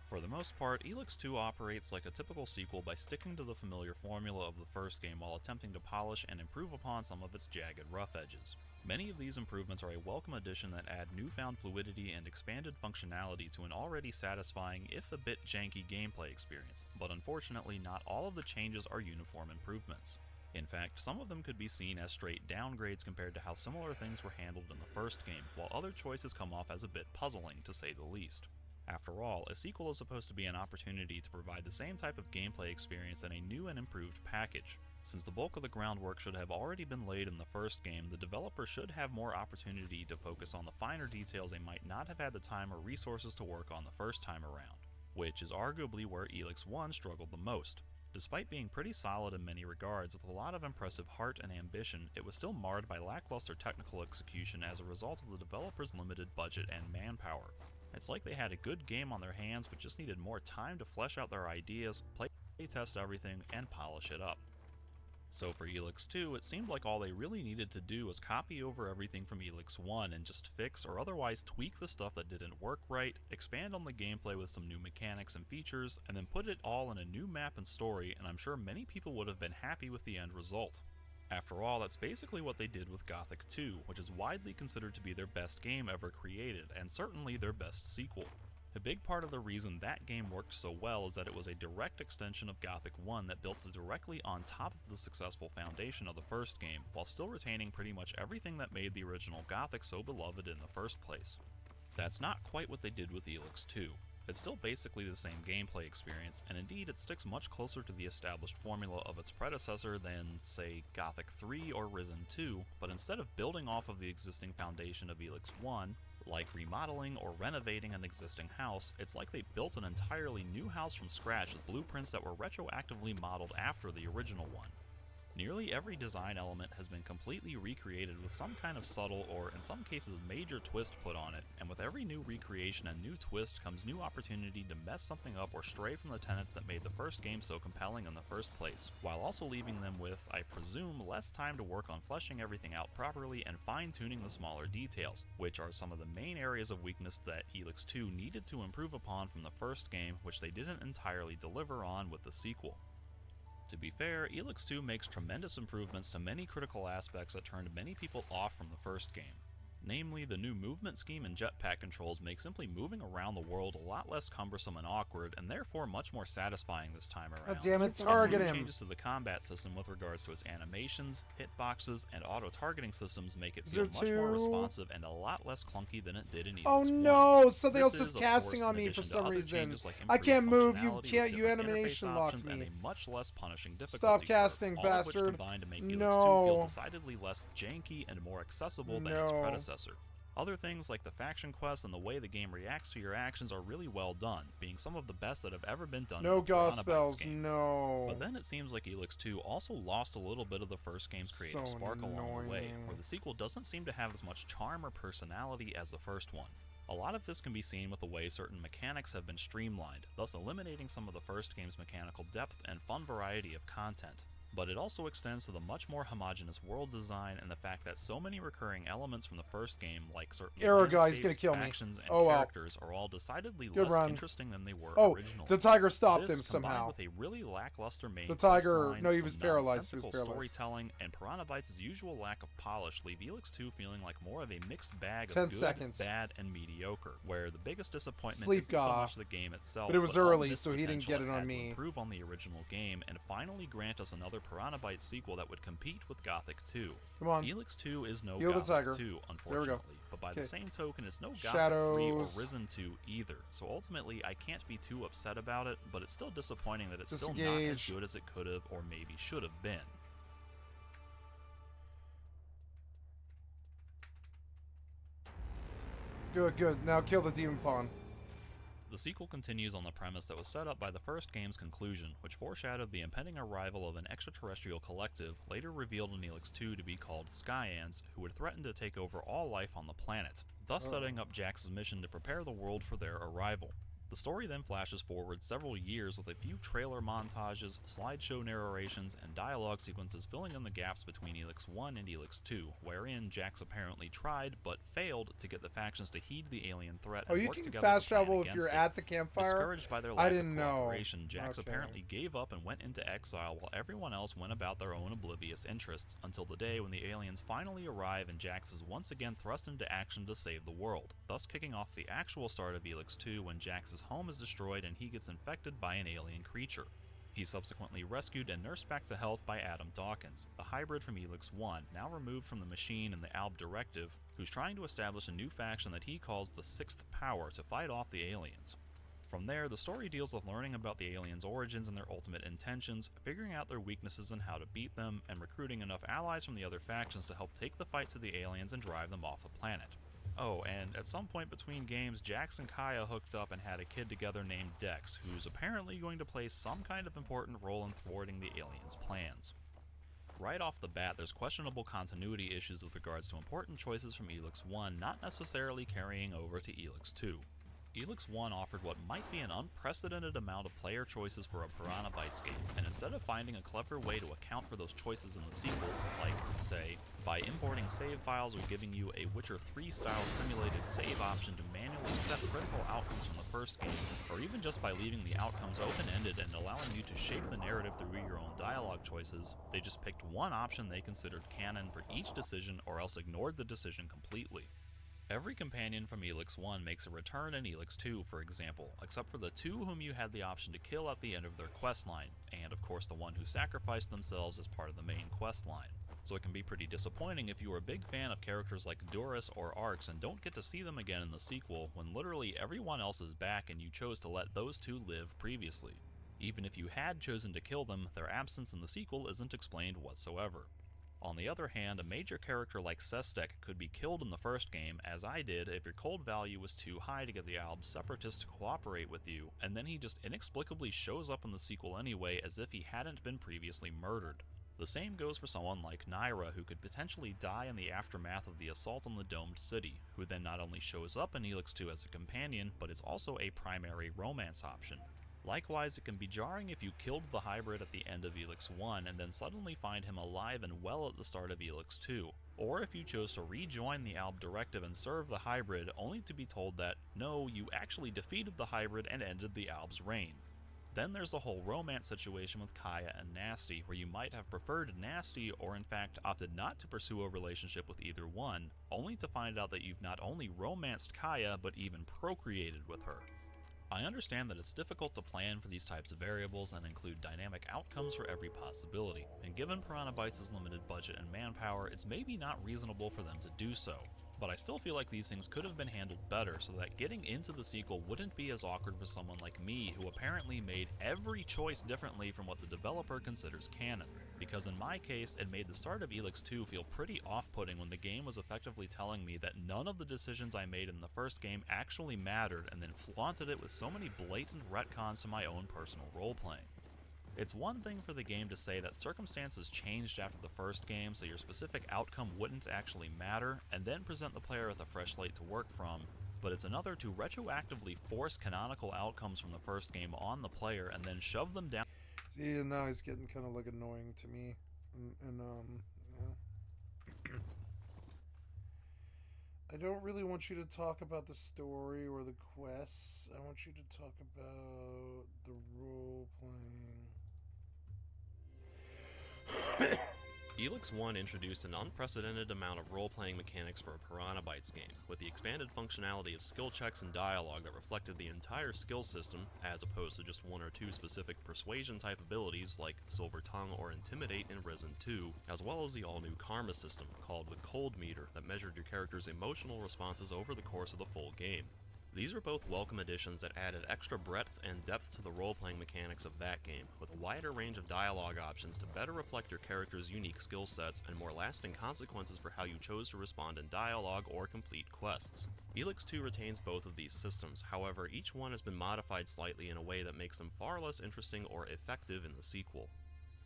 For the most part, Elix 2 operates like a typical sequel by sticking to the familiar formula of the first game while attempting to polish and improve upon some of its jagged rough edges. Many of these improvements are a welcome addition that add newfound fluidity and expanded functionality to an already satisfying, if a bit janky gameplay experience, but unfortunately not all of the changes are uniform improvements. In fact, some of them could be seen as straight downgrades compared to how similar things were handled in the first game, while other choices come off as a bit puzzling, to say the least. After all, a sequel is supposed to be an opportunity to provide the same type of gameplay experience in a new and improved package. Since the bulk of the groundwork should have already been laid in the first game, the developer should have more opportunity to focus on the finer details they might not have had the time or resources to work on the first time around, which is arguably where Elix 1 struggled the most. Despite being pretty solid in many regards with a lot of impressive heart and ambition, it was still marred by lackluster technical execution as a result of the developer's limited budget and manpower. It's like they had a good game on their hands but just needed more time to flesh out their ideas, play test everything, and polish it up. So for Elix 2, it seemed like all they really needed to do was copy over everything from Elix 1 and just fix or otherwise tweak the stuff that didn't work right, expand on the gameplay with some new mechanics and features, and then put it all in a new map and story, and I'm sure many people would have been happy with the end result. After all, that's basically what they did with Gothic 2, which is widely considered to be their best game ever created, and certainly their best sequel. A big part of the reason that game worked so well is that it was a direct extension of Gothic 1 that built directly on top of the successful foundation of the first game, while still retaining pretty much everything that made the original Gothic so beloved in the first place. That's not quite what they did with Elix 2. It's still basically the same gameplay experience, and indeed it sticks much closer to the established formula of its predecessor than, say, Gothic 3 or Risen 2, but instead of building off of the existing foundation of Elix 1, like remodeling or renovating an existing house, it's like they built an entirely new house from scratch with blueprints that were retroactively modeled after the original one. Nearly every design element has been completely recreated with some kind of subtle or, in some cases, major twist put on it, and with every new recreation and new twist comes new opportunity to mess something up or stray from the tenets that made the first game so compelling in the first place, while also leaving them with, I presume, less time to work on fleshing everything out properly and fine-tuning the smaller details, which are some of the main areas of weakness that Elix 2 needed to improve upon from the first game, which they didn't entirely deliver on with the sequel. To be fair, Elix 2 makes tremendous improvements to many critical aspects that turned many people off from the first game. Namely, the new movement scheme and jetpack controls make simply moving around the world a lot less cumbersome and awkward, and therefore much more satisfying this time around. God damn it, And target new him! changes to the combat system with regards to its animations, hitboxes, and auto-targeting systems make it Is feel there much more two? responsive and a lot less clunky than it did in Elix Oh 1. no! Something This else is of casting course, on in me for addition to some other reason. changes like I can't improved move. You functionality can't. with You different animation interface locked options and me. a much less punishing difficulty Stop curve, casting, all of which bastard. combine to make Elix 2 No. feel decidedly less janky and more accessible than its No. predecessor. Other things like the faction quests and the way the game reacts to your actions are really well done, being some of the best that have ever been done in No a gauze Piranha Bytes spells. game. No. But then it seems like Elix 2 also lost a little bit of the first game's creative So spark along the way, annoying. where the sequel doesn't seem to have as much charm or personality as the first one. A lot of this can be seen with the way certain mechanics have been streamlined, thus eliminating some of the first game's mechanical depth and fun variety of content. But it also extends to the much more homogeneous world design and the fact that so many recurring elements from the first game, like certain Arrow guy, he's gonna landscapes, kill me. factions, and Oh, well. characters, are all decidedly Good less run. interesting than they were Oh, originally. the tiger stopped This, him combined somehow. with a really lackluster main The tiger- quest line, no, he some was paralyzed. He was nonsensical paralyzed. storytelling, and Piranha Bytes' usual lack of polish leave Elix 2 feeling like more of a mixed bag of 10 good, seconds. bad, and mediocre, where the biggest disappointment Sleep isn't so Gah. much the game itself, But it was all early, missed so he didn't potential get it it on had to me. improve on the original game and finally grant us another Piranha Bytes sequel that would compete with Gothic 2. Come on. Elix 2 is no Heal the Gothic tiger. 2, There we unfortunately, go. but by Okay. the same token, it's no Gothic 3 or Shadows. Risen 2 either, so ultimately I can't be too upset about it, but it's still disappointing that it's still not as Disengage. good as it could have or maybe should have been. Good, good. Now kill the demon pawn. The sequel continues on the premise that was set up by the first game's conclusion, which foreshadowed the impending arrival of an extraterrestrial collective, later revealed in Elix 2 to be called Skyans, who would threaten to take over all life on the planet, thus setting up Jax's mission to prepare the world for their arrival. The story then flashes forward several years with a few trailer montages, slideshow narrations, and dialogue sequences filling in the gaps between Elix 1 and Elix 2, wherein Jax apparently tried, but failed, to get the factions to heed the alien threat Oh, and you work can together fast to plan travel if against you're it. at the campfire? Discouraged by their I lack didn't of know. cooperation, Jax Okay. apparently gave up and went into exile while everyone else went about their own oblivious interests, until the day when the aliens finally arrive and Jax is once again thrust into action to save the world, thus kicking off the actual start of Elix 2 when Jax's home is destroyed and he gets infected by an alien creature. He's subsequently rescued and nursed back to health by Adam Dawkins, the hybrid from Elix 1, now removed from the machine in the Alb Directive, who's trying to establish a new faction that he calls the Sixth Power to fight off the aliens. From there, the story deals with learning about the aliens' origins and their ultimate intentions, figuring out their weaknesses and how to beat them, and recruiting enough allies from the other factions to help take the fight to the aliens and drive them off the planet. Oh, and at some point between games, Jax and Kaya hooked up and had a kid together named Dex, who's apparently going to play some kind of important role in thwarting the aliens' plans. Right off the bat, there's questionable continuity issues with regards to important choices from Elix 1 not necessarily carrying over to Elix 2. Elix 1 offered what might be an unprecedented amount of player choices for a Piranha Bytes game, and instead of finding a clever way to account for those choices in the sequel, like, say, by importing save files or giving you a Witcher 3-style simulated save option to manually set critical outcomes from the first game, or even just by leaving the outcomes open-ended and allowing you to shape the narrative through your own dialogue choices, they just picked one option they considered canon for each decision or else ignored the decision completely. Every companion from Elix 1 makes a return in Elix 2, for example, except for the two whom you had the option to kill at the end of their questline, and of course the one who sacrificed themselves as part of the main questline. So it can be pretty disappointing if you are a big fan of characters like Doris or Arx and don't get to see them again in the sequel, when literally everyone else is back and you chose to let those two live previously. Even if you had chosen to kill them, their absence in the sequel isn't explained whatsoever. On the other hand, a major character like Sestek could be killed in the first game, as I did, if your cold value was too high to get the Alb's separatists to cooperate with you, and then he just inexplicably shows up in the sequel anyway as if he hadn't been previously murdered. The same goes for someone like Naira, who could potentially die in the aftermath of the assault on the domed city, who then not only shows up in Elix 2 as a companion, but is also a primary romance option. Likewise, it can be jarring if you killed the hybrid at the end of Elix 1 and then suddenly find him alive and well at the start of Elix 2, or if you chose to rejoin the Alb Directive and serve the hybrid only to be told that, no, you actually defeated the hybrid and ended the Alb's reign. Then there's the whole romance situation with Kaya and Nasty, where you might have preferred Nasty or in fact opted not to pursue a relationship with either one, only to find out that you've not only romanced Kaya but even procreated with her. I understand that it's difficult to plan for these types of variables and include dynamic outcomes for every possibility, and given Piranha Bytes' limited budget and manpower, it's maybe not reasonable for them to do so. But I still feel like these things could have been handled better so that getting into the sequel wouldn't be as awkward for someone like me who apparently made every choice differently from what the developer considers canon. Because in my case, it made the start of Elex 2 feel pretty off-putting when the game was effectively telling me that none of the decisions I made in the first game actually mattered and then flaunted it with so many blatant retcons to my own personal role-playing. It's one thing for the game to say that circumstances changed after the first game so your specific outcome wouldn't actually matter, and then present the player with a fresh slate to work from, but it's another to retroactively force canonical outcomes from the first game on the player and then shove them down. See, and now he's getting kind of like annoying to me, and yeah. I don't really want you to talk about the story or the quests. I want you to talk about the role playing. Elex 1 introduced an unprecedented amount of role-playing mechanics for a Piranha Bytes game, with the expanded functionality of skill checks and dialogue that reflected the entire skill system, as opposed to just one or two specific persuasion-type abilities like Silver Tongue or Intimidate in Risen 2, as well as the all-new Karma system, called the Cold Meter, that measured your character's emotional responses over the course of the full game. These are both welcome additions that added extra breadth and depth to the role-playing mechanics of that game, with a wider range of dialogue options to better reflect your character's unique skill sets and more lasting consequences for how you chose to respond in dialogue or complete quests. Elex 2 retains both of these systems, however each one has been modified slightly in a way that makes them far less interesting or effective in the sequel.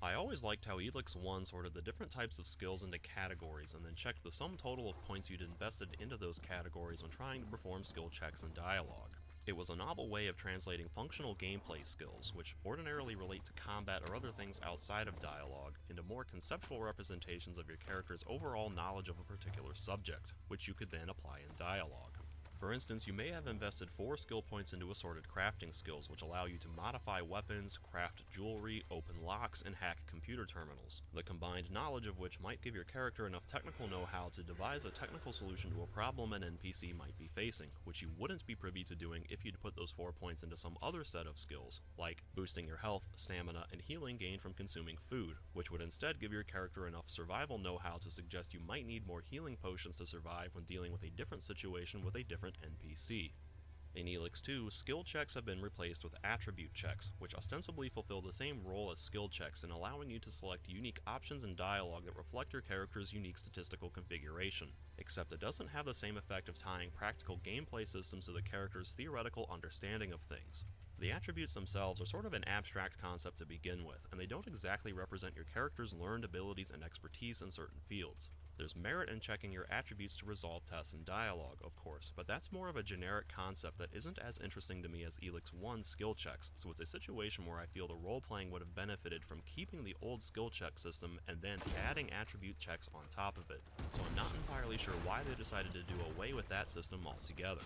I always liked how Elex 1 sorted the different types of skills into categories and then checked the sum total of points you'd invested into those categories when trying to perform skill checks and dialogue. It was a novel way of translating functional gameplay skills, which ordinarily relate to combat or other things outside of dialogue, into more conceptual representations of your character's overall knowledge of a particular subject, which you could then apply in dialogue. For instance, you may have invested 4 skill points into assorted crafting skills, which allow you to modify weapons, craft jewelry, open locks, and hack computer terminals, the combined knowledge of which might give your character enough technical know-how to devise a technical solution to a problem an NPC might be facing, which you wouldn't be privy to doing if you'd put those 4 points into some other set of skills, like boosting your health, stamina, and healing gained from consuming food, which would instead give your character enough survival know-how to suggest you might need more healing potions to survive when dealing with a different situation with a different NPC. In Elex 2, skill checks have been replaced with attribute checks, which ostensibly fulfill the same role as skill checks in allowing you to select unique options and dialogue that reflect your character's unique statistical configuration, except it doesn't have the same effect of tying practical gameplay systems to the character's theoretical understanding of things. The attributes themselves are sort of an abstract concept to begin with, and they don't exactly represent your character's learned abilities and expertise in certain fields. There's merit in checking your attributes to resolve tests and dialogue, of course, but that's more of a generic concept that isn't as interesting to me as Elex 1's skill checks, so it's a situation where I feel the role-playing would have benefited from keeping the old skill check system and then adding attribute checks on top of it, so I'm not entirely sure why they decided to do away with that system altogether.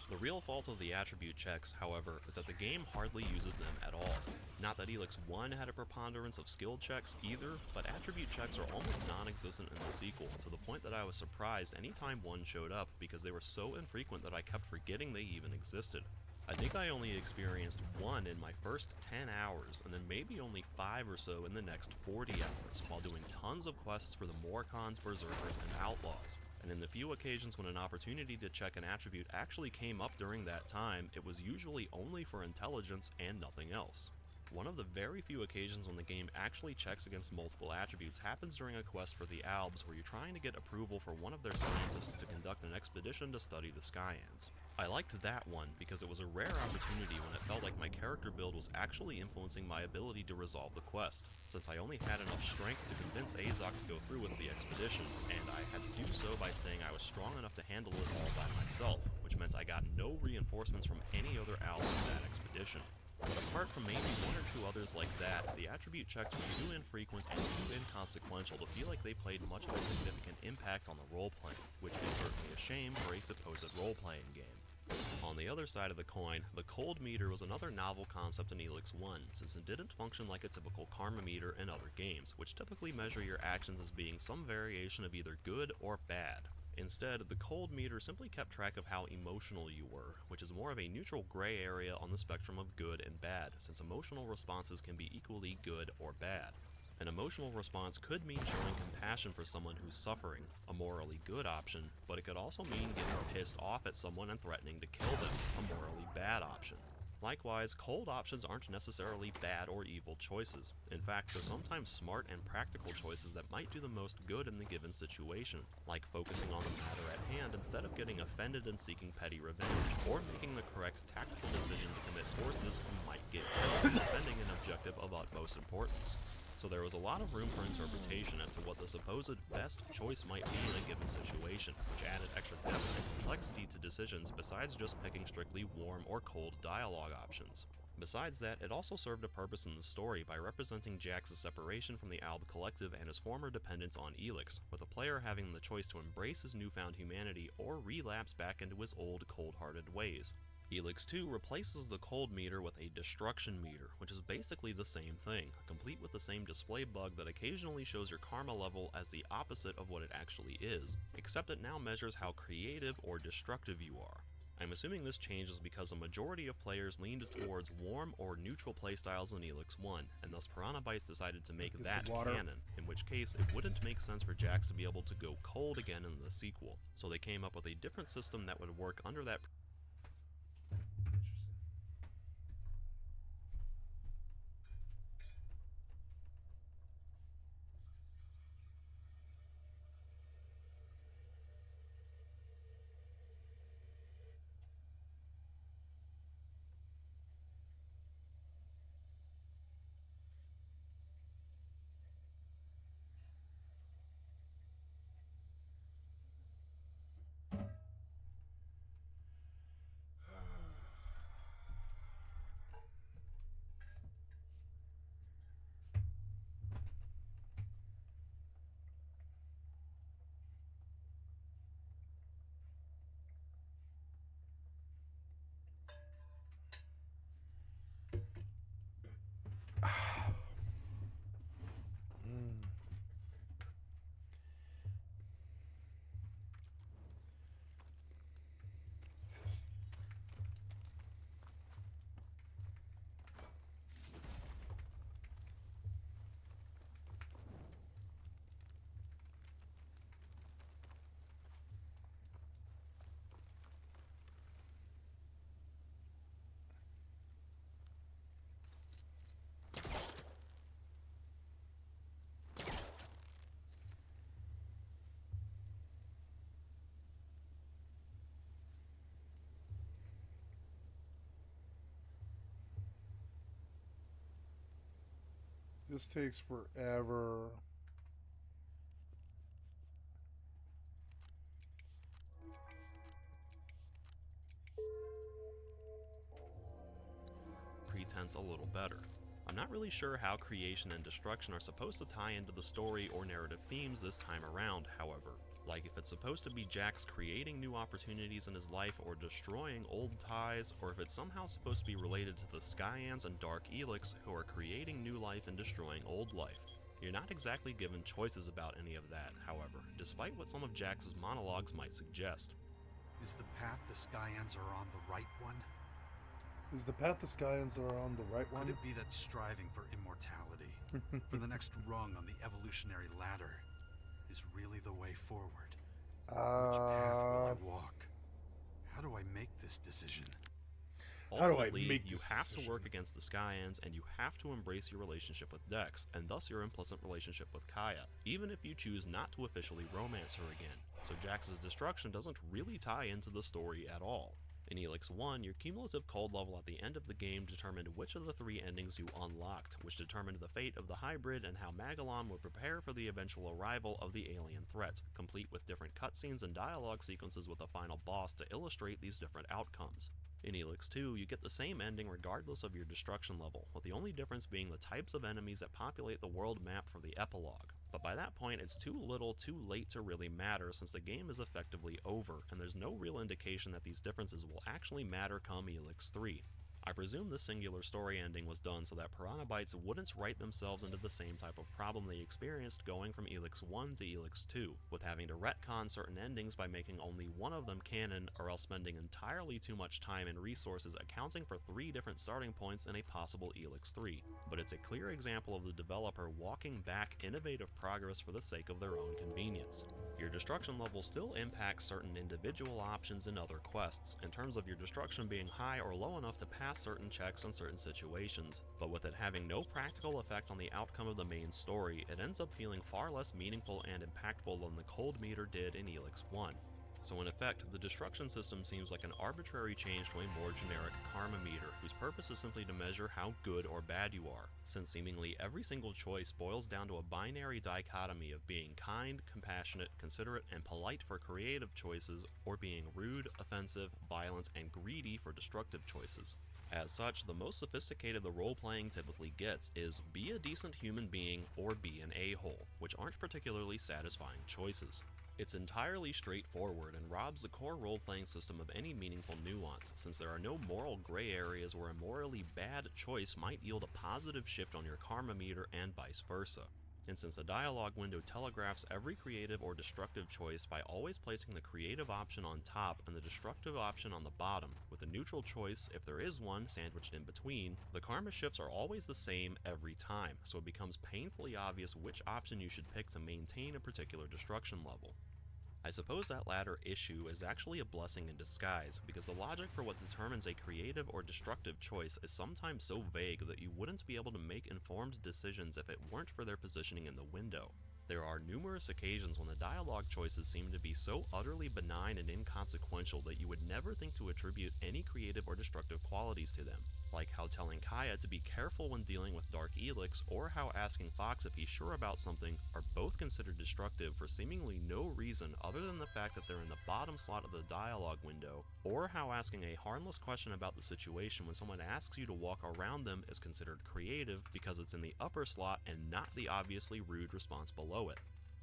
The real fault of the attribute checks, however, is that the game hardly uses them at all. Not that Elex 1 had a preponderance of skill checks either, but attribute checks are almost non-existent in the sequel, to the point that I was surprised anytime one showed up because they were so infrequent that I kept forgetting they even existed. I think I only experienced one in my first 10 hours, and then maybe only 5 or so in the next 40 hours, while doing tons of quests for the Morcons, Berserkers, and Outlaws. And in the few occasions when an opportunity to check an attribute actually came up during that time, it was usually only for intelligence and nothing else. One of the very few occasions when the game actually checks against multiple attributes happens during a quest for the Albs, where you're trying to get approval for one of their scientists to conduct an expedition to study the Skyans. I liked that one because it was a rare opportunity when it felt like my character build was actually influencing my ability to resolve the quest, since I only had enough strength to convince Azok to go through with the expedition, and I had to do so by saying I was strong enough to handle it all by myself, which meant I got no reinforcements from any other Albs in that expedition. But apart from maybe 1 or 2 others like that, the attribute checks were too infrequent and too inconsequential to feel like they played much of a significant impact on the role-playing, which is certainly a shame for a supposed role-playing game. On the other side of the coin, the cold meter was another novel concept in Elix 1, since it didn't function like a typical karma meter in other games, which typically measure your actions as being some variation of either good or bad. Instead, the cold meter simply kept track of how emotional you were, which is more of a neutral gray area on the spectrum of good and bad, since emotional responses can be equally good or bad. An emotional response could mean showing compassion for someone who's suffering, a morally good option, but it could also mean getting pissed off at someone and threatening to kill them, a morally bad option. Likewise, cold options aren't necessarily bad or evil choices. In fact, they're sometimes smart and practical choices that might do the most good in the given situation, like focusing on the matter at hand instead of getting offended and seeking petty revenge, or making the correct tactical decision to commit forces who might get killed, defending an objective of utmost importance. So there was a lot of room for interpretation as to what the supposed best choice might be in a given situation, which added extra depth and complexity to decisions besides just picking strictly warm or cold dialogue options. Besides that, it also served a purpose in the story by representing Jax's separation from the Alb Collective and his former dependence on Elix, with the player having the choice to embrace his newfound humanity or relapse back into his old cold-hearted ways. Elix 2 replaces the cold meter with a destruction meter, which is basically the same thing, complete with the same display bug that occasionally shows your karma level as the opposite of what it actually is, except it now measures how creative or destructive you are. I'm assuming this change is because a majority of players leaned towards warm or neutral playstyles in Elix 1, and thus Piranha Bytes decided to make that canon, in which case it wouldn't make sense for Jax to be able to go cold again in the sequel, so they came up with a different system that would work under that. This takes forever. Pretense a little better. I'm not really sure how creation and destruction are supposed to tie into the story or narrative themes this time around, however. Like if it's supposed to be Jax creating new opportunities in his life or destroying old ties, or if it's somehow supposed to be related to the Skyans and Dark Elix who are creating new life and destroying old life. You're not exactly given choices about any of that, however, despite what some of Jax's monologues might suggest. Is the path the Skyans are on the right one? Is the path the Skyans are on the right one? Could it be that striving for immortality, for the next rung on the evolutionary ladder, is really the way forward? Which path will I walk? How do I make this decision? Ultimately, you have to work against the Skyans, and you have to embrace your relationship with Dex, and thus your implicit relationship with Kaya, even if you choose not to officially romance her again. So Jax's destruction doesn't really tie into the story at all. In Elix 1, your cumulative cold level at the end of the game determined which of the 3 endings you unlocked, which determined the fate of the hybrid and how Magellan would prepare for the eventual arrival of the alien threat, complete with different cutscenes and dialogue sequences with a final boss to illustrate these different outcomes. In Elix 2, you get the same ending regardless of your destruction level, with the only difference being the types of enemies that populate the world map for the epilogue. But by that point, it's too little too late to really matter since the game is effectively over, and there's no real indication that these differences will actually matter come Elix 3. I presume the singular story ending was done so that Piranha Bytes wouldn't write themselves into the same type of problem they experienced going from Elix 1 to Elix 2, with having to retcon certain endings by making only one of them canon, or else spending entirely too much time and resources accounting for 3 different starting points in a possible Elix 3. But it's a clear example of the developer walking back innovative progress for the sake of their own convenience. Your destruction level still impacts certain individual options in other quests, in terms of your destruction being high or low enough to pass certain checks in certain situations, but with it having no practical effect on the outcome of the main story, it ends up feeling far less meaningful and impactful than the cold meter did in Elix 1. So in effect, the destruction system seems like an arbitrary change to a more generic karma meter, whose purpose is simply to measure how good or bad you are, since seemingly every single choice boils down to a binary dichotomy of being kind, compassionate, considerate, and polite for creative choices, or being rude, offensive, violent, and greedy for destructive choices. As such, the most sophisticated the role-playing typically gets is be a decent human being or be an a-hole, which aren't particularly satisfying choices. It's entirely straightforward and robs the core role-playing system of any meaningful nuance, since there are no moral gray areas where a morally bad choice might yield a positive shift on your karma meter and vice versa. And since the dialogue window telegraphs every creative or destructive choice by always placing the creative option on top and the destructive option on the bottom, with a neutral choice, if there is one, sandwiched in between, the karma shifts are always the same every time, so it becomes painfully obvious which option you should pick to maintain a particular destruction level. I suppose that latter issue is actually a blessing in disguise, because the logic for what determines a creative or destructive choice is sometimes so vague that you wouldn't be able to make informed decisions if it weren't for their positioning in the window. There are numerous occasions when the dialogue choices seem to be so utterly benign and inconsequential that you would never think to attribute any creative or destructive qualities to them, like how telling Kaya to be careful when dealing with Dark Elix, or how asking Fox if he's sure about something, are both considered destructive for seemingly no reason other than the fact that they're in the bottom slot of the dialogue window, or how asking a harmless question about the situation when someone asks you to walk around them is considered creative because it's in the upper slot and not the obviously rude response below it.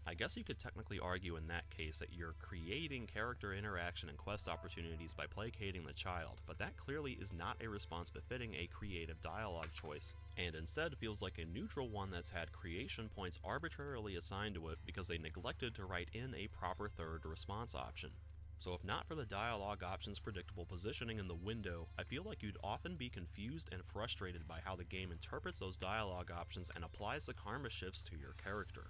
I guess you could technically argue in that case that you're creating character interaction and quest opportunities by placating the child, but that clearly is not a response befitting a creative dialogue choice, and instead feels like a neutral one that's had creation points arbitrarily assigned to it because they neglected to write in a proper third response option. So if not for the dialogue option's predictable positioning in the window, I feel like you'd often be confused and frustrated by how the game interprets those dialogue options and applies the karma shifts to your character.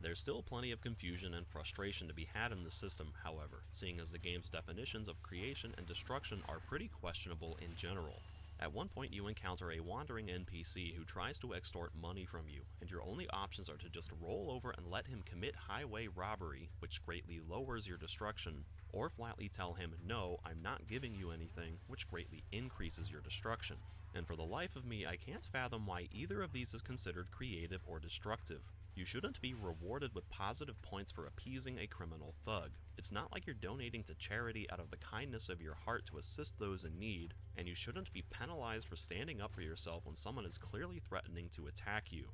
There's still plenty of confusion and frustration to be had in the system, however, seeing as the game's definitions of creation and destruction are pretty questionable in general. At one point you encounter a wandering NPC who tries to extort money from you, and your only options are to just roll over and let him commit highway robbery, which greatly lowers your destruction, or flatly tell him, no, I'm not giving you anything, which greatly increases your destruction. And for the life of me, I can't fathom why either of these is considered creative or destructive. You shouldn't be rewarded with positive points for appeasing a criminal thug. It's not like you're donating to charity out of the kindness of your heart to assist those in need, and you shouldn't be penalized for standing up for yourself when someone is clearly threatening to attack you.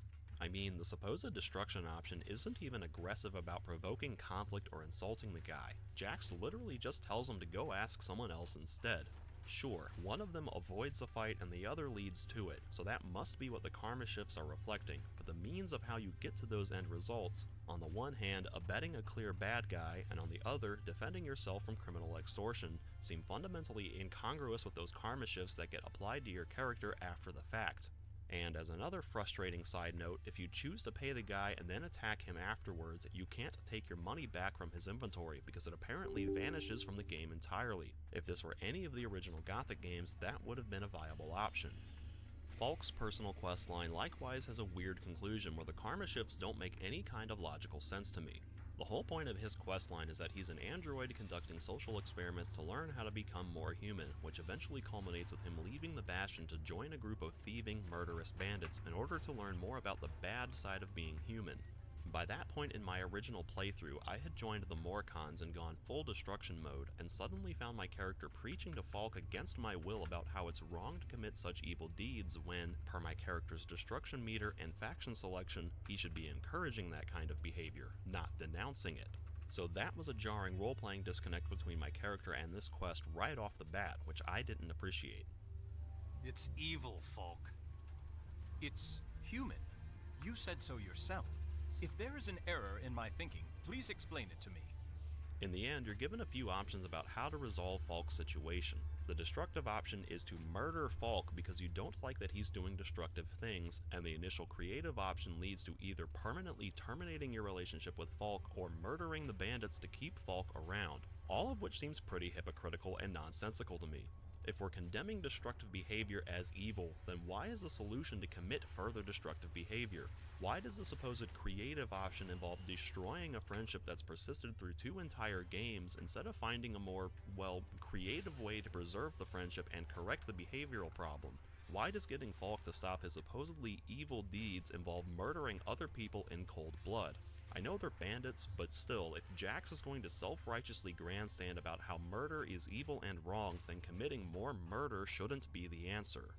I mean, the supposed destruction option isn't even aggressive about provoking conflict or insulting the guy. Jax literally just tells him to go ask someone else instead. Sure, one of them avoids a fight and the other leads to it, so that must be what the karma shifts are reflecting, but the means of how you get to those end results, on the one hand abetting a clear bad guy, and on the other defending yourself from criminal extortion, seem fundamentally incongruous with those karma shifts that get applied to your character after the fact. And as another frustrating side note, if you choose to pay the guy and then attack him afterwards, you can't take your money back from his inventory because it apparently vanishes from the game entirely. If this were any of the original Gothic games, that would have been a viable option. Falk's personal questline likewise has a weird conclusion where the karma shifts don't make any kind of logical sense to me. The whole point of his questline is that he's an android conducting social experiments to learn how to become more human, which eventually culminates with him leaving the Bastion to join a group of thieving, murderous bandits in order to learn more about the bad side of being human. By that point in my original playthrough, I had joined the Morcons and gone full destruction mode, and suddenly found my character preaching to Falk against my will about how it's wrong to commit such evil deeds when, per my character's destruction meter and faction selection, he should be encouraging that kind of behavior, not denouncing it. So that was a jarring role-playing disconnect between my character and this quest right off the bat, which I didn't appreciate. It's evil, Falk. It's human. You said so yourself. If there is an error in my thinking, please explain it to me. In the end, you're given a few options about how to resolve Falk's situation. The destructive option is to murder Falk because you don't like that he's doing destructive things, and the initial creative option leads to either permanently terminating your relationship with Falk or murdering the bandits to keep Falk around, all of which seems pretty hypocritical and nonsensical to me. If we're condemning destructive behavior as evil, then why is the solution to commit further destructive behavior? Why does the supposed creative option involve destroying a friendship that's persisted through 2 entire games instead of finding a more, well, creative way to preserve the friendship and correct the behavioral problem? Why does getting Falk to stop his supposedly evil deeds involve murdering other people in cold blood? I know they're bandits, but still, if Jax is going to self-righteously grandstand about how murder is evil and wrong, then committing more murder shouldn't be the answer.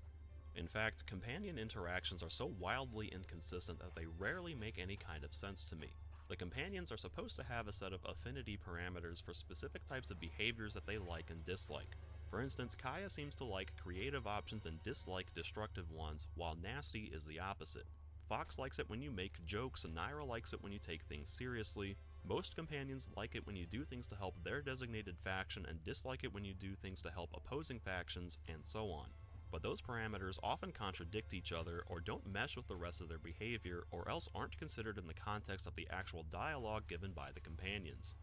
In fact, companion interactions are so wildly inconsistent that they rarely make any kind of sense to me. The companions are supposed to have a set of affinity parameters for specific types of behaviors that they like and dislike. For instance, Kaya seems to like creative options and dislike destructive ones, while Nasty is the opposite. Fox likes it when you make jokes, and Naira likes it when you take things seriously. Most companions like it when you do things to help their designated faction and dislike it when you do things to help opposing factions, and so on. But those parameters often contradict each other or don't mesh with the rest of their behavior, or else aren't considered in the context of the actual dialogue given by the companions.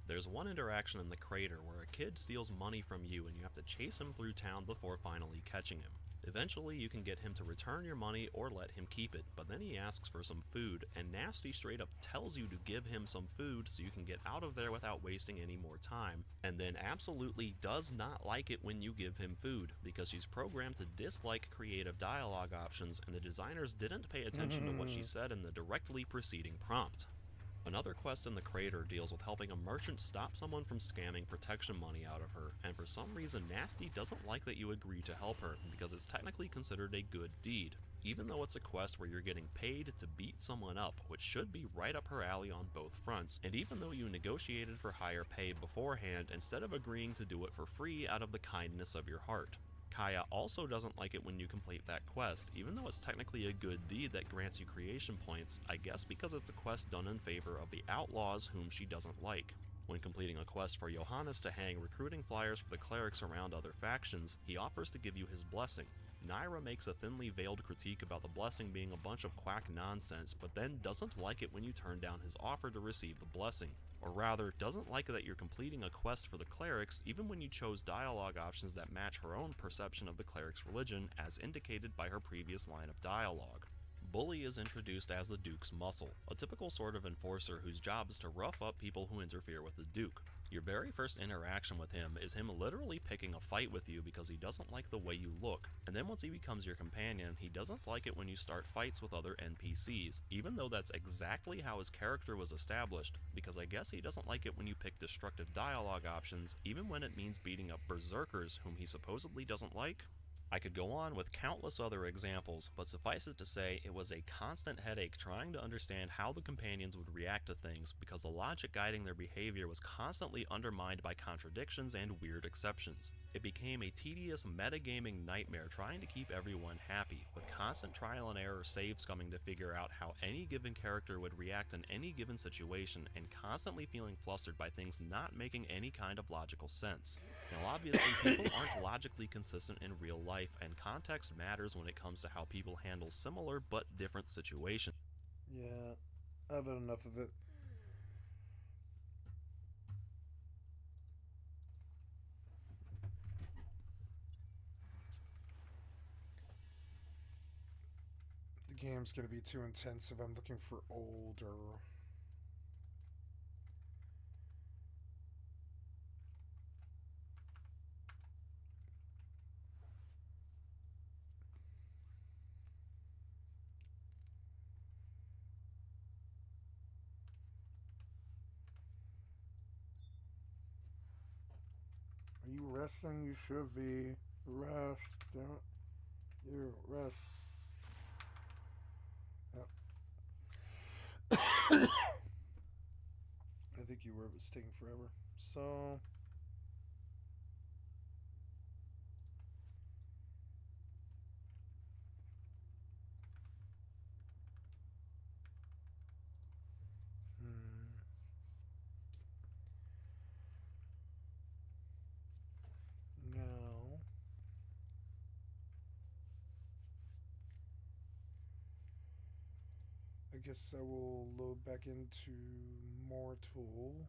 There's one interaction in the crater where a kid steals money from you and you have to chase him through town before finally catching him. Eventually, you can get him to return your money or let him keep it, but then he asks for some food, and Nasty straight up tells you to give him some food so you can get out of there without wasting any more time, and then absolutely does not like it when you give him food, because she's programmed to dislike creative dialogue options, and the designers didn't pay attention to what she said in the directly preceding prompt. Another quest in the crater deals with helping a merchant stop someone from scamming protection money out of her, and for some reason Nasty doesn't like that you agree to help her, because it's technically considered a good deed, even though it's a quest where you're getting paid to beat someone up, which should be right up her alley on both fronts, and even though you negotiated for higher pay beforehand instead of agreeing to do it for free out of the kindness of your heart. Kaya also doesn't like it when you complete that quest, even though it's technically a good deed that grants you creation points, I guess because it's a quest done in favor of the outlaws whom she doesn't like. When completing a quest for Johannes to hang recruiting flyers for the clerics around other factions, he offers to give you his blessing. Naira makes a thinly veiled critique about the blessing being a bunch of quack nonsense, but then doesn't like it when you turn down his offer to receive the blessing. Or rather, doesn't like that you're completing a quest for the clerics even when you chose dialogue options that match her own perception of the cleric's religion, as indicated by her previous line of dialogue. Bully is introduced as the Duke's muscle, a typical sort of enforcer whose job is to rough up people who interfere with the Duke. Your very first interaction with him is him literally picking a fight with you because he doesn't like the way you look, and then once he becomes your companion, he doesn't like it when you start fights with other NPCs, even though that's exactly how his character was established, because I guess he doesn't like it when you pick destructive dialogue options, even when it means beating up berserkers whom he supposedly doesn't like. I could go on with countless other examples, but suffice it to say, it was a constant headache trying to understand how the companions would react to things, because the logic guiding their behavior was constantly undermined by contradictions and weird exceptions. It became a tedious metagaming nightmare trying to keep everyone happy, with constant trial and error save scumming to figure out how any given character would react in any given situation, and constantly feeling flustered by things not making any kind of logical sense. Now obviously, people aren't logically consistent in real life, and context matters when it comes to how people handle similar but different situations. Yeah, I've had enough of it. The game's gonna be too intense if I'm looking for older. Resting, you should be. Rest, don't you rest. Yep. I think you were, but it's taking forever. So. Now. I guess I will load back into more tool.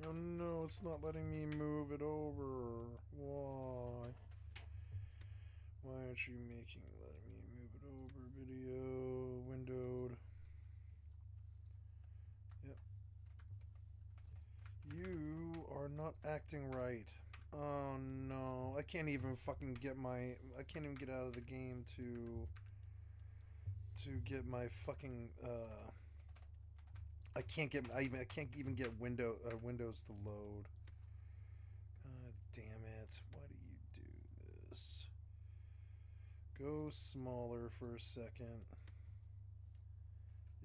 Oh no, it's not letting me move it over. Why? Why aren't you letting me move it over? Video, windowed. Yep. You are not acting right. Oh no, I can't even fucking get I can't even get out of the game to get my fucking, I can't even get Windows to load. God damn it! Why do you do this? Go smaller for a second.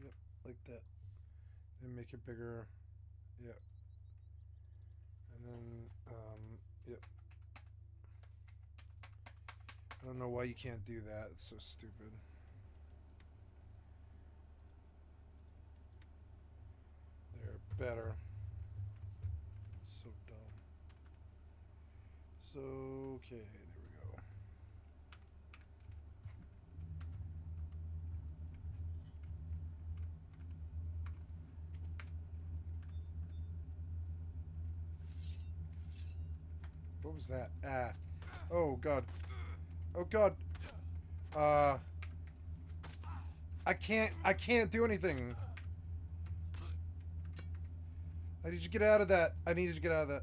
Yep, like that. Then make it bigger. Yep. And then, yep. I don't know why you can't do that. It's so stupid. They're better. So dumb. So, okay, there we go. What was that? Ah. Oh, God. Oh, God. I can't do anything. I need you to get out of that. I need you to get out of that.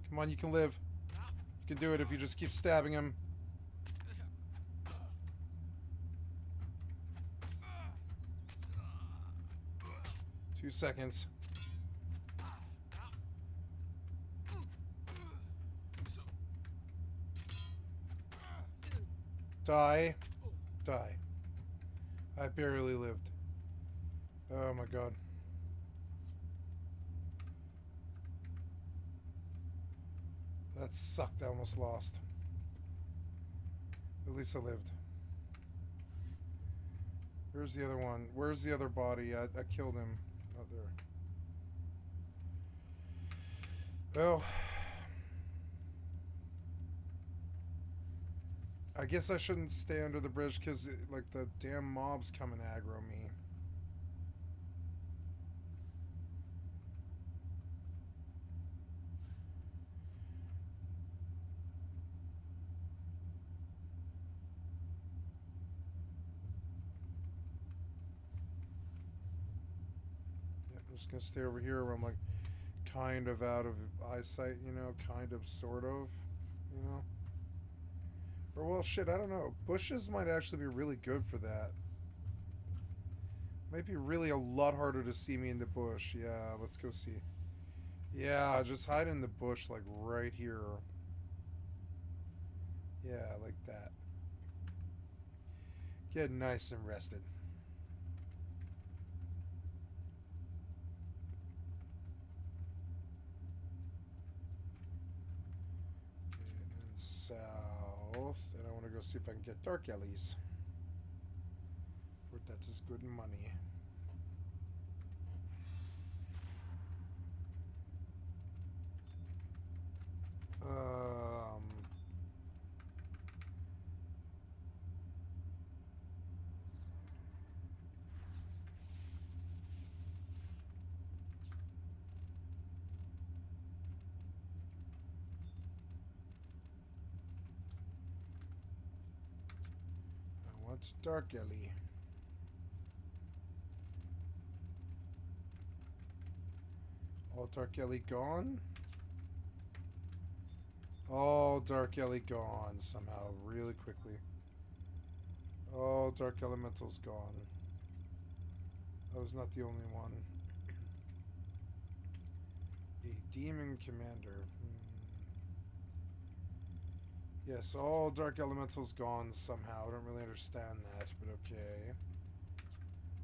Come on, you can live. You can do it if you just keep stabbing him. 2 seconds. Die. Die. I barely lived. Oh my god. That sucked. I almost lost. At least I lived. Where's the other one? Where's the other body? I killed him. Not there. Well, I guess I shouldn't stay under the bridge because, like, the damn mobs come and aggro me. Yeah, I'm just gonna stay over here where I'm, like, kind of out of eyesight, you know, kind of, sort of, you know. Or, well, shit, I don't know. Bushes might actually be really good for that. Might be really a lot harder to see me in the bush. Yeah, let's go see. Yeah, just hide in the bush, like, right here. Yeah, like that. Get nice and rested. Okay, and south. And I want to go see if I can get dark alleys. For that is good money. I want dark alley. All dark alley gone? All dark alley gone somehow, really quickly. All dark elementals gone. I was not the only one. A demon commander. Yes, all dark elementals gone somehow. I don't really understand that, but okay.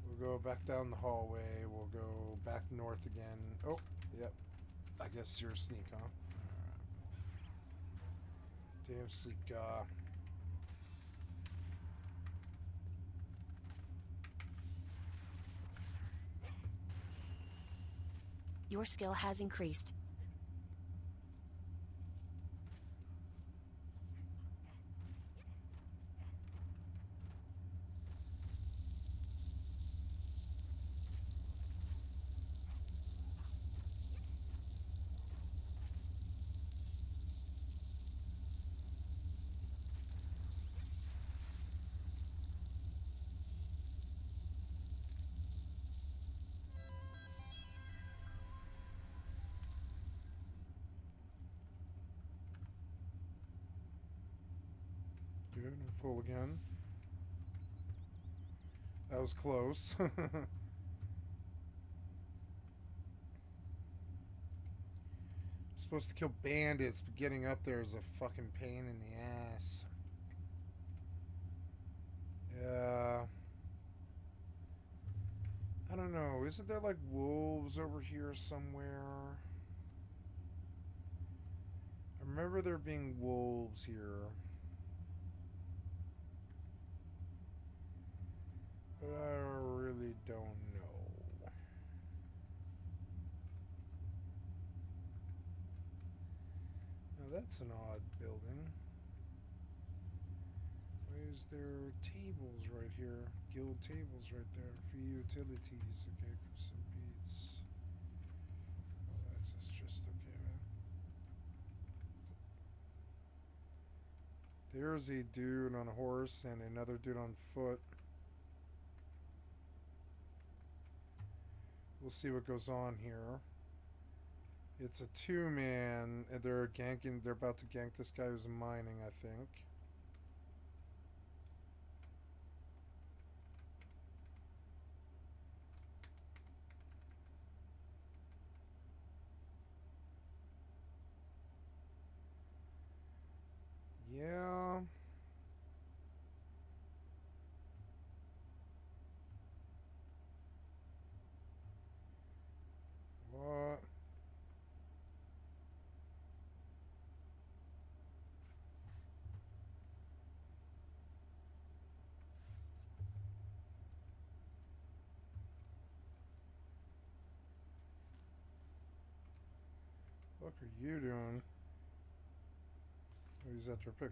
We'll go back down the hallway. We'll go back north again. Oh, yep. I guess you're a sneak, huh? Damn sleep guy. Your skill has increased. Good, I'm full again. That was close. Supposed to kill bandits, but getting up there is a fucking pain in the ass. Yeah. I don't know. Isn't there like wolves over here somewhere? I remember there being wolves here. But I really don't know. Now that's an odd building. Why is there tables right here? Guild tables right there. Free utilities. Okay, some beats. Oh, access just okay, man. There's a dude on a horse and another dude on foot. We'll see what goes on here. It's a two-man, and they're ganking. They're about to gank this guy who's mining, I think. Yeah. What? What are you doing? Oh, he's after a pick.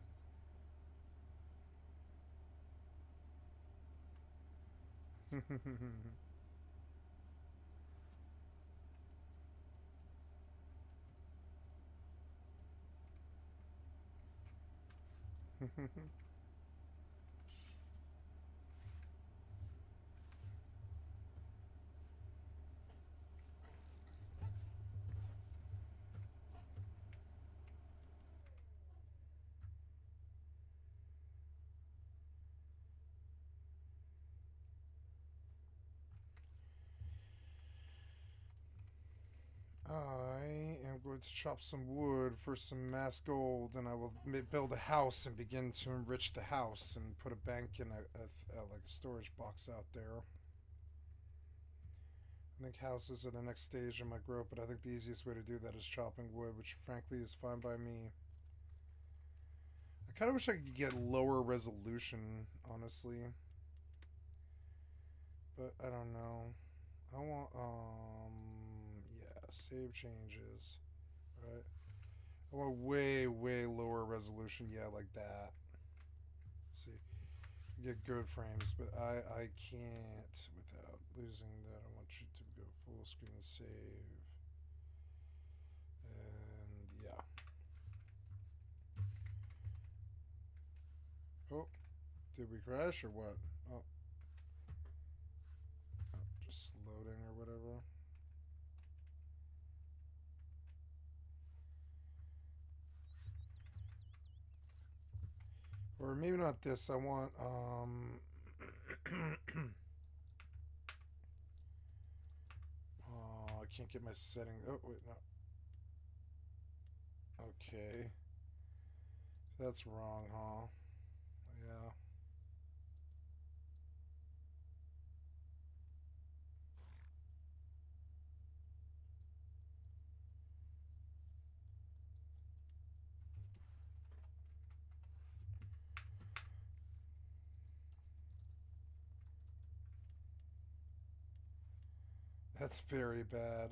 I am going to chop some wood for some mass gold, and I will build a house and begin to enrich the house and put a bank and like a storage box out there. I think houses are the next stage of my growth, but I think the easiest way to do that is chopping wood, which frankly is fine by me. I kind of wish I could get lower resolution, honestly. But I don't know. I want, yeah, save changes, right? I want way, way lower resolution, yeah, like that. See, I get good frames, but I can't without losing that. I want you to go full screen save. And yeah. Oh, did we crash or what? Oh, just loading or whatever. Or maybe not this. I want oh, I can't get my setting. Oh wait, no. Okay. That's wrong, huh? Yeah. That's very bad.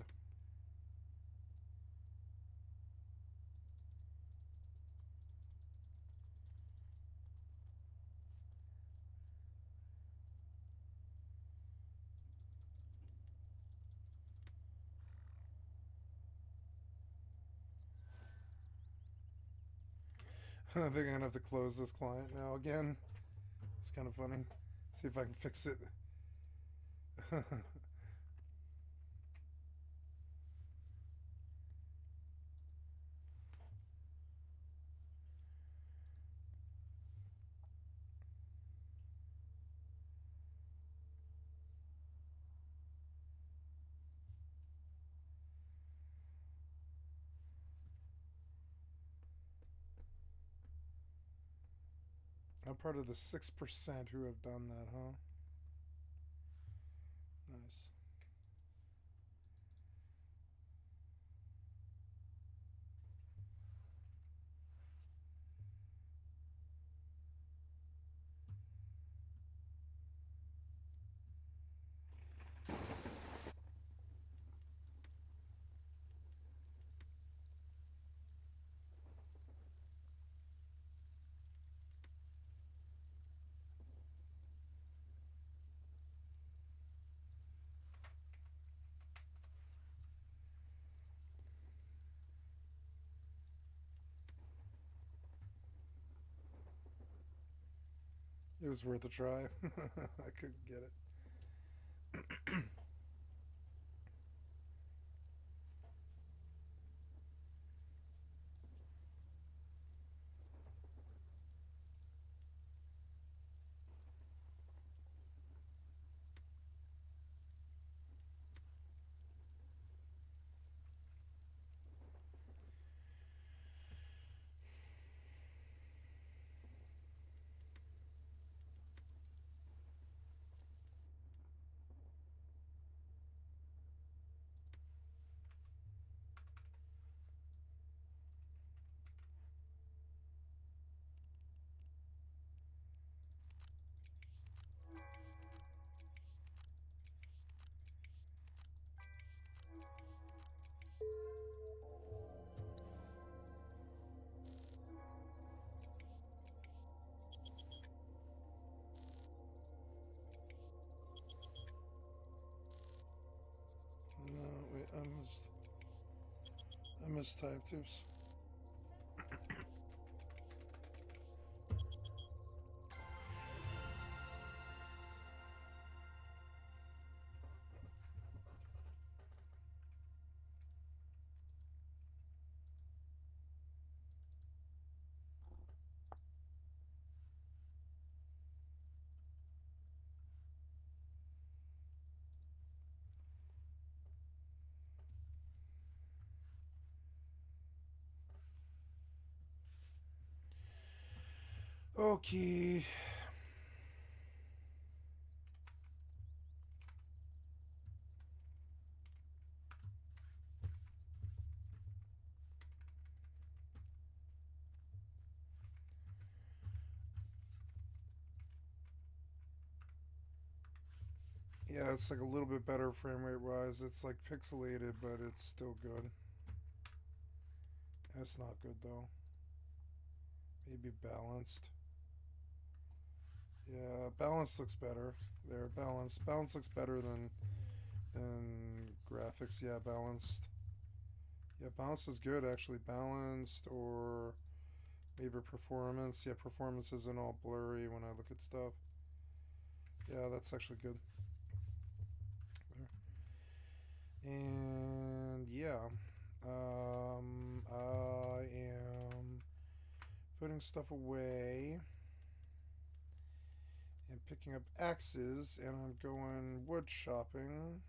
I think I'm gonna have to close this client now again. It's kind of funny. See if I can fix it. I'm part of the 6% who have done that, huh? Nice. It was worth a try. I couldn't get it. No, wait, I mistyped. Oops. Okay. Yeah, it's like a little bit better frame rate wise. It's like pixelated, but it's still good. That's not good though. Maybe balanced. Yeah, balance looks better. There, balance. Balance looks better than graphics. Yeah, balanced. Yeah, balance is good actually. Balanced or maybe performance. Yeah, performance isn't all blurry when I look at stuff. Yeah, that's actually good. And yeah, I am putting stuff away and picking up axes, and I'm going wood shopping.